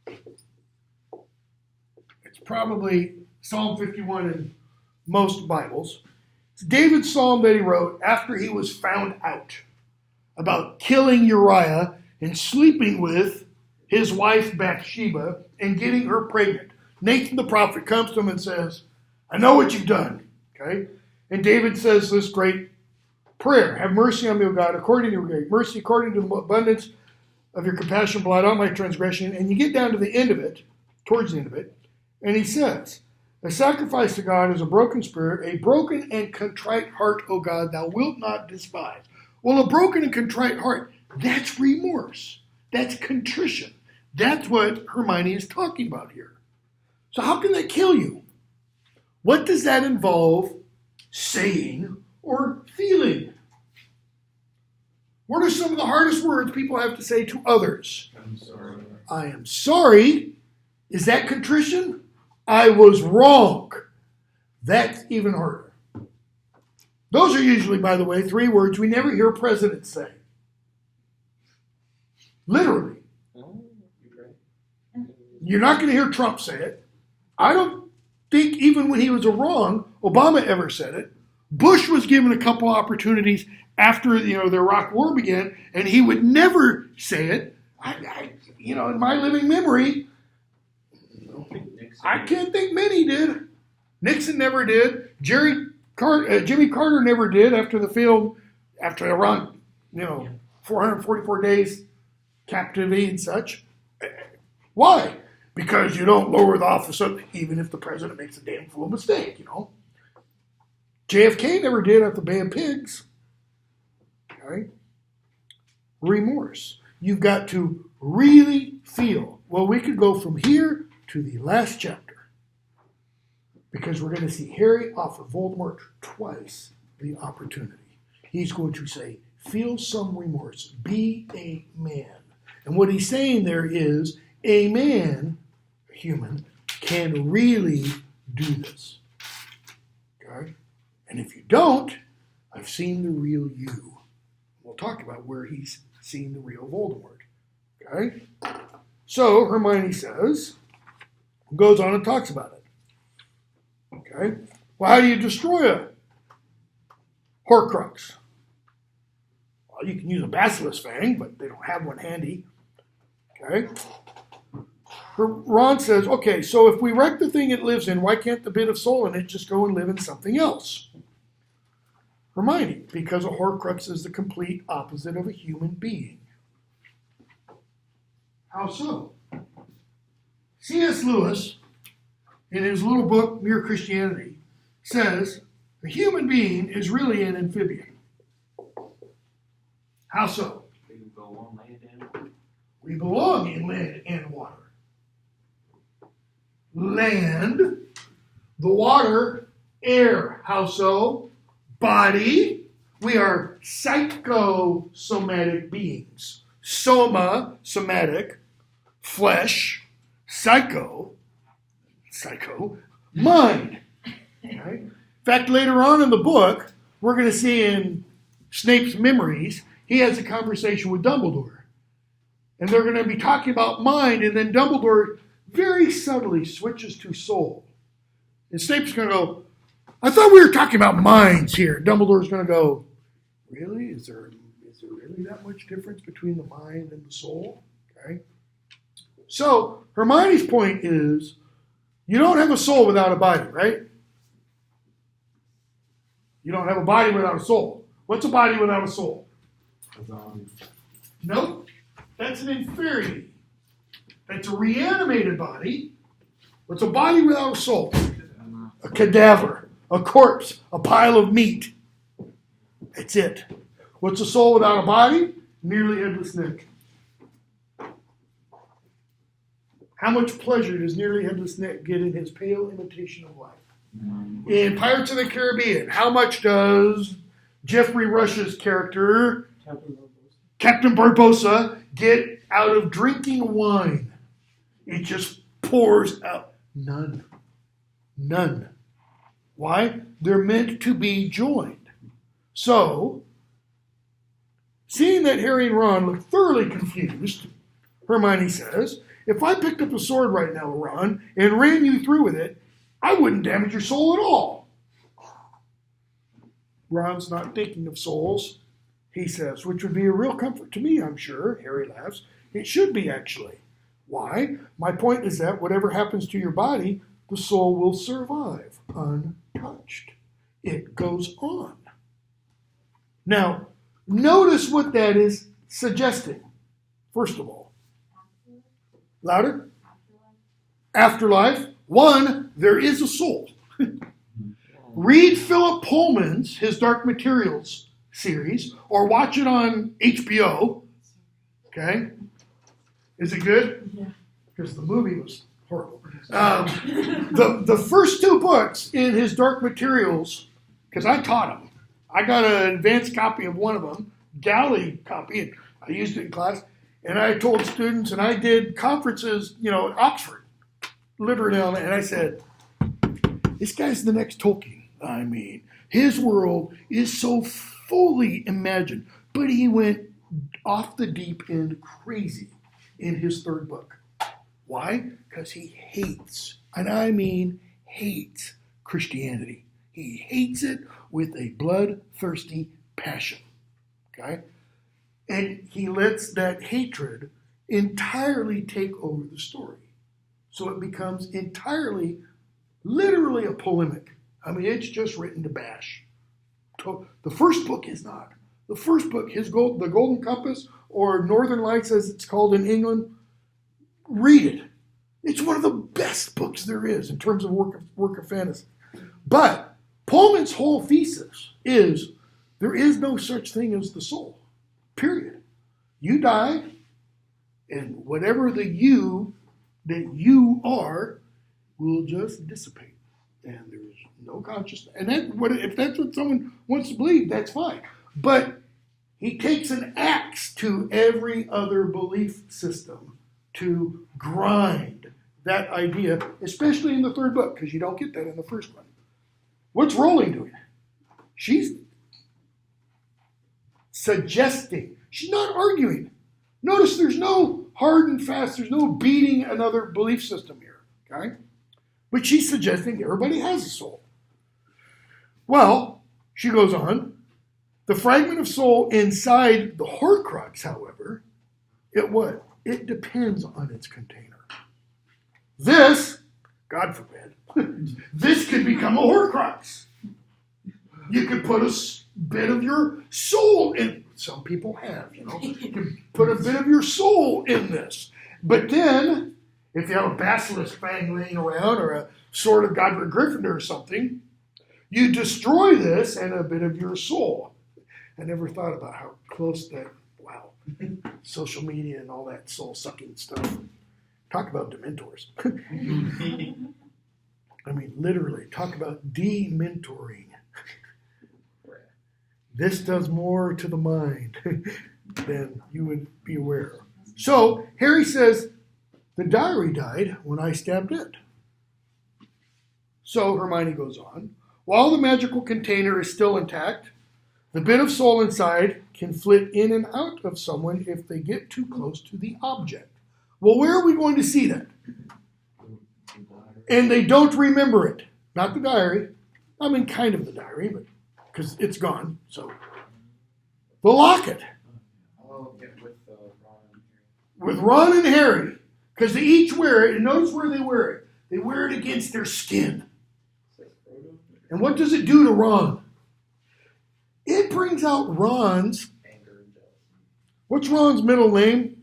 it's probably Psalm 51 in most Bibles. It's David's psalm that he wrote after he was found out about killing Uriah and sleeping with his wife Bathsheba and getting her pregnant. Nathan the prophet comes to him and says, I know what you've done. Okay? And David says this great prayer. Have mercy on me, O God, according to your great mercy, according to the abundance of your compassion, blot out my transgression. And you get down to the end of it, towards the end of it, and he says, a sacrifice to God is a broken spirit, a broken and contrite heart, O God, thou wilt not despise. Well, a broken and contrite heart, that's remorse. That's contrition. That's what Hermione is talking about here. So how can that kill you? What does that involve saying or feeling? What are some of the hardest words people have to say to others? I'm sorry. I am sorry. Is that contrition? I was wrong. That's even harder. Those are usually, by the way, 3 words we never hear presidents say. Literally. Oh, you're right. You're not going to hear Trump say it. I don't think even when he was wrong, Obama ever said it. Bush was given a couple opportunities after the Iraq War began, and he would never say it. In my living memory, I can't think many did. Nixon never did. Jimmy Carter never did after Iran, 444 days captivity and such. Why? Because you don't lower the office up, even if the president makes a damn fool mistake, JFK never did at the Bay of Pigs. Okay? Remorse. You've got to really feel. Well, we could go from here to the last chapter, because we're going to see Harry offer Voldemort twice the opportunity. He's going to say, feel some remorse. Be a man. And what he's saying there is, a man, a human, can really do this. Okay? And if you don't, I've seen the real you. We'll talk about where he's seen the real Voldemort. Okay? So Hermione goes on and talks about it. Okay? Well, how do you destroy a Horcrux? Well, you can use a basilisk fang, but they don't have one handy. Okay? Ron says, okay, so if we wreck the thing it lives in, why can't the bit of soul in it just go and live in something else? Hermione, because a Horcrux is the complete opposite of a human being. How so? C.S. Lewis, in his little book, Mere Christianity, says a human being is really an amphibian. How so? We can go on land and water. We belong in land and water. Land, the water, air. How so? Body. We are psychosomatic beings. Soma, somatic. Flesh. Psycho, mind. Okay? In fact, later on in the book, we're going to see in Snape's memories, he has a conversation with Dumbledore. And they're going to be talking about mind, and then Dumbledore very subtly switches to soul. And Snape's going to go, I thought we were talking about minds here. Dumbledore's going to go, really? Is there really that much difference between the mind and the soul? Okay. So Hermione's point is, you don't have a soul without a body, right? You don't have a body without a soul. What's a body without a soul? Nope. That's an inferiority. That's a reanimated body. What's a body without a soul? A cadaver, a corpse, a pile of meat. That's it. What's a soul without a body? Nearly headless Nick. How much pleasure does Nearly Headless Nick get in his pale imitation of life? In Pirates of the Caribbean, how much does Jeffrey Rush's character, Captain Barbossa, get out of drinking wine? It just pours out. None. Why? They're meant to be joined. So, seeing that Harry and Ron look thoroughly confused, Hermione says, if I picked up a sword right now, Ron, and ran you through with it, I wouldn't damage your soul at all. Ron's not thinking of souls, he says, which would be a real comfort to me, I'm sure. Harry laughs. It should be, actually. Why? My point is that whatever happens to your body, the soul will survive untouched. It goes on. Now, notice what that is suggesting, first of all. Louder? Afterlife. One, there is a soul. Read Philip Pullman's, his Dark Materials series, or watch it on HBO. Okay? Is it good? Yeah. Because the movie was horrible. The first 2 books in his Dark Materials, because I taught him. I got an advanced copy of one of them, galley copy, and I used it in class. And I told students, and I did conferences, at Oxford, literally, and I said, this guy's the next Tolkien. I mean, his world is so fully imagined, but he went off the deep end crazy in his 3rd book. Why? Because he hates, and I mean hates, Christianity. He hates it with a bloodthirsty passion. Okay? And he lets that hatred entirely take over the story. So it becomes entirely, literally a polemic. I mean, it's just written to bash. The first book is not. The first book, the Golden Compass, or Northern Lights as it's called in England, read it. It's one of the best books there is in terms of work of fantasy. But Pullman's whole thesis is there is no such thing as the soul. Period. You die, and whatever the you that you are will just dissipate. And there's no consciousness. And if that's what someone wants to believe, that's fine. But he takes an axe to every other belief system to grind that idea, especially in the 3rd book, because you don't get that in the first one. What's Rowling doing? She's suggesting. She's not arguing. Notice there's no hard and fast, there's no beating another belief system here, okay? But she's suggesting everybody has a soul. Well, she goes on, the fragment of soul inside the Horcrux, however, it depends on its container. This, God forbid, this could become a Horcrux. You could put a bit of your soul in. Some people have, You can put a bit of your soul in this. But then, if you have a basilisk fang laying around or a sword of Godric Gryffindor or something, you destroy this and a bit of your soul. I never thought about how close that, wow, social media and all that soul-sucking stuff. Talk about dementors. I mean, literally, talk about dementoring. This does more to the mind than you would be aware of. So, Harry says, the diary died when I stabbed it. So, Hermione goes on, while the magical container is still intact, the bit of soul inside can flit in and out of someone if they get too close to the object. Well, where are we going to see that? And they don't remember it. Not the diary. I mean, kind of the diary, but because it's gone. So, the locket. Oh, yeah, with Ron and Harry. With Ron and Harry. Because they each wear it, and notice where they wear it. They wear it against their skin. And what does it do to Ron? It brings out Ron's... Anger and jealousy. What's Ron's middle name?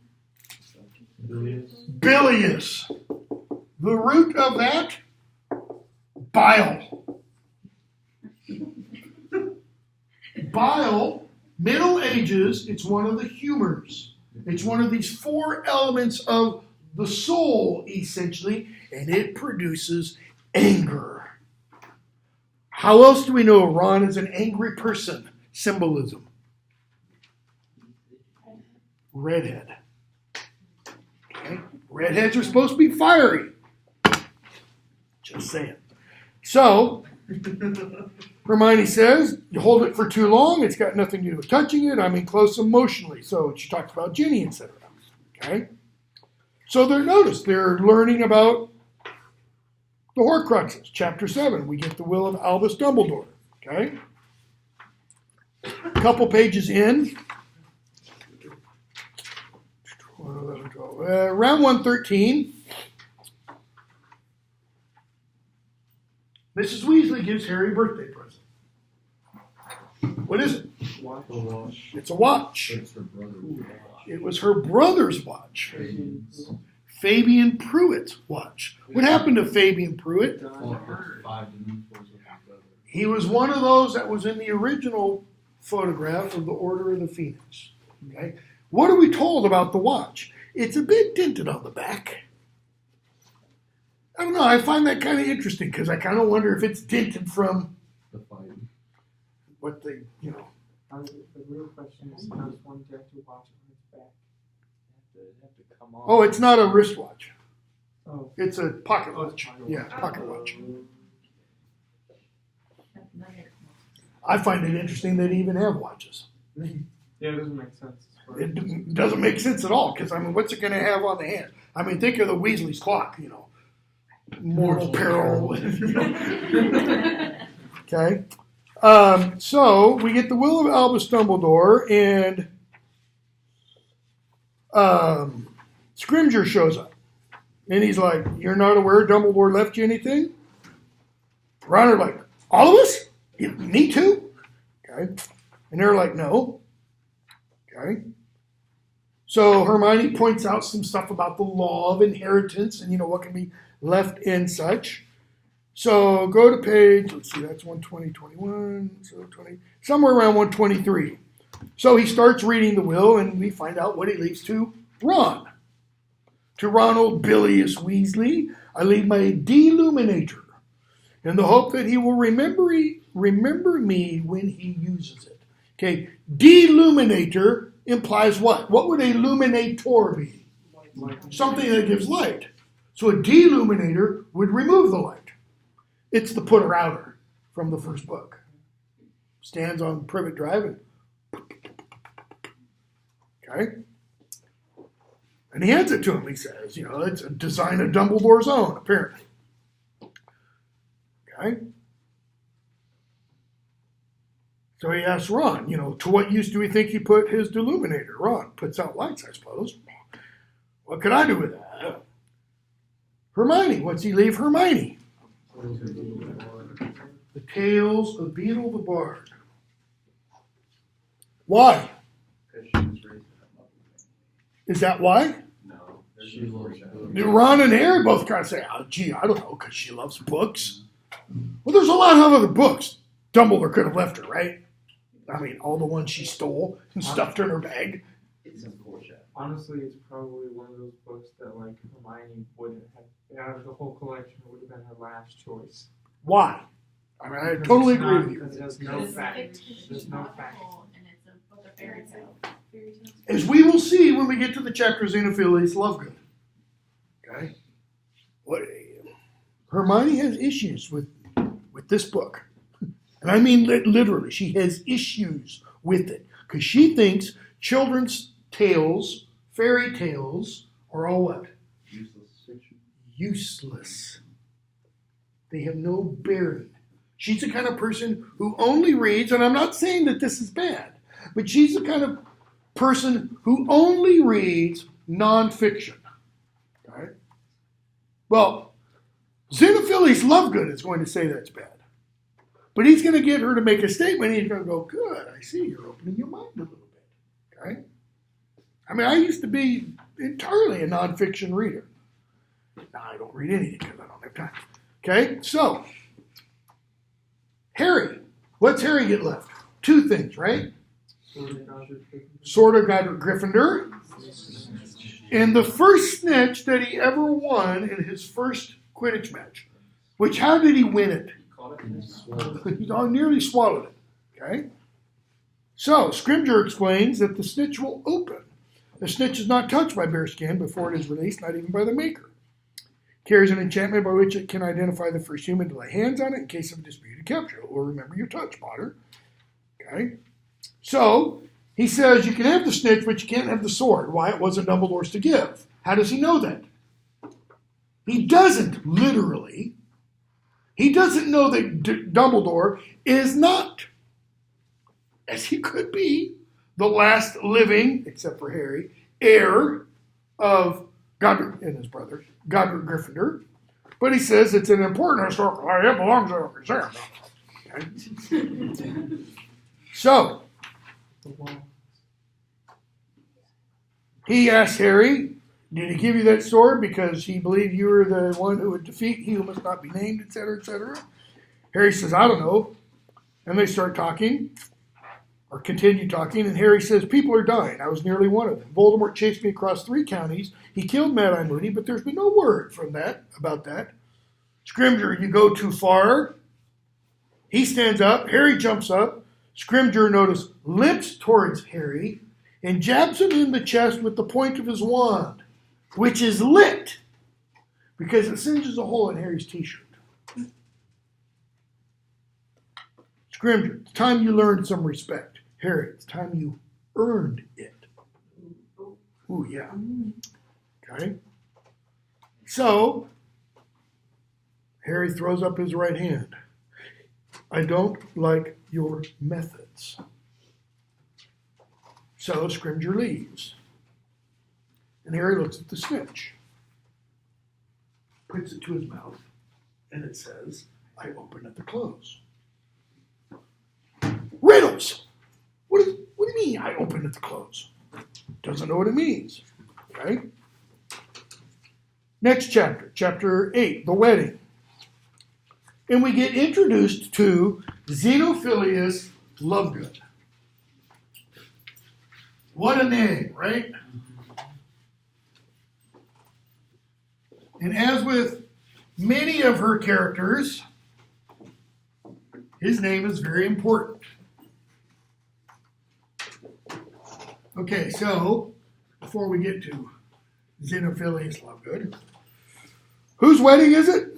Bilious. Bilious. The root of that? Bile. Bile, Middle Ages, it's one of the humors. It's one of these 4 elements of the soul, essentially, and it produces anger. How else do we know Ron is an angry person? Symbolism. Redhead. Okay? Redheads are supposed to be fiery. Just saying. So, Hermione says, you hold it for too long, it's got nothing to do with touching it, I'm in close emotionally. So she talks about Ginny, etc. Okay? So they're learning about the Horcruxes. Chapter 7, we get the will of Albus Dumbledore. Okay? A couple pages in. Round 113. Mrs. Weasley gives Harry a birthday present. What is it? Watch. It's a watch. It's her brother's watch. It was her brother's watch. Fabian Pruitt's watch. What happened to Fabian Pruitt? He was one of those that was in the original photograph of the Order of the Phoenix. Okay? What are we told about the watch? It's a bit dented on the back. I don't know. I find that kind of interesting because I kind of wonder if it's dented from The fighting. what they, you know. The real question is, how does one get to watch it on its back? It'd have to come off. Oh, it's not a wristwatch. Oh, It's a pocket Oh, it's watch. pocket Yeah, watch. pocket watch. Nugget. I find it interesting they even have watches. yeah, it doesn't make sense. It doesn't make sense at all because, I mean, what's it going to have on the hand? I mean, think of the Weasley's clock, you know. Mortal peril. You know. Okay. So we get the will of Albus Dumbledore, and Scrimgeour shows up. And he's like, "You're not aware Dumbledore left you anything?" Ron are like, "All of us? Me too?" Okay. And they're like, "No." Okay. So Hermione points out some stuff about the law of inheritance and, you know, what can be left and such. So go to page, let's see, that's 120, 21, so 20, somewhere around 123. So he starts reading the will, and we find out what he leaves to Ron. To Ronald Bilious Weasley, I leave my deluminator in the hope that he will remember me when he uses it. Okay, deluminator implies what? What would a luminator be? Something that gives light. So a deluminator would remove the light. It's the putter outer from the first book. Stands on Privet Drive and okay. And he hands it to him. He says, you know, it's a design of Dumbledore's own, apparently. Okay. So he asks Ron, you know, to what use do we think he put his deluminator? Ron puts out lights, I suppose. What could I do with that? Hermione, what's he leave Hermione? The Tales of Beetle the Bard. Why? Because she was raising him up. Is that why? No. She loves books. Ron and Harry both kind of say, oh, gee, I don't know, because she loves books. Well, there's a lot of other books Dumbledore could have left her, right? I mean, all the ones she stole and stuffed in her bag. It's some cool shit. Honestly, it's probably one of those books that like Hermione wouldn't have. Out of the whole collection, would have been her last choice. Why? I mean, I totally agree with you. Because there's no It's fact. fictitious There's no fact. novel, and it's a book of fairy tale. Fairy tales. As we will see when we get to the chapter Xenophilius Lovegood. Okay? What, Hermione has issues with this book. And I mean literally, she has issues with it. Because she thinks children's tales, fairy tales, are all what? Useless. They have no bearing. She's the kind of person who only reads, and I'm not saying that this is bad, but she's the kind of person who only reads nonfiction. Okay? Well, Xenophilius Lovegood is going to say that's bad. But he's going to get her to make a statement, and he's going to go, good, I see you're opening your mind a little bit. Okay? I mean, I used to be entirely a nonfiction reader. Now I don't read anything because I don't have time. Okay, so Harry, what's Harry get left? Two things, right? Sword of Godric Gryffindor, and the first snitch that he ever won in his first Quidditch match. Which, how did he win it? He caught it in his mouth. He nearly swallowed it. Okay, so Scrimgeour explains that the snitch will open. The snitch is not touched by bearskin before it is released, not even by the maker. Carries an enchantment by which it can identify the first human to lay hands on it in case of a disputed capture. It will remember your touch, Potter. Okay? So, he says you can have the snitch, but you can't have the sword. Why? It wasn't Dumbledore's to give. How does he know that? He doesn't, literally. He doesn't know that Dumbledore is not, as he could be, the last living, except for Harry, heir of Godric and his brother, Godric Gryffindor. But he says it's an important historical, it belongs to the museum. Okay? So, he asked Harry, did he give you that sword because he believed you were the one who would defeat he who must not be named, etc., etc.? Harry says, I don't know. And they start talking, or continue talking, and Harry says, people are dying. I was nearly one of them. Voldemort chased me across 3 counties. He killed Mad-Eye Moody, but there's been no word from that about that. Scrimgeour, you go too far. He stands up. Harry jumps up. Scrimgeour, notice, limps towards Harry and jabs him in the chest with the point of his wand, which is lit because it singes a hole in Harry's t-shirt. Scrimgeour, it's time you learned some respect. Harry, it's time you earned it. Ooh, yeah. Okay. So, Harry throws up his right hand. I don't like your methods. So Scrimgeour leaves. And Harry looks at the snitch. Puts it to his mouth. And it says, I open at the close. Riddles! What do you mean I open at the close? Doesn't know what it means. Okay? Next chapter, chapter 8, the wedding. And we get introduced to Xenophilius Lovegood. What a name, right? And as with many of her characters, his name is very important. Okay, so before we get to Xenophilius Lovegood, whose wedding is it?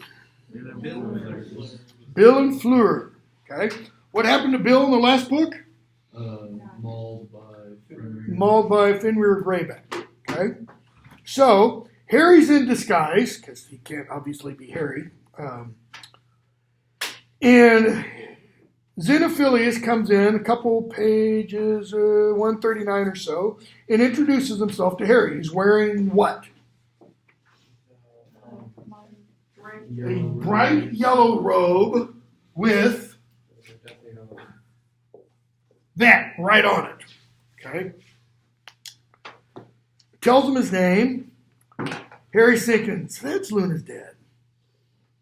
Bill and Fleur. Okay. What happened to Bill in the last book? Mauled by Fenrir Greyback. Okay. So Harry's in disguise because he can't obviously be Harry. And Xenophilius comes in a couple pages, 139 or so, and introduces himself to Harry. He's wearing what? A bright yellow robe with that right on it. Okay. Tells him his name. Harry's thinking, so that's Luna's dad.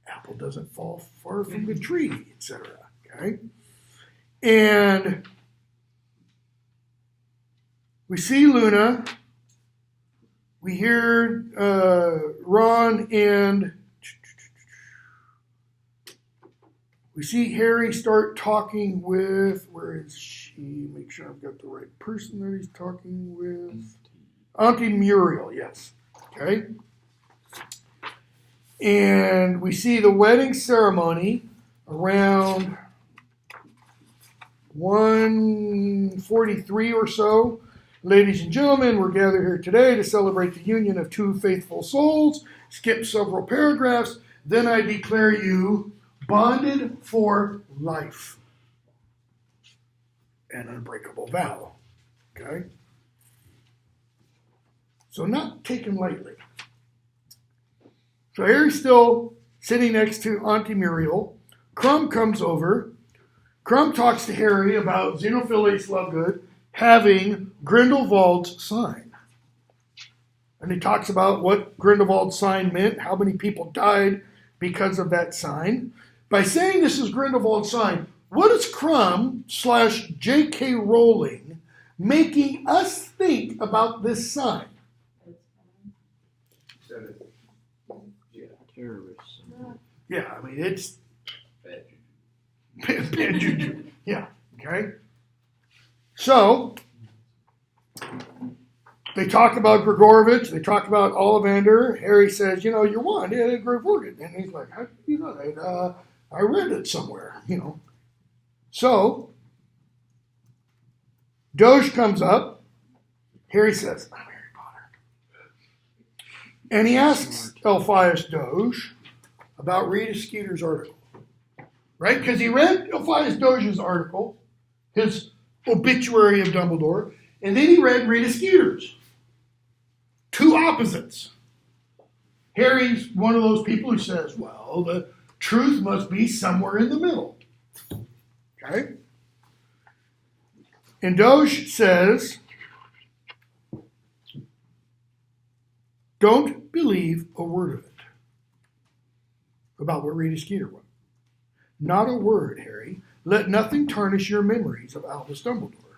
Apple doesn't fall far from the tree, etc. Okay. And we see Luna. We hear Ron and we see Harry start talking with, where is she? Make sure I've got the right person that he's talking with. Auntie Muriel, yes. Okay. And we see the wedding ceremony around 143 or so. Ladies and gentlemen, we're gathered here today to celebrate the union of two faithful souls. Skip several paragraphs. Then I declare you bonded for life. An unbreakable vow. Okay? So not taken lightly. So Harry's still sitting next to Auntie Muriel. Crumb comes over. Crumb talks to Harry about Xenophilius Lovegood having Grindelwald's sign. And he talks about what Grindelwald's sign meant, how many people died because of that sign. By saying this is Grindelwald's sign, what is Crumb / J.K. Rowling making us think about this sign? Terrorists. Yeah, I mean, it's Bad bad juju. Yeah, okay. So, they talk about Grigorovich, they talk about Ollivander. Harry says, you know, you're one, yeah, Grigorovich. And he's like, how do you know that? I read it somewhere, you know. So, Doge comes up. Harry says, I'm Harry Potter. And he asks Elphias Doge about Rita Skeeter's article. Right? Because he read Elphias Doge's article, his obituary of Dumbledore, and then he read Rita Skeeter's. Two opposites. Harry's one of those people who says, well, the truth must be somewhere in the middle. Okay? And Doge says, don't believe a word of it about what Rita Skeeter was. Not a word, Harry. Let nothing tarnish your memories of Albus Dumbledore.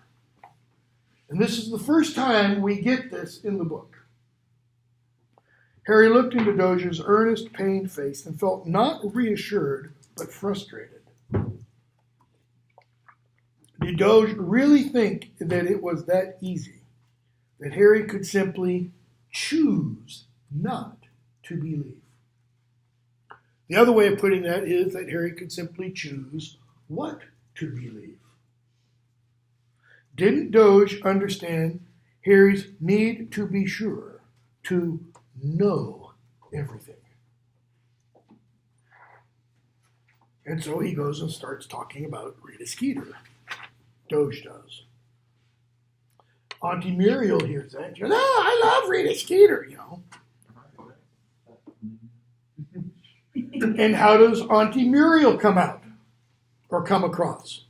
And this is the first time we get this in the book. Harry looked into Doge's earnest, pained face and felt not reassured, but frustrated. Did Doge really think that it was that easy? That Harry could simply choose not to believe? The other way of putting that is that Harry could simply choose what to believe. Didn't Doge understand Harry's need to be sure, to know everything? And so he goes and starts talking about Rita Skeeter. Doge does. Auntie Muriel hears that. She goes, "Oh, I love Rita Skeeter," you know. And how does Auntie Muriel come out or come across?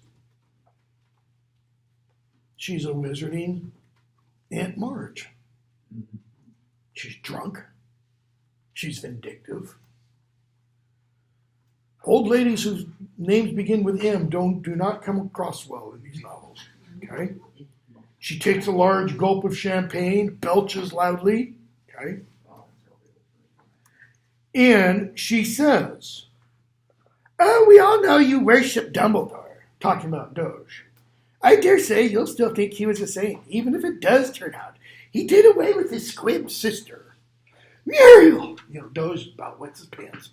She's a wizarding Aunt Marge. She's drunk. She's vindictive. Old ladies whose names begin with M do not come across well in these novels. Okay? She takes a large gulp of champagne, belches loudly. Okay? And she says, "Oh, we all know you worship Dumbledore," talking about Doge. "I dare say you'll still think he was a saint, even if it does turn out he did away with his squib sister. Muriel!" You know, Doge about wets his pants.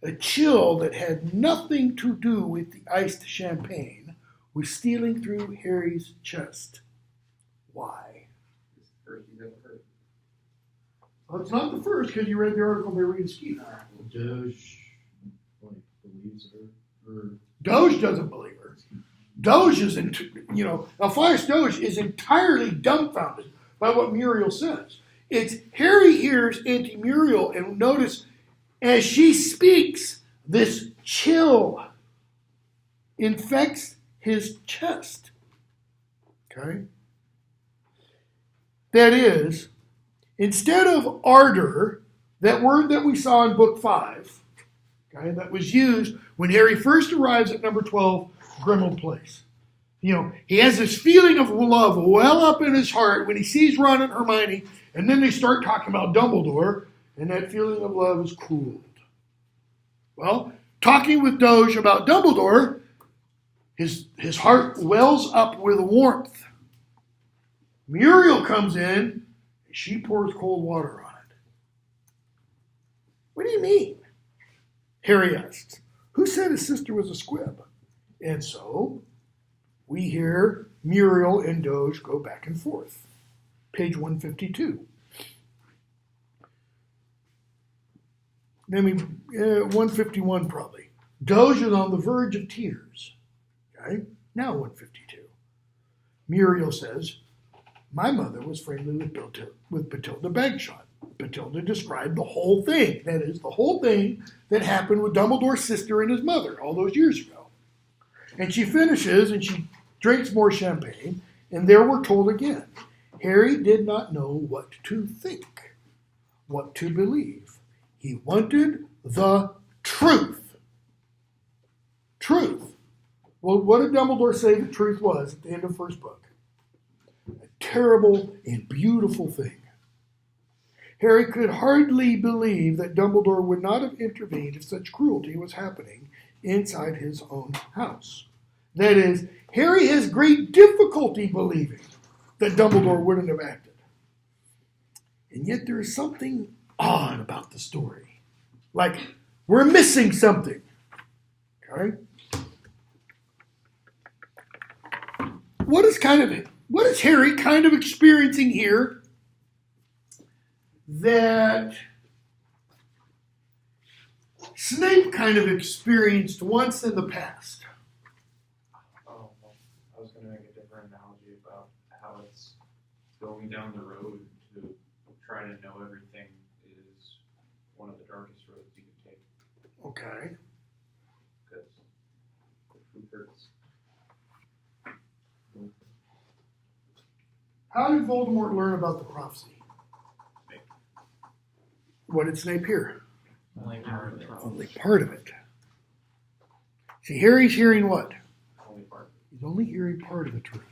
A chill that had nothing to do with the iced champagne was stealing through Harry's chest. Why? It's the first you've ever heard. Well, it's not the first, because you read the article by Rita Skeeter. Doge believes her. Doge doesn't believe her. Doge is, Alpheus Doge is entirely dumbfounded by what Muriel says. It's Harry hears Auntie Muriel, and notice as she speaks, this chill infects his chest. Okay? That is, instead of ardor, that word that we saw in book 5, okay, that was used when Harry first arrives at number 12, Grimmauld Place. You know, he has this feeling of love well up in his heart when he sees Ron and Hermione, and then they start talking about Dumbledore, and that feeling of love is cooled. Well, talking with Doge about Dumbledore, his heart wells up with warmth. Muriel comes in, and she pours cold water on it. "What do you mean?" Harry asks. "Who said his sister was a squib?" And so we hear Muriel and Doge go back and forth. Page 152. 151 probably. Doge is on the verge of tears. Okay, now 152. Muriel says, "My mother was friendly with Bathilda Bagshot." Bathilda described the whole thing. That is, the whole thing that happened with Dumbledore's sister and his mother all those years ago. And she finishes and she drinks more champagne, and there we're told again, Harry did not know what to think, what to believe. He wanted the truth. Truth. Well, what did Dumbledore say the truth was at the end of the first book? A terrible and beautiful thing. Harry could hardly believe that Dumbledore would not have intervened if such cruelty was happening inside his own house. That is, Harry has great difficulty believing that Dumbledore wouldn't have acted. And yet there is something odd about the story. Like, we're missing something. Okay? What is Harry kind of experiencing here that Snape kind of experienced once in the past? Oh, well, I was going to make a different analogy about how it's going down the road to try to know everything is one of the darkest roads you can take. Okay. Because the truth hurts. How did Voldemort learn about the prophecy? Snape. What did Snape hear? Only part of it. Only part of it. See, Harry's hearing what? Only part. He's only hearing part of the truth.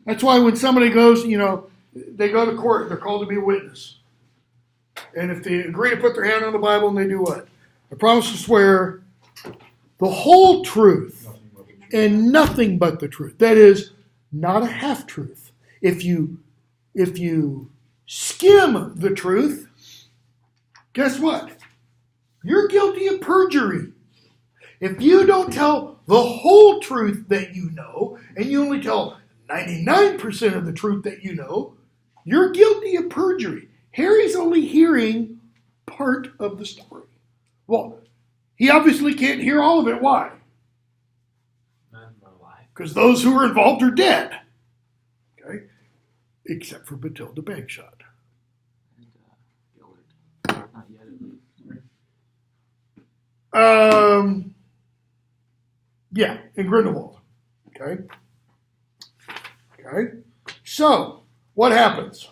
That's why when somebody goes, they go to court, they're called to be a witness. And if they agree to put their hand on the Bible, and they do what? I promise to swear the whole truth and nothing but the truth. That is, not a half-truth. If you skim the truth, guess what? You're guilty of perjury. If you don't tell the whole truth that you know, and you only tell 99% of the truth that you know, you're guilty of perjury. Harry's only hearing part of the story. Well, he obviously can't hear all of it. Why? Because those who are involved are dead. Okay? Except for Batilda Bagshot. And Gillard. Not yet, at least. Yeah, in Grindelwald. Okay? Okay? So, what happens?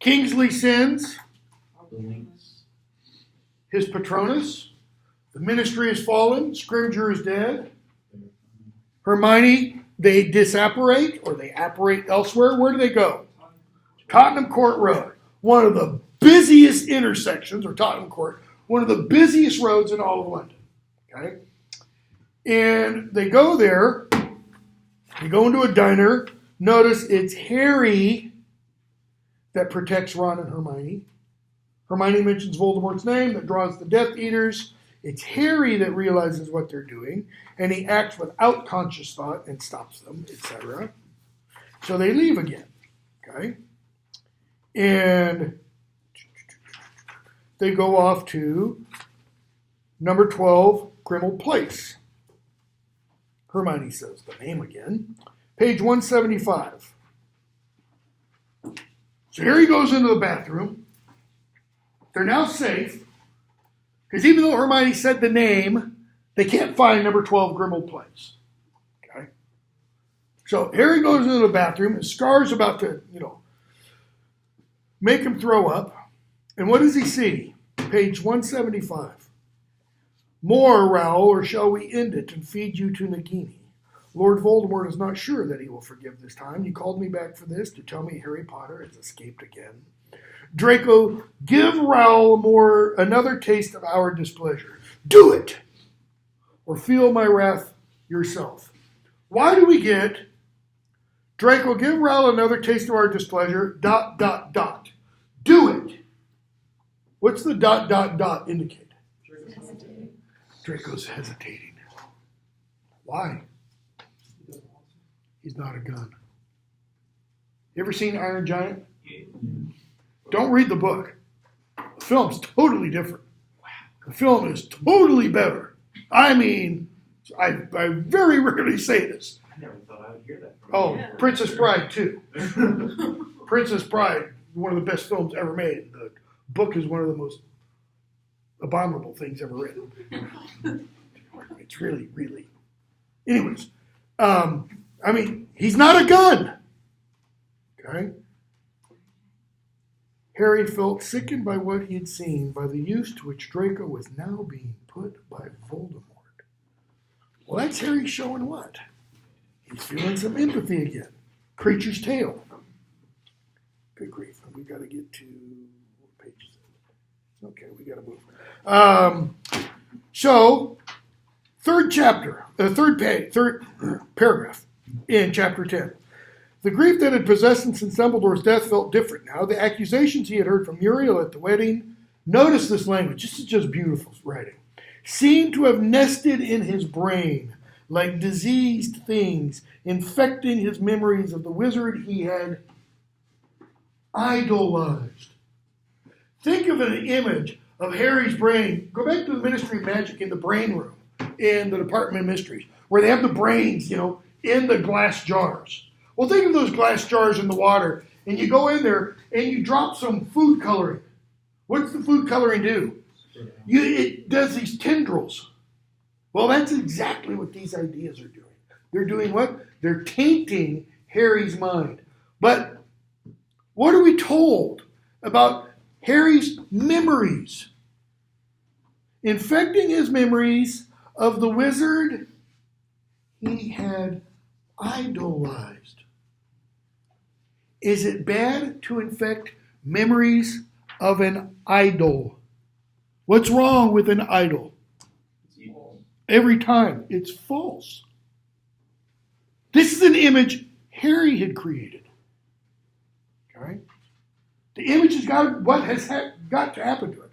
Kingsley sins his Patronus. The ministry has fallen. Scrimgeour is dead. Hermione, they disapparate, or they apparate elsewhere. Where do they go? Tottenham Court Road. One of the busiest intersections, or Tottenham Court, one of the busiest roads in all of London. Okay? And they go there. They go into a diner. Notice it's Harry that protects Ron and Hermione. Hermione mentions Voldemort's name that draws the Death Eaters. It's Harry that realizes what they're doing, and he acts without conscious thought and stops them, etc. So they leave again. Okay? And they go off to number 12, Grimmauld Place. Hermione says the name again. Page 175. So Harry goes into the bathroom. They're now safe. Because even though Hermione said the name, they can't find number 12 Grimmauld Place. Okay? So Harry goes into the bathroom, and Scar's about to, make him throw up. And what does he see? Page 175. More, Raoul, or shall we end it and feed you to Nagini? Lord Voldemort is not sure that he will forgive this time. You called me back for this to tell me Harry Potter has escaped again. Draco, give Raoul another taste of our displeasure. Do it! Or feel my wrath yourself. Why do we get Draco, give Raoul another taste of our displeasure, ... Do it! What's the ... indicate? Draco's hesitating. Why? He's not a gun. You ever seen Iron Giant? Don't read the book. The film's totally different. The film is totally better. I mean, I very rarely say this. I never thought I would hear that. Oh, Princess Bride, too. Princess Bride, one of the best films ever made. The book is one of the most abominable things ever written. It's really, really. Anyways, he's not a gun. Okay? Harry felt sickened by what he had seen, by the use to which Draco was now being put by Voldemort. Well, that's Harry showing what? He's feeling some empathy again. Creature's tale. Good grief. We've got to get to what page is it? Okay, we got to move. So, third paragraph in chapter 10. The grief that had possessed him since Dumbledore's death felt different now. The accusations he had heard from Muriel at the wedding, notice this language, this is just beautiful writing, seemed to have nested in his brain like diseased things, infecting his memories of the wizard he had idolized. Think of an image of Harry's brain. Go back to the Ministry of Magic in the brain room in the Department of Mysteries, where they have the brains, in the glass jars. Well, think of those glass jars in the water, and you go in there and you drop some food coloring. What's the food coloring do? It does these tendrils. Well, that's exactly what these ideas are doing. They're doing what? They're tainting Harry's mind. But what are we told about Harry's memories? Infecting his memories of the wizard he had idolized. Is it bad to infect memories of an idol? What's wrong with an idol? Every time it's false. This is an image Harry had created. Okay? The image has got what has got to happen to it.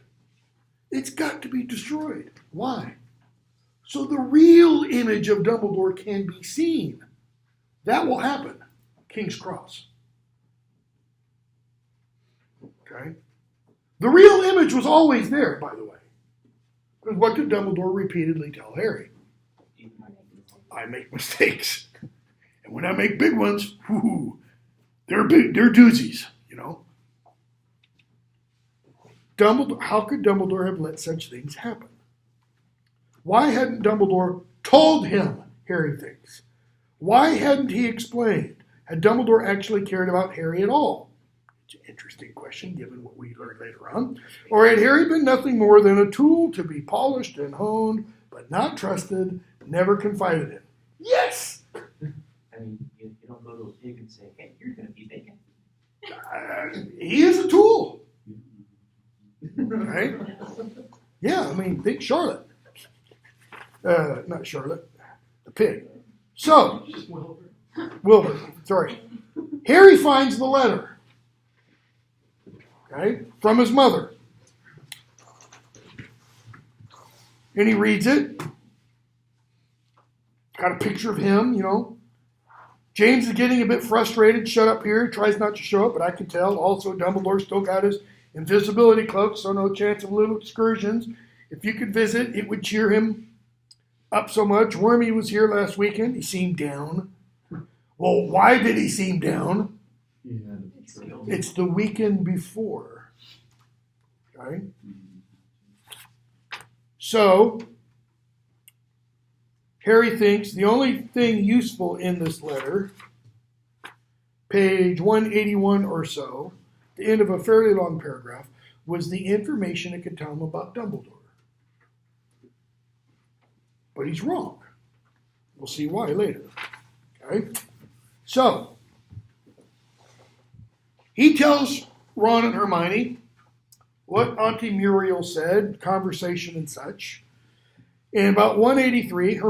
It's got to be destroyed. Why? So the real image of Dumbledore can be seen. That will happen. King's Cross. Okay? The real image was always there, by the way. Because what did Dumbledore repeatedly tell Harry? I make mistakes. And when I make big ones, they're doozies, you know. Dumbledore, how could Dumbledore have let such things happen? Why hadn't Dumbledore told him Harry thinks? Why hadn't he explained? Had Dumbledore actually cared about Harry at all? It's an interesting question given what we learned later on. Or had Harry been nothing more than a tool to be polished and honed, but not trusted, never confided in? Yes! I mean, you don't go to a pig and say, hey, you're going to be bacon. He is a tool. Right? Yeah, I mean, think Charlotte. Not Charlotte, the pig. So, Wilbur, sorry. Harry finds the letter, okay, from his mother. And he reads it. Got a picture of him, you know. James is getting a bit frustrated, shut up here, tries not to show it, but I can tell. Also, Dumbledore still got his invisibility cloak, so no chance of little excursions. If you could visit, it would cheer him up so much. Wormy was here last weekend. He seemed down. Well, why did he seem down? It's the weekend before. Okay? So, Harry thinks the only thing useful in this letter, page 181 or so, the end of a fairly long paragraph, was the information it could tell him about Dumbledore. But he's wrong. We'll see why later. Okay? So, he tells Ron and Hermione what Auntie Muriel said, conversation and such. In about 183,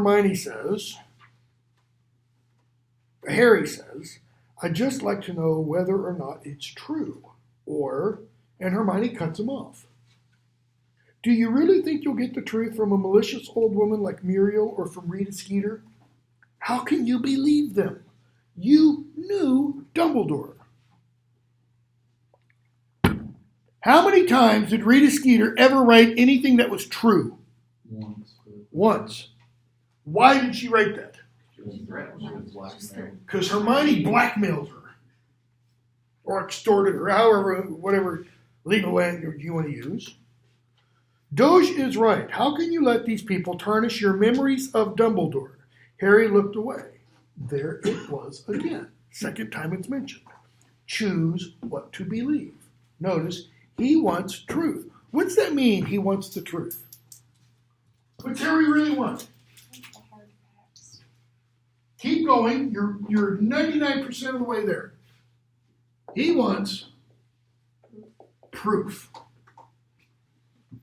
Harry says, I'd just like to know whether or not it's true. And Hermione cuts him off. Do you really think you'll get the truth from a malicious old woman like Muriel or from Rita Skeeter? How can you believe them? You knew Dumbledore. How many times did Rita Skeeter ever write anything that was true? Once. Why did she write that? Because Hermione blackmailed her. Or extorted her, however, whatever legal language you want to use. Doge is right. How can you let these people tarnish your memories of Dumbledore? Harry looked away. There it was again. Second time it's mentioned. Choose what to believe. Notice, he wants truth. What's that mean, he wants the truth? What's Harry really want? Keep going. You're 99% of the way there. He wants proof.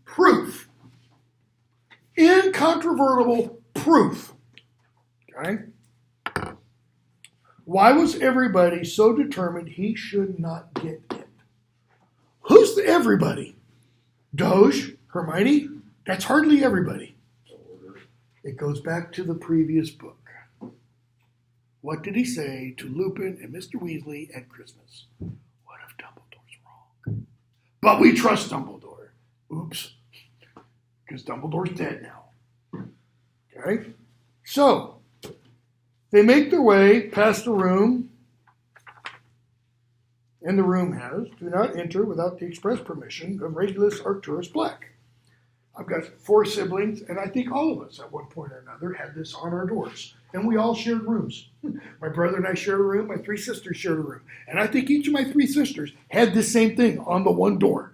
Proof. Incontrovertible proof. Okay? Why was everybody so determined he should not get it? Who's the everybody? Doge? Hermione? That's hardly everybody. It goes back to the previous book. What did he say to Lupin and Mr. Weasley at Christmas? What if Dumbledore's wrong? But we trust Dumbledore. Oops. Because Dumbledore's dead now. Okay? So, they make their way past the room, and the room has, do not enter without the express permission of Regulus Arcturus Black. I've got 4 siblings, and I think all of us at one point or another had this on our doors. And we all shared rooms. My brother and I shared a room. My 3 sisters shared a room. And I think each of my 3 sisters had this same thing on the one door.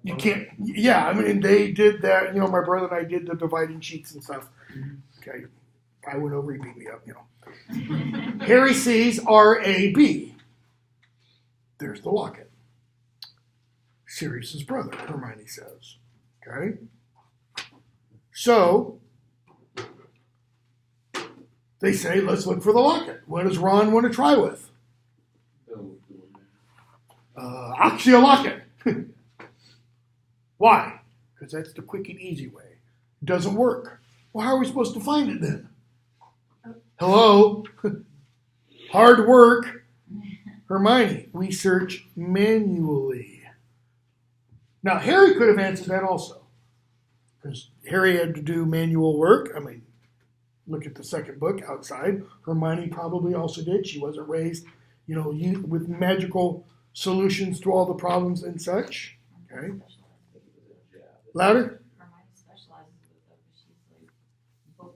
You can't, yeah, I mean, they did that. You know, my brother and I did the dividing sheets and stuff. Okay. I went over, he beat me up, Harry sees R.A.B. There's the locket. Sirius's brother, Hermione says. Okay? So, they say, let's look for the locket. What does Ron want to try with? Oxia locket. Why? Because that's the quick and easy way. It doesn't work. Well, how are we supposed to find it then? Hello? Hard work. Hermione, we search manually. Now, Harry could have answered that also. Because Harry had to do manual work. I mean, look at the second book, Outside. Hermione probably also did. She wasn't raised, with magical solutions to all the problems and such. Okay. Louder? Hermione specializes with them, but she's like book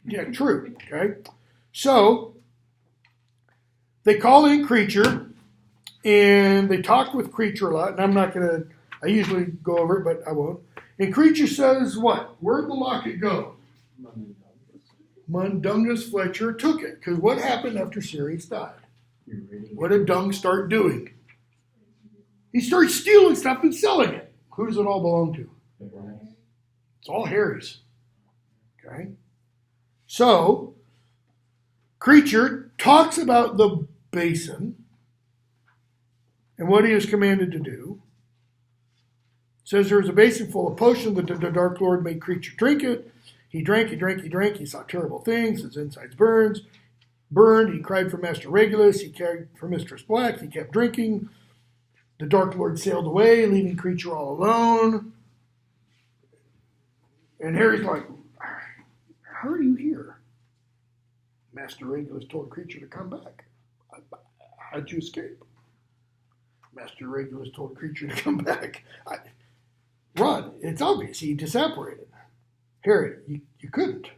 master. Yeah, true. Okay. So, they call in Creature, and they talk with Creature a lot, and I'm not going to, I usually go over it, but I won't. And Creature says what? Where'd the locket go? Mundungus Fletcher took it. Because what happened after Sirius died? What did Dung start doing? He started stealing stuff and selling it. Who does it all belong to? It's all Harry's. Okay? So, Creature talks about the basin and what he is commanded to do. Says there was a basin full of potion that the Dark Lord made Creature drink it. He drank. He saw terrible things. His insides burned. He cried for Master Regulus. He cared for Mistress Black. He kept drinking. The Dark Lord sailed away, leaving Creature all alone. And Harry's like, how are you here? Master Regulus told Creature to come back. How'd you escape? Master Regulus told Creature to come back. Ron, it's obvious. He disapparated. Harry, you couldn't.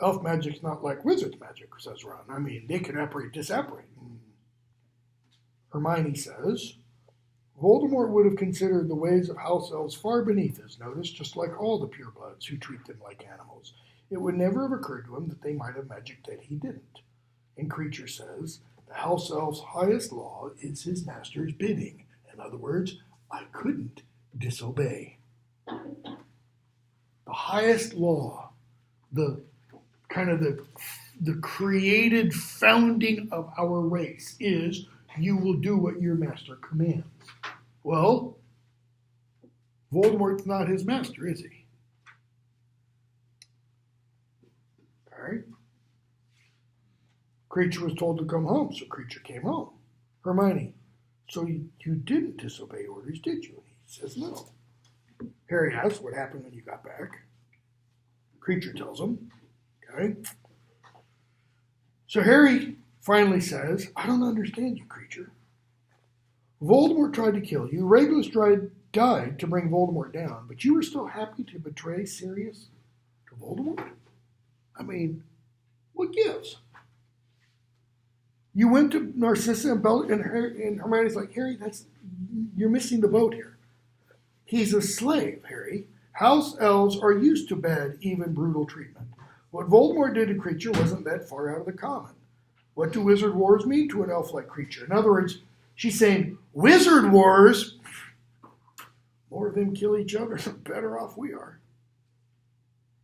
Elf magic's not like wizard's magic, says Ron. I mean, they can disapparate. Hermione says, Voldemort would have considered the ways of house elves far beneath his notice, just like all the purebloods who treat them like animals. It would never have occurred to him that they might have magic that he didn't. And Creature says, the house elf's highest law is his master's bidding. In other words, I couldn't disobey. The highest law, the created founding of our race is you will do what your master commands. Well, Voldemort's not his master, is he? All right. Creature was told to come home, so Creature came home. Hermione, so you didn't disobey orders, did you? And he says no. Harry asks what happened when you got back. Creature tells him. Okay. So Harry finally says, I don't understand you, Creature. Voldemort tried to kill you. Regulus died to bring Voldemort down, but you were still happy to betray Sirius to Voldemort? I mean, what gives? You went to Narcissa and Bella, and Hermione's like, Harry, you're missing the boat here. He's a slave, Harry. House elves are used to bad, even brutal treatment. What Voldemort did to Creature wasn't that far out of the common. What do wizard wars mean to an elf like Creature? In other words, she's saying, wizard wars? More of them kill each other, the better off we are.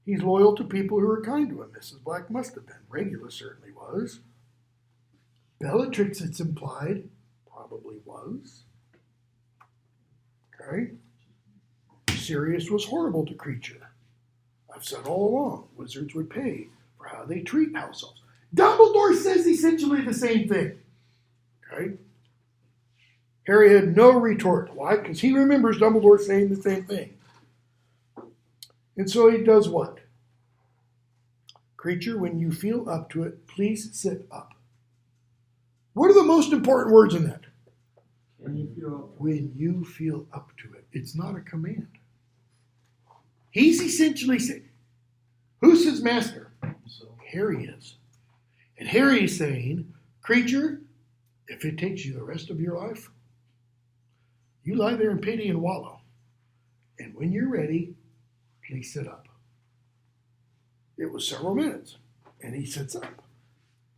He's loyal to people who are kind to him. Mrs. Black must have been. Regulus certainly was. Bellatrix, it's implied, probably was. Okay. Sirius was horrible to Creature. I've said all along, wizards would pay for how they treat house elves. Dumbledore says essentially the same thing. Okay? Harry had no retort. Why? Because he remembers Dumbledore saying the same thing. And so he does what? Creature, when you feel up to it, please sit up. What are the most important words in that? When you feel up. When you feel up to it. It's not a command. He's essentially saying, who's his master? Harry is. And Harry is saying, Creature, if it takes you the rest of your life, you lie there in pity and wallow. And when you're ready, please sit up. It was several minutes. And he sits up.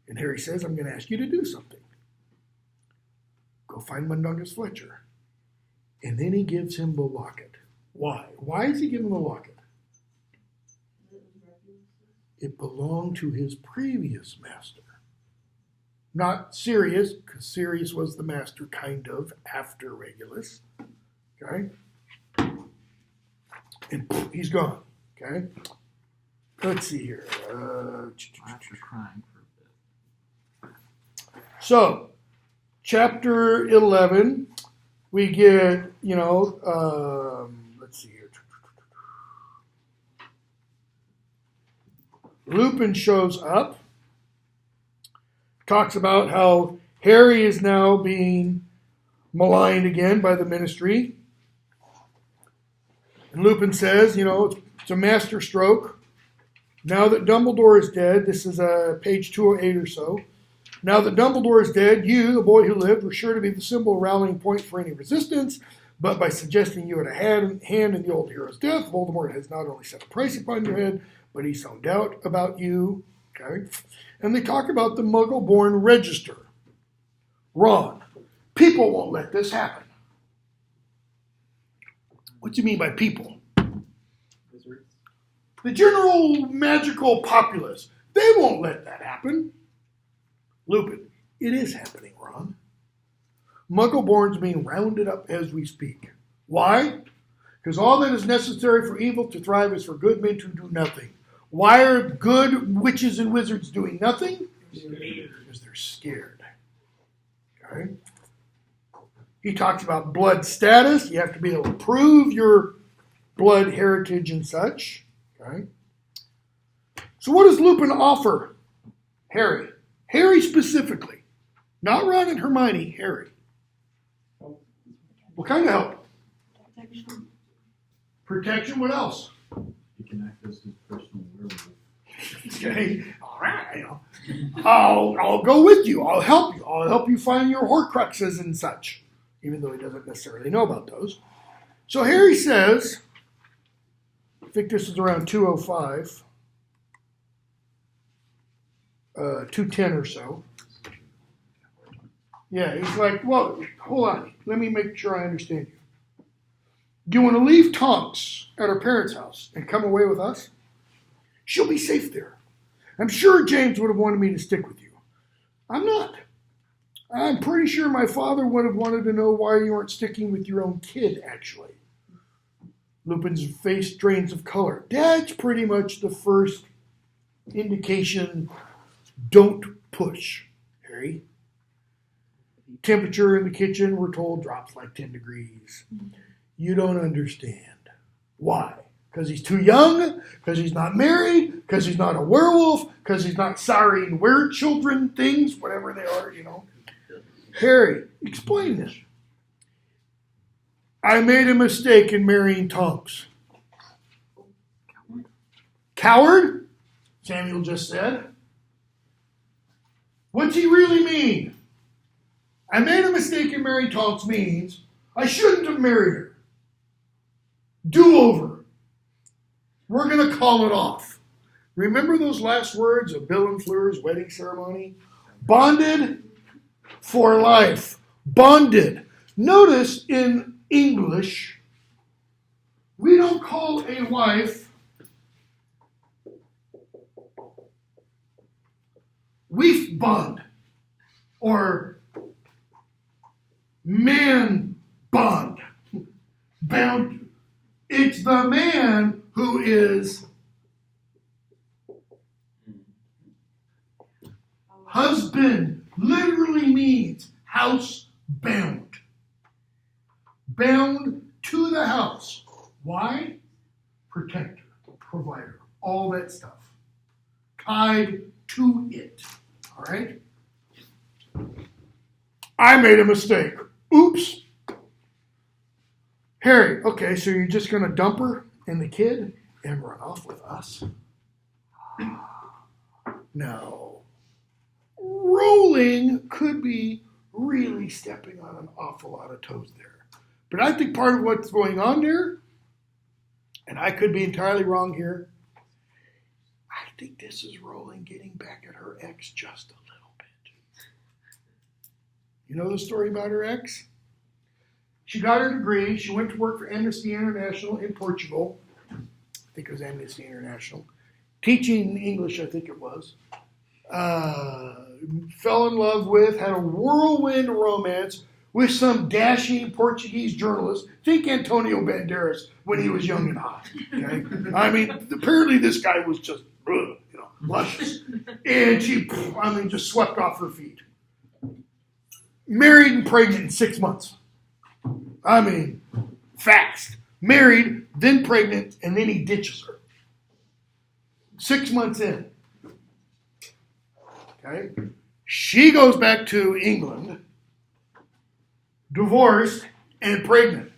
And Harry says, I'm going to ask you to do something. Go find Mundungus Fletcher. And then he gives him the locket. Why? Why is he giving him the locket? It belonged to his previous master. Not Sirius, because Sirius was the master kind of after Regulus. Okay? And he's gone. Okay? Let's see here. After crying for a bit. So, chapter 11, we get, let's see here. Lupin shows up, talks about how Harry is now being maligned again by the ministry. And Lupin says, it's a master stroke. Now that Dumbledore is dead, this is page 208 or so. Now that Dumbledore is dead, you, the boy who lived, were sure to be the symbol rallying point for any resistance. But by suggesting you had a hand in the old hero's death, Voldemort has not only set a price upon your head, but he's sown doubt about you. Okay? And they talk about the Muggle-born register. Ron, people won't let this happen. What do you mean by people? Wizards. The general magical populace. They won't let that happen. Lupin, it is happening, Ron. Muggle-born's being rounded up as we speak. Why? Because all that is necessary for evil to thrive is for good men to do nothing. Why are good witches and wizards doing nothing? Because they're scared. Okay? He talks about blood status. You have to be able to prove your blood heritage and such. Okay? So what does Lupin offer Harry? Harry specifically. Not Ron and Hermione, Harry. What kind of help? Protection. Protection, what else? You can act as his personal werewolf. Okay, all right. I'll go with you. I'll help you. I'll help you find your Horcruxes and such, even though he doesn't necessarily know about those. So Harry says, I think this is around 205, 210 or so. Yeah, he's like, well, hold on. Let me make sure I understand you. Do you want to leave Tonks at her parents' house and come away with us? She'll be safe there. I'm sure James would have wanted me to stick with you. I'm not. I'm pretty sure my father would have wanted to know why you weren't sticking with your own kid, actually. Lupin's face drains of color. That's pretty much the first indication. Don't push, Harry. Temperature in the kitchen, we're told, drops like 10 degrees. You don't understand. Why? Because he's too young? Because he's not married? Because he's not a werewolf? Because he's not siring were-children things? Whatever they are, Harry, explain this. I made a mistake in marrying Tonks. Coward? Samuel just said. What's he really mean? I made a mistake in marrying Tonks means I shouldn't have married her. Do-over. We're going to call it off. Remember those last words of Bill and Fleur's wedding ceremony? Bonded for life. Bonded. Notice in English, we don't call a wife wife bond or man bond. Bound. It's the man who is husband. Literally means house bound. Bound to the house. Why? Protector, provider, all that stuff. Tied to it. All right? I made a mistake. Oops. Harry, okay, so you're just going to dump her and the kid and run off with us? No. Rowling could be really stepping on an awful lot of toes there. But I think part of what's going on there, and I could be entirely wrong here, I think this is Rowling getting back at her ex just a little bit. You know the story about her ex? She got her degree. She went to work for Amnesty International in Portugal. I think it was Amnesty International. Teaching English, I think it was. Fell in love with, had a whirlwind romance with some dashing Portuguese journalist. Think Antonio Banderas when he was young and hot. Okay? I mean, apparently this guy was just, luscious. And she, just swept off her feet. Married and pregnant in 6 months. I mean, fast. Married, then pregnant, and then he ditches her. 6 months in. Okay? She goes back to England, divorced and pregnant.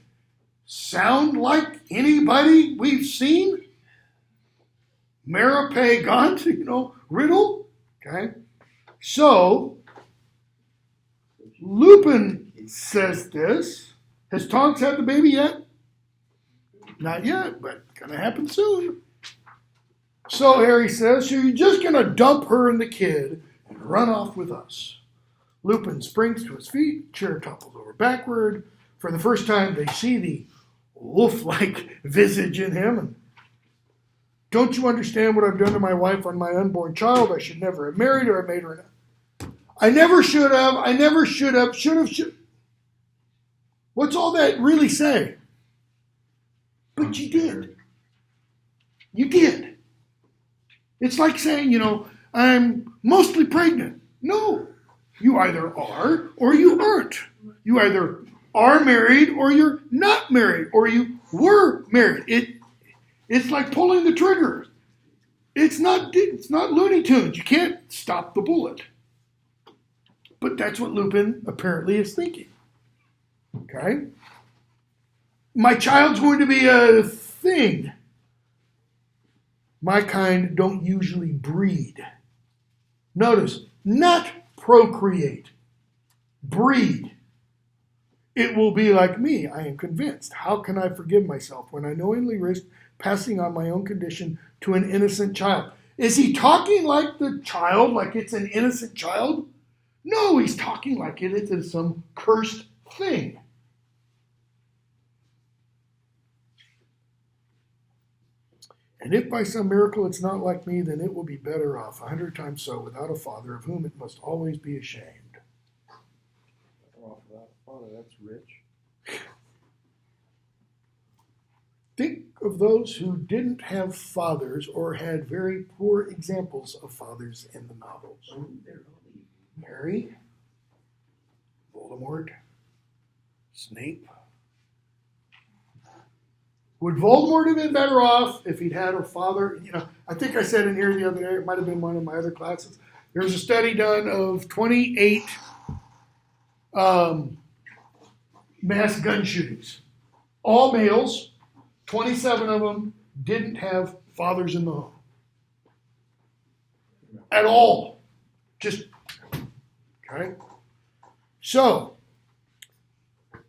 Sound like anybody we've seen? Marape Gaunt, Riddle? Okay? So, Lupin says this. Has Tonks had the baby yet? Not yet, but gonna happen soon. So Harry says, so you're just gonna dump her and the kid and run off with us. Lupin springs to his feet, chair topples over backward. For the first time, they see the wolf-like visage in him. And, don't you understand what I've done to my wife on my unborn child? I should never have married her. I made her I never should have. I never should have. Should have. What's all that really say? But you did. You did. It's like saying, I'm mostly pregnant. No. You either are or you aren't. You either are married or you're not married or you were married. It's like pulling the trigger. It's not Looney Tunes. You can't stop the bullet. But that's what Lupin apparently is thinking. Okay? My child's going to be a thing. My kind don't usually breed. Notice, not procreate. Breed. It will be like me, I am convinced. How can I forgive myself when I knowingly risk passing on my own condition to an innocent child? Is he talking like the child, like it's an innocent child? No, he's talking like it is some cursed thing. And if by some miracle it's not like me, then it will be better off 100 times so without a father of whom it must always be ashamed. Well, without a father, that's rich. Think of those who didn't have fathers or had very poor examples of fathers in the novels. Harry, Voldemort, Snape. Would Voldemort have been better off if he'd had a father? I think I said in here the other day, it might have been one of my other classes. There was a study done of 28 mass gun shootings. All males, 27 of them didn't have fathers in the home. At all. Just, okay? So,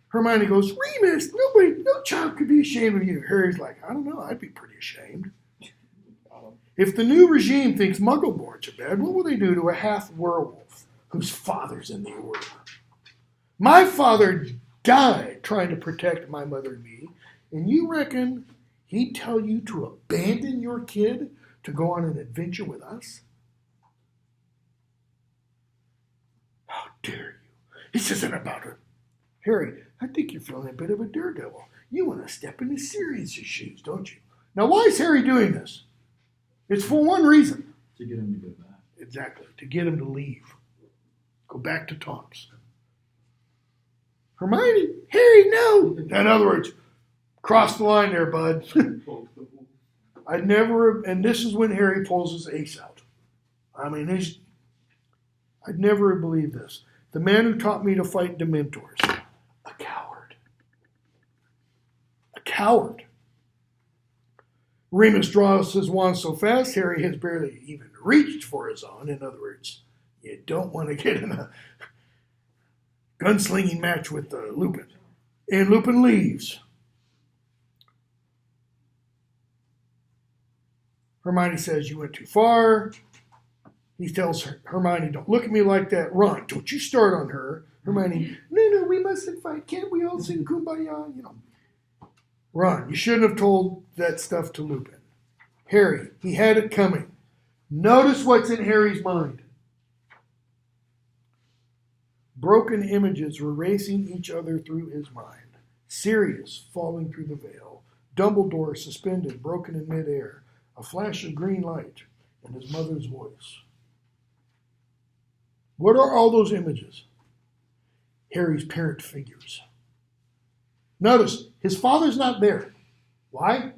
Hermione goes, Remus, no child could be ashamed of you. Harry's like, I don't know, I'd be pretty ashamed. If the new regime thinks Muggleborns are bad, what will they do to a half-werewolf whose father's in the order? My father died trying to protect my mother and me, and you reckon he'd tell you to abandon your kid to go on an adventure with us? How dare you? This isn't about her. Harry, I think you're feeling a bit of a daredevil. You want to step into Sirius's shoes, don't you? Now, why is Harry doing this? It's for one reason. To get him to go back. Exactly, to get him to leave. Go back to Tonks. Hermione, Harry, no. In other words, cross the line there, bud. I'd never, and this is when Harry pulls his ace out. I mean, I'd never have believed this. The man who taught me to fight Dementors. A coward. A coward. Remus draws his wand so fast, Harry has barely even reached for his own. In other words, you don't want to get in a gunslinging match with Lupin. And Lupin leaves. Hermione says, you went too far. He tells Hermione, don't look at me like that. Ron, don't you start on her. Hermione, no, we mustn't fight. Can't we all sing Kumbaya? You know. Ron, you shouldn't have told that stuff to Lupin. Harry, he had it coming. Notice what's in Harry's mind. Broken images were racing each other through his mind. Sirius falling through the veil. Dumbledore suspended, broken in midair. A flash of green light and his mother's voice. What are all those images? Harry's parent figures. Notice, his father's not there. Why?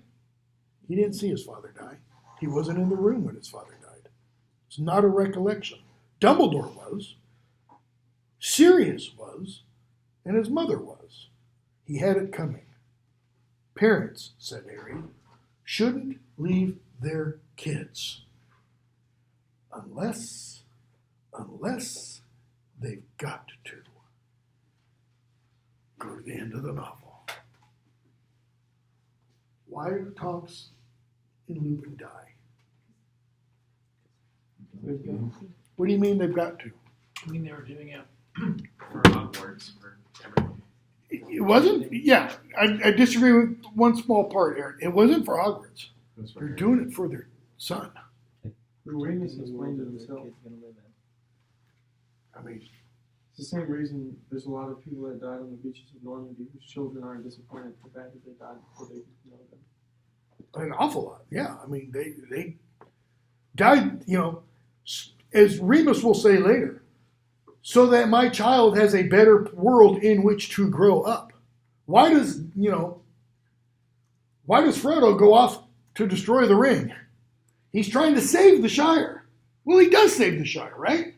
He didn't see his father die. He wasn't in the room when his father died. It's not a recollection. Dumbledore was. Sirius was. And his mother was. He had it coming. Parents, said Harry, shouldn't leave their kids. Unless they've got to. Go to the end of the novel. Why do Tonks and Lupin die? What do you mean they've got to? I mean, they were doing it. For Hogwarts, for everything. It wasn't, yeah, I disagree with one small part, Eric. It wasn't for Hogwarts. They're doing it for their son. The way this explained to himself. I mean, It's the same reason there's a lot of people that died on the beaches of Normandy whose children aren't disappointed at the fact that they died before they know them. an awful lot, yeah. I mean, they died, you know, as Remus will say later, so that my child has a better world in which to grow up. Why does Frodo go off to destroy the ring? He's trying to save the Shire. Well, he does save the Shire, right?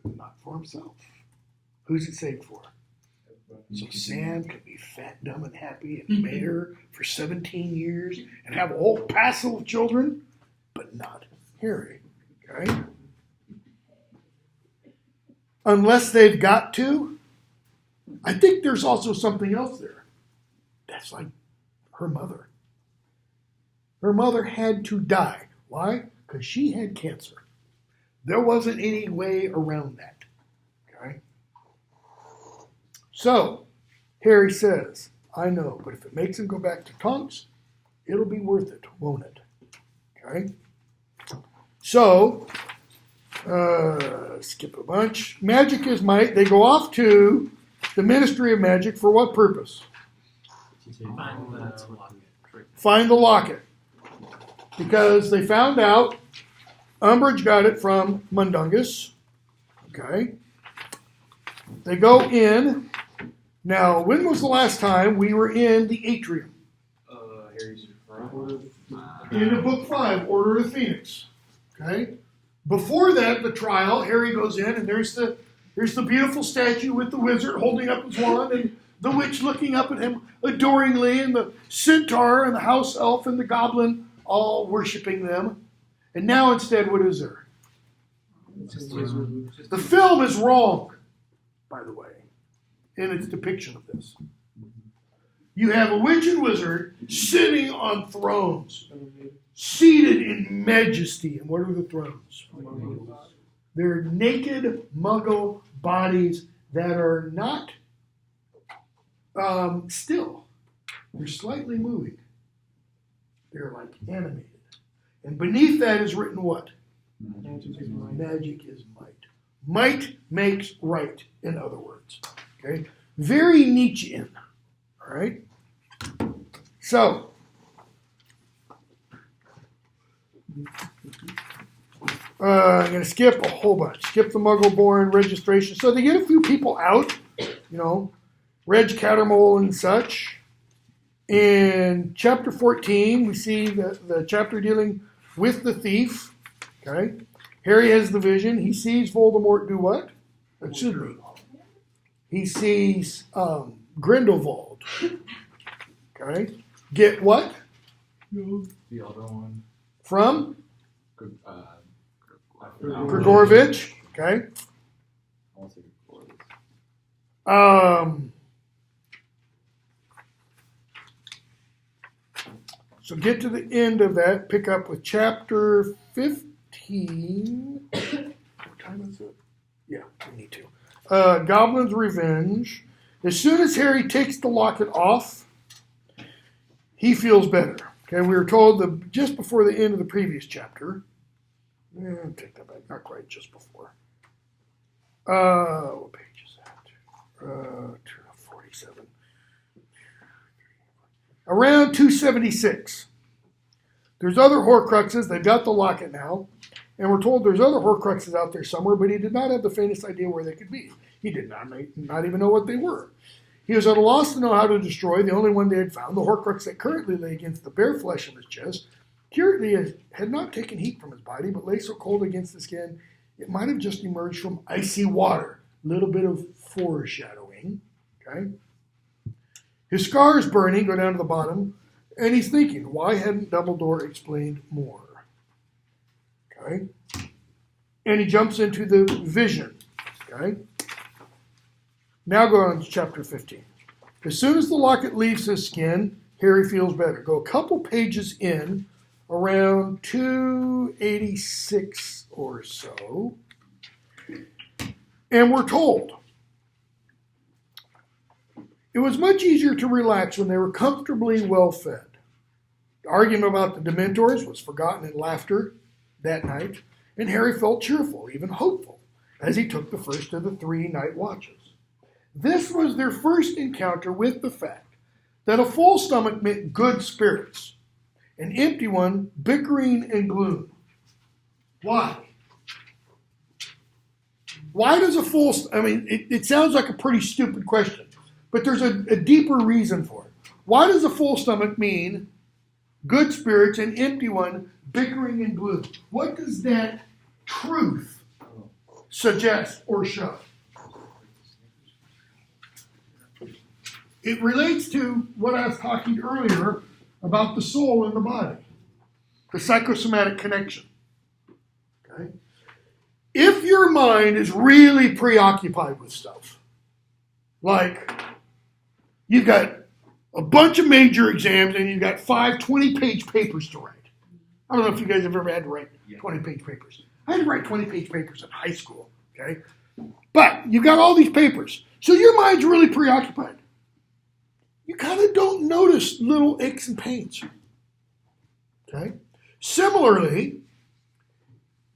Not for himself. Who's it saved for? So Sam can be fat, dumb, and happy and mayor for 17 years and have a whole passel of children, but not Harry, okay? Unless they've got to. I think there's also something else there. That's like her mother. Her mother had to die. Why? Because she had cancer. There wasn't any way around that. Okay? So, Harry says, I know, but if it makes him go back to Tonks, it'll be worth it, won't it? Okay? So, skip a bunch. Magic is might. They go off to the Ministry of Magic for what purpose? Find the locket. Find the locket. Because they found out Umbridge got it from Mundungus. Okay. They go in. Now, when was the last time we were in the atrium? Harry's front. In the book 5, Order of the Phoenix. Okay. Before that, the trial, Harry goes in and there's the beautiful statue with the wizard holding up his wand and the witch looking up at him adoringly and the centaur and the house elf and the goblin all worshiping them. And now instead, what is there? The film is wrong, by the way, in its depiction of this. You have a witch and wizard sitting on thrones, seated in majesty. And what are the thrones? They're naked muggle bodies that are not still. They're slightly moving. They're like animated. And beneath that is written what? Magic is might. Might makes right, in other words. Okay? Very Nietzschean. All right? So, I'm going to skip a whole bunch. Skip the Muggle-born registration. So they get a few people out, Reg Cattermole and such. In chapter 14, we see the chapter dealing with the thief. Okay, Harry has the vision. He sees Voldemort do what? Excuse me. He sees Grindelwald. Okay, get what? The other one. From? Gregor. Grigorovich. Okay. So get to the end of that. Pick up with chapter 15. What time is it? Yeah, we need to. Goblin's Revenge. As soon as Harry takes the locket off, he feels better. Okay, we were told that just before the end of the previous chapter. Take that back. Not quite just before. What page is that? 47. Around 276. There's other Horcruxes. They've got the locket now. And we're told there's other Horcruxes out there somewhere, but he did not have the faintest idea where they could be. He did not even know what they were. He was at a loss to know how to destroy the only one they had found, the Horcrux that currently lay against the bare flesh of his chest. Curiously, had not taken heat from his body, but lay so cold against the skin, it might have just emerged from icy water. A little bit of foreshadowing. Okay? His scar is burning, go down to the bottom, and he's thinking, why hadn't Dumbledore explained more? Okay? And he jumps into the vision. Okay? Now go on to chapter 15. As soon as the locket leaves his skin, Harry feels better. Go a couple pages in, around 286 or so, and we're told it was much easier to relax when they were comfortably well fed. The argument about the Dementors was forgotten in laughter that night, and Harry felt cheerful, even hopeful, as he took the first of the 3 night watches. This was their first encounter with the fact that a full stomach meant good spirits, an empty one, bickering and gloom. Why? Why does a full, it sounds like a pretty stupid question, but there's a deeper reason for it. Why does a full stomach mean good spirits, an empty one, bickering and gloom? What does that truth suggest or show? It relates to what I was talking earlier about the soul and the body, the psychosomatic connection. Okay? If your mind is really preoccupied with stuff, like you've got a bunch of major exams and you've got 5 20-page papers to write. I don't know if you guys have ever had to write 20-page papers. I had to write 20-page papers in high school, okay? But you've got all these papers, so your mind's really preoccupied. You kind of don't notice little aches and pains. Okay? Similarly,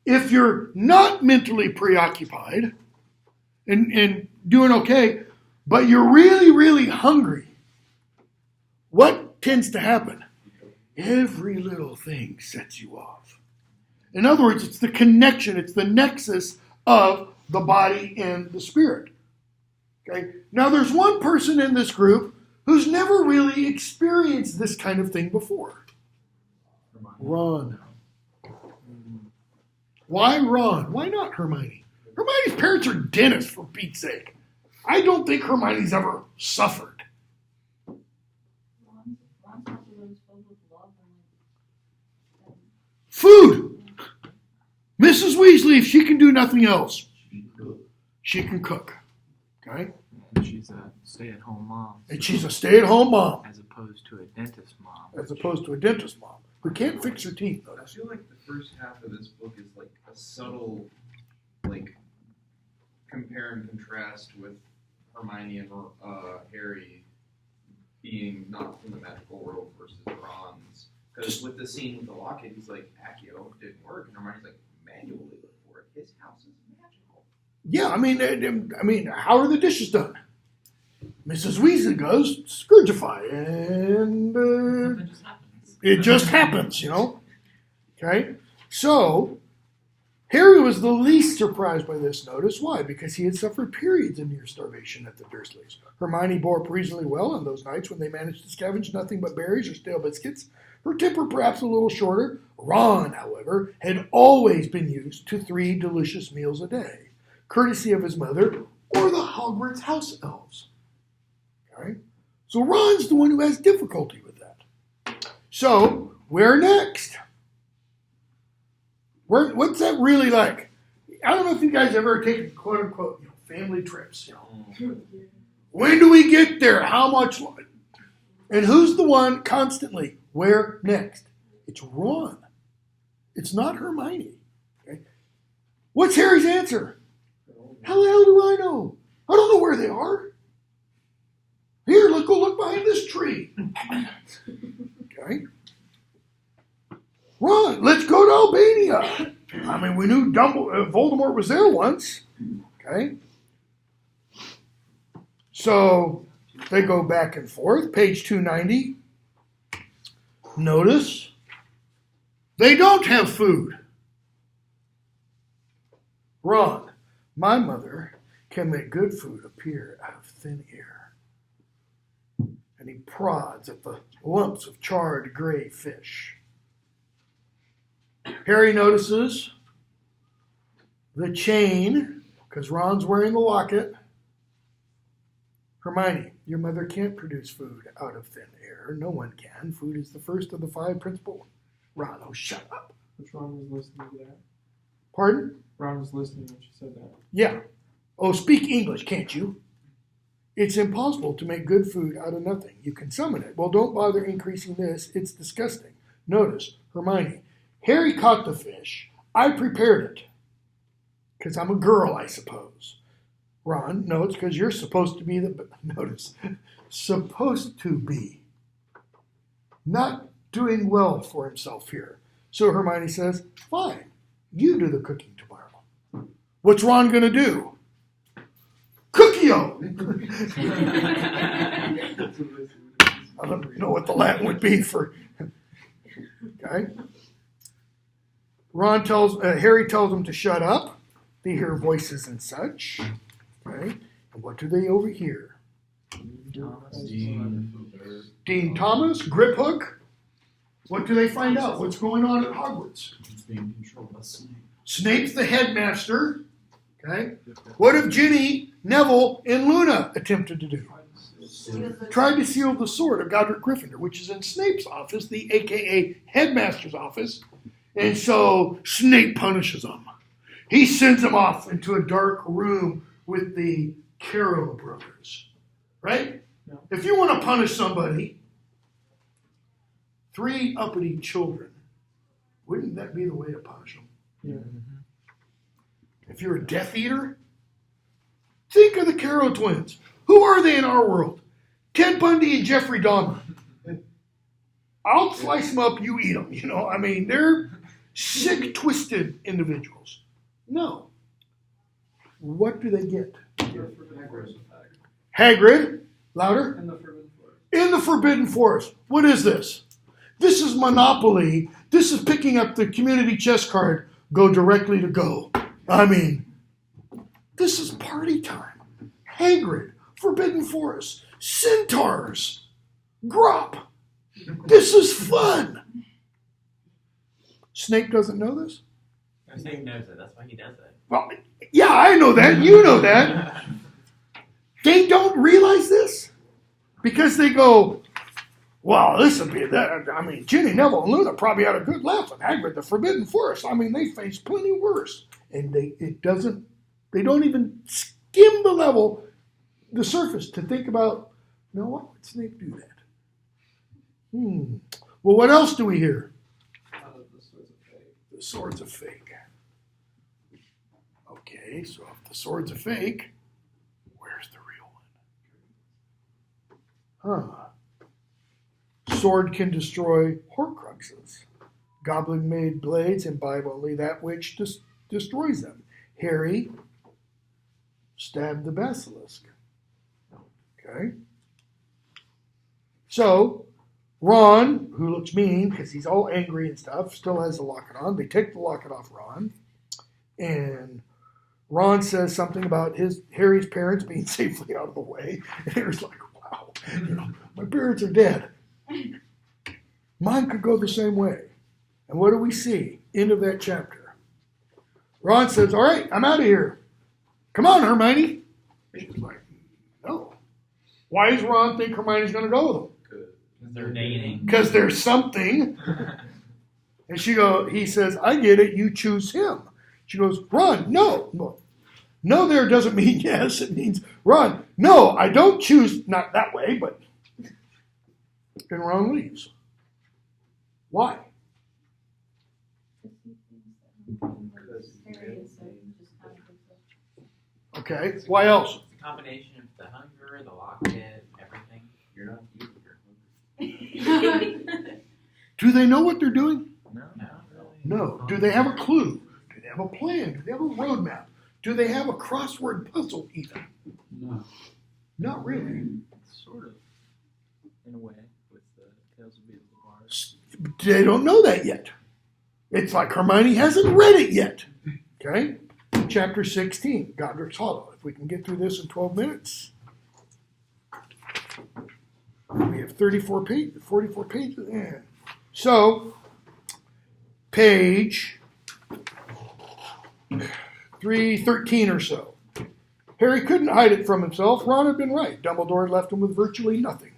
if you're not mentally preoccupied and doing okay, but you're really, really hungry, what tends to happen? Every little thing sets you off. In other words, it's the connection, it's the nexus of the body and the spirit. Okay? Now, there's one person in this group who's never really experienced this kind of thing before. Ron. Why Ron? Why not Hermione? Hermione's parents are dentists, for Pete's sake. I don't think Hermione's ever suffered. Ron's house is always filled with love and Food. Mrs. Weasley, if she can do nothing else, she can cook. Okay? And she's a stay-at-home mom. And she's a stay-at-home mom. As opposed to a dentist mom. As opposed to a dentist mom who can't fix her teeth. I feel like the first half of this book is like a subtle, like, compare and contrast with Hermione and Harry being not from the magical world versus Ron's. Because with the scene with the locket, he's like, Accio didn't work, and Hermione's like, manually look for it. His house is magical. Yeah, I mean, how are the dishes done? Mrs. Weasley goes, Scourgify, and it just happens, you know? Okay? So, Harry was the least surprised by this notice. Why? Because he had suffered periods of near starvation at the Dursleys. Hermione bore up reasonably well on those nights when they managed to scavenge nothing but berries or stale biscuits. Her temper perhaps a little shorter. Ron, however, had always been used to 3 delicious meals a day, courtesy of his mother or the Hogwarts house elves. Okay? So Ron's the one who has difficulty with that. So, where next? What's that really like? I don't know if you guys ever taken quote-unquote family trips. When do we get there? How much? And who's the one constantly? Where next? It's Ron. It's not Hermione. Okay? What's Harry's answer? How the hell do I know? I don't know where they are. Here, go look behind this tree. Okay. Ron, let's go to Albania. I mean, we knew Voldemort was there once. Okay. So they go back and forth. Page 290. Notice they don't have food. Ron, my mother can make good food appear out of thin air. And he prods at the lumps of charred gray fish. Harry notices the chain, because Ron's wearing the locket. Hermione, your mother can't produce food out of thin air. No one can. Food is the first of the 5 principal. Ron, oh, shut up. Which Ron was listening to that? Pardon? Ron was listening when she said that. Yeah. Oh, speak English, can't you? It's impossible to make good food out of nothing. You can summon it. Well, don't bother increasing this. It's disgusting. Notice, Hermione, Harry caught the fish. I prepared it. Because I'm a girl, I suppose. Ron, no, it's because you're supposed to be notice, supposed to be. Not doing well for himself here. So Hermione says, fine, you do the cooking tomorrow. What's Ron going to do? Cookie-o! I don't know what the Latin would be for. Okay. Harry tells them to shut up. They hear voices and such. Okay. And what do they overhear? Dean Thomas, Grip Hook. What do they find out? What's going on at Hogwarts? It's being controlled by Snape. Snape's the headmaster. Okay. What have Ginny, Neville, and Luna attempted to do? Tried to seal the sword of Godric Gryffindor, which is in Snape's office, the AKA headmaster's office. And so Snape punishes them. He sends them off into a dark room with the Carroll brothers. Right? Yeah. If you want to punish somebody, 3 uppity children, wouldn't that be the way to punish them? Yeah. If you're a Death Eater, think of the Carroll twins. Who are they in our world? Ted Bundy and Jeffrey Dahmer. I'll slice them up, you eat them. You know, I mean, they're sick, twisted individuals. No. What do they get? Hagrid. Louder. And the Forbidden Forest. In the Forbidden Forest. What is this? This is Monopoly. This is picking up the community chess card. Go directly to go. I mean, this is party time. Hagrid, Forbidden Forest, centaurs, Grop. This is fun. Snape doesn't know this? Snape knows it. That's why he does it. Well, yeah, I know that. You know that. They don't realize this because they go, well, this would be that. I mean, Ginny, Neville, and Luna probably had a good laugh at Hagrid, the Forbidden Forest. I mean, they face plenty worse. And they don't even skim the surface to think about, you know, why would Snape do that? Well, what else do we hear? The swords of fake. Okay, so if the swords are fake, where's the real one? Sword can destroy Horcruxes. Goblin-made blades imbibe only that which destroys them. Harry stabbed the basilisk. Okay? So, Ron, who looks mean because he's all angry and stuff, still has the locket on. They take the locket off Ron. And Ron says something about Harry's parents being safely out of the way. And Harry's like, wow, my parents are dead. Mine could go the same way. And what do we see? End of that chapter. Ron says, all right, I'm out of here. Come on, Hermione. She's like, no. Why does Ron think Hermione's going to go with him? They're dating. Because there's something. And he says, I get it. You choose him. She goes, Ron, no. No there doesn't mean yes. It means, Ron, no, I don't choose, not that way, but. And Ron leaves. Why? Okay. Why else? It's a combination of the hunger, the locket, everything. You're not hungry. Do they know what they're doing? No, not really. No. Do they have a clue? Do they have a plan? Do they have a roadmap? Do they have a crossword puzzle even? No. Not really. Sort of, in a way, with the Tales of Beedle the Bard. They don't know that yet. It's like Hermione hasn't read it yet. Okay? Chapter 16, Godric's Hollow. If we can get through this in 12 minutes. We have 44 pages. Yeah. So, page 313 or so. Harry couldn't hide it from himself. Ron had been right. Dumbledore had left him with virtually nothing.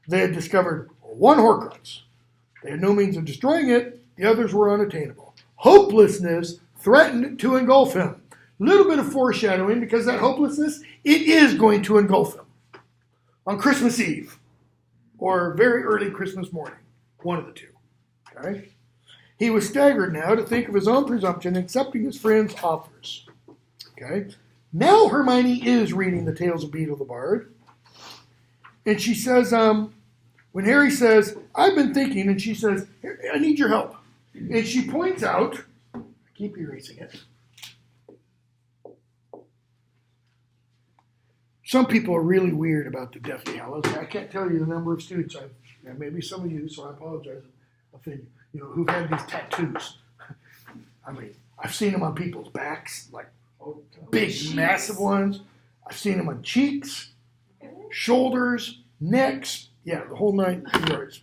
They had discovered one Horcrux. They had no means of destroying it. The others were unattainable. Hopelessness threatened to engulf him. A little bit of foreshadowing, because that hopelessness, it is going to engulf him on Christmas Eve or very early Christmas morning. One of the two. Okay? He was staggered now to think of his own presumption in accepting his friend's offers. Okay? Now Hermione is reading the Tales of Beedle the Bard. And she says, when Harry says, I've been thinking, and she says, I need your help. And she points out, I keep erasing it. Some people are really weird about the Deathly Hallows. I can't tell you the number of students maybe some of you, so I apologize, who've had these tattoos. I mean, I've seen them on people's backs, like big, massive ones. I've seen them on cheeks, shoulders, necks. Yeah, the whole 9 yards.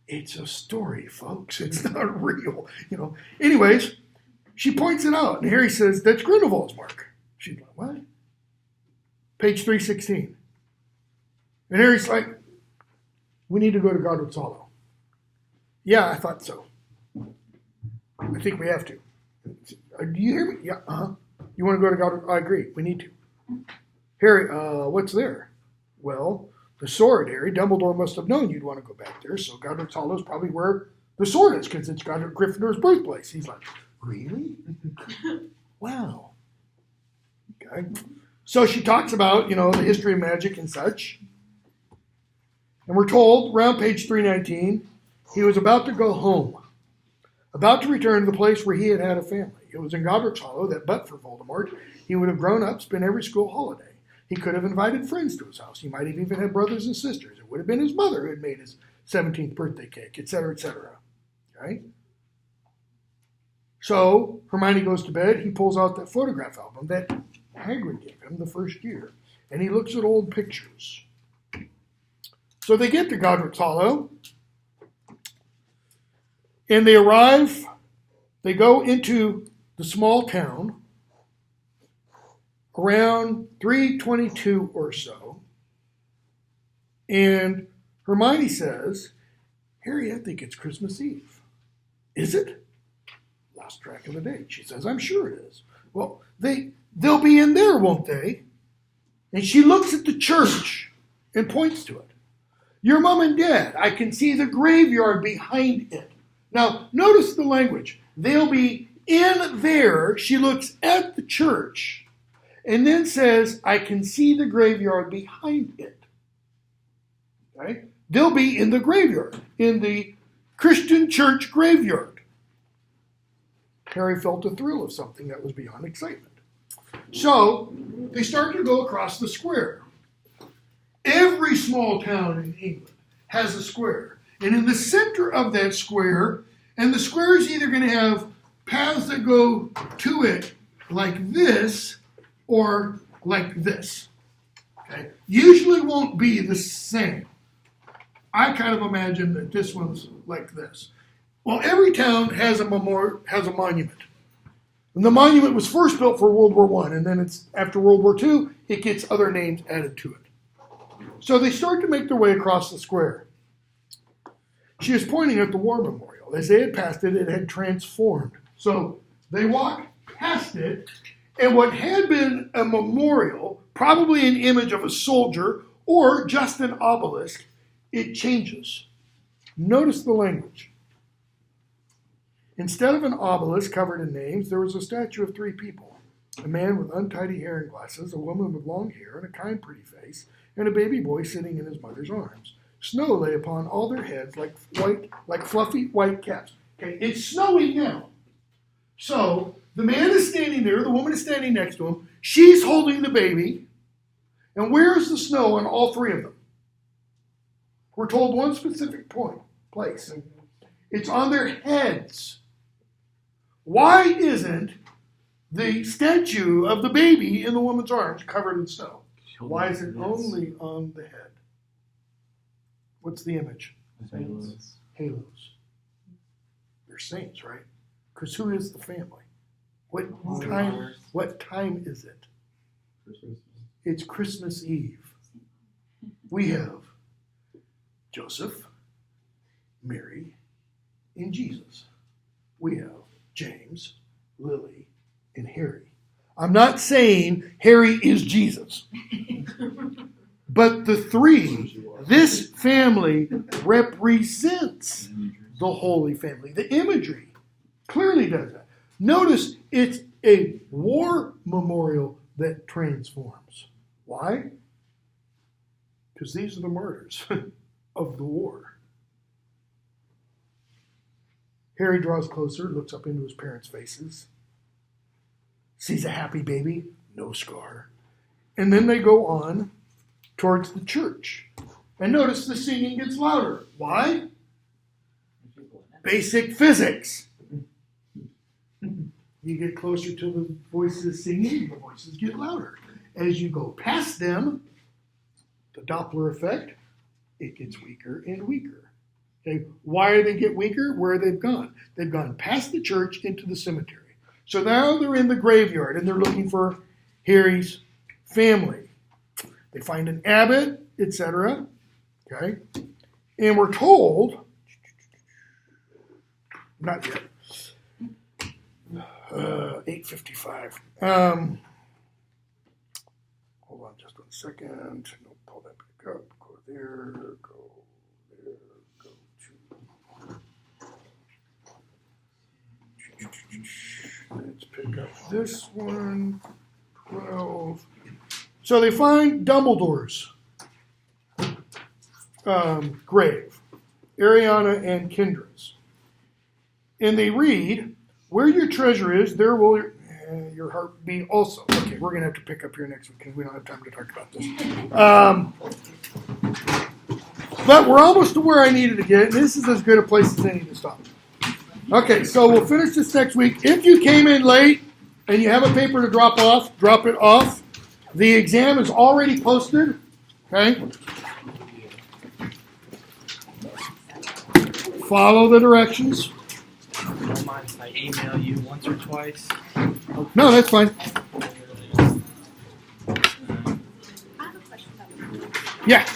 It's a story, folks. It's not real. Anyways, she points it out, and Harry says, that's Grindelwald's mark. She's like, what? Page 316. And Harry's like, we need to go to Godric's Hollow. Yeah, I thought so. I think we have to. Do you hear me? Yeah, uh-huh. You want to go to Godric? I agree. We need to. Harry, what's there? Well, the sword, Harry. Dumbledore must have known you'd want to go back there, so Godric's Hollow is probably where the sword is, because it's Godric Gryffindor's birthplace. He's like, really? Wow. Okay. So she talks about, the history of magic and such. And we're told, around page 319, he was about to go home, about to return to the place where he had had a family. It was in Godric's Hollow that, but for Voldemort, he would have grown up, spent every school holiday. He could have invited friends to his house. He might have even had brothers and sisters. It would have been his mother who had made his 17th birthday cake, etc., etc. Okay? So Hermione goes to bed. He pulls out that photograph album that Hagrid gave him the first year, and he looks at old pictures. So they get to Godric's Hollow, and they arrive. They go into the small town around 3:22 or so, and Hermione says, Harry, I think it's Christmas Eve. Is it? Lost track of the date. She says, I'm sure it is. Well, they'll be in there, won't they? And she looks at the church and points to it. Your mom and dad, I can see the graveyard behind it. Now, notice the language. They'll be in there. She looks at the church and then says, I can see the graveyard behind it. Okay? They'll be in the graveyard, in the Christian church graveyard. Harry felt a thrill of something that was beyond excitement. So they start to go across the square. Every small town in England has a square. And in the center of that square, and the square is either going to have paths that go to it like this or like this. Okay? Usually won't be the same. I kind of imagine that this one's like this. Well, every town has a monument. And the monument was first built for World War I, and then it's after World War II, it gets other names added to it. So they start to make their way across the square. She is pointing at the war memorial. As they had passed it, it had transformed. So they walk past it, and what had been a memorial, probably an image of a soldier or just an obelisk, it changes. Notice the language. Instead of an obelisk covered in names, there was a statue of 3 people. A man with untidy hair and glasses, a woman with long hair and a kind, pretty face, and a baby boy sitting in his mother's arms. Snow lay upon all their heads like fluffy white caps. Okay, it's snowing now. So the man is standing there, the woman is standing next to him, she's holding the baby, and where is the snow on all 3 of them? We're told one specific place. It's on their heads. Why isn't the statue of the baby in the woman's arms covered in snow? Why is it only on the head? What's the image? Halos. Halos. They're saints, right? Because who is the family? What time is it? Christmas. It's Christmas Eve. We have Joseph, Mary, and Jesus. We have James, Lily, and Harry. I'm not saying Harry is Jesus. But the 3, this family represents the Holy Family. The imagery clearly does that. Notice it's a war memorial that transforms. Why? Because these are the martyrs of the war. Harry draws closer, looks up into his parents' faces, sees a happy baby, no scar. And then they go on towards the church. And notice the singing gets louder. Why? Basic physics. You get closer to the voices singing, the voices get louder. As you go past them, the Doppler effect, it gets weaker and weaker. Okay, why do they get weaker? Where they've gone. They've gone past the church into the cemetery. So now they're in the graveyard and they're looking for Harry's family. They find an abbot, etc. Okay, and we're told, not yet, 8:55. Hold on just 1 second. No, pull that back up. Go there. Go there. Go to. Let's pick up this one. 12. So they find Dumbledore's grave, Ariana and Kendra's. And they read, "Where your treasure is, there will your heart be also." Okay, we're going to have to pick up here next week because we don't have time to talk about this. But we're almost to where I needed to get. This is as good a place as any to stop. Okay, so we'll finish this next week. If you came in late and you have a paper to drop off, drop it off. The exam is already posted. Okay? Follow the directions. Don't mind if I email you once or twice. No, that's fine. I have a question about the Yeah.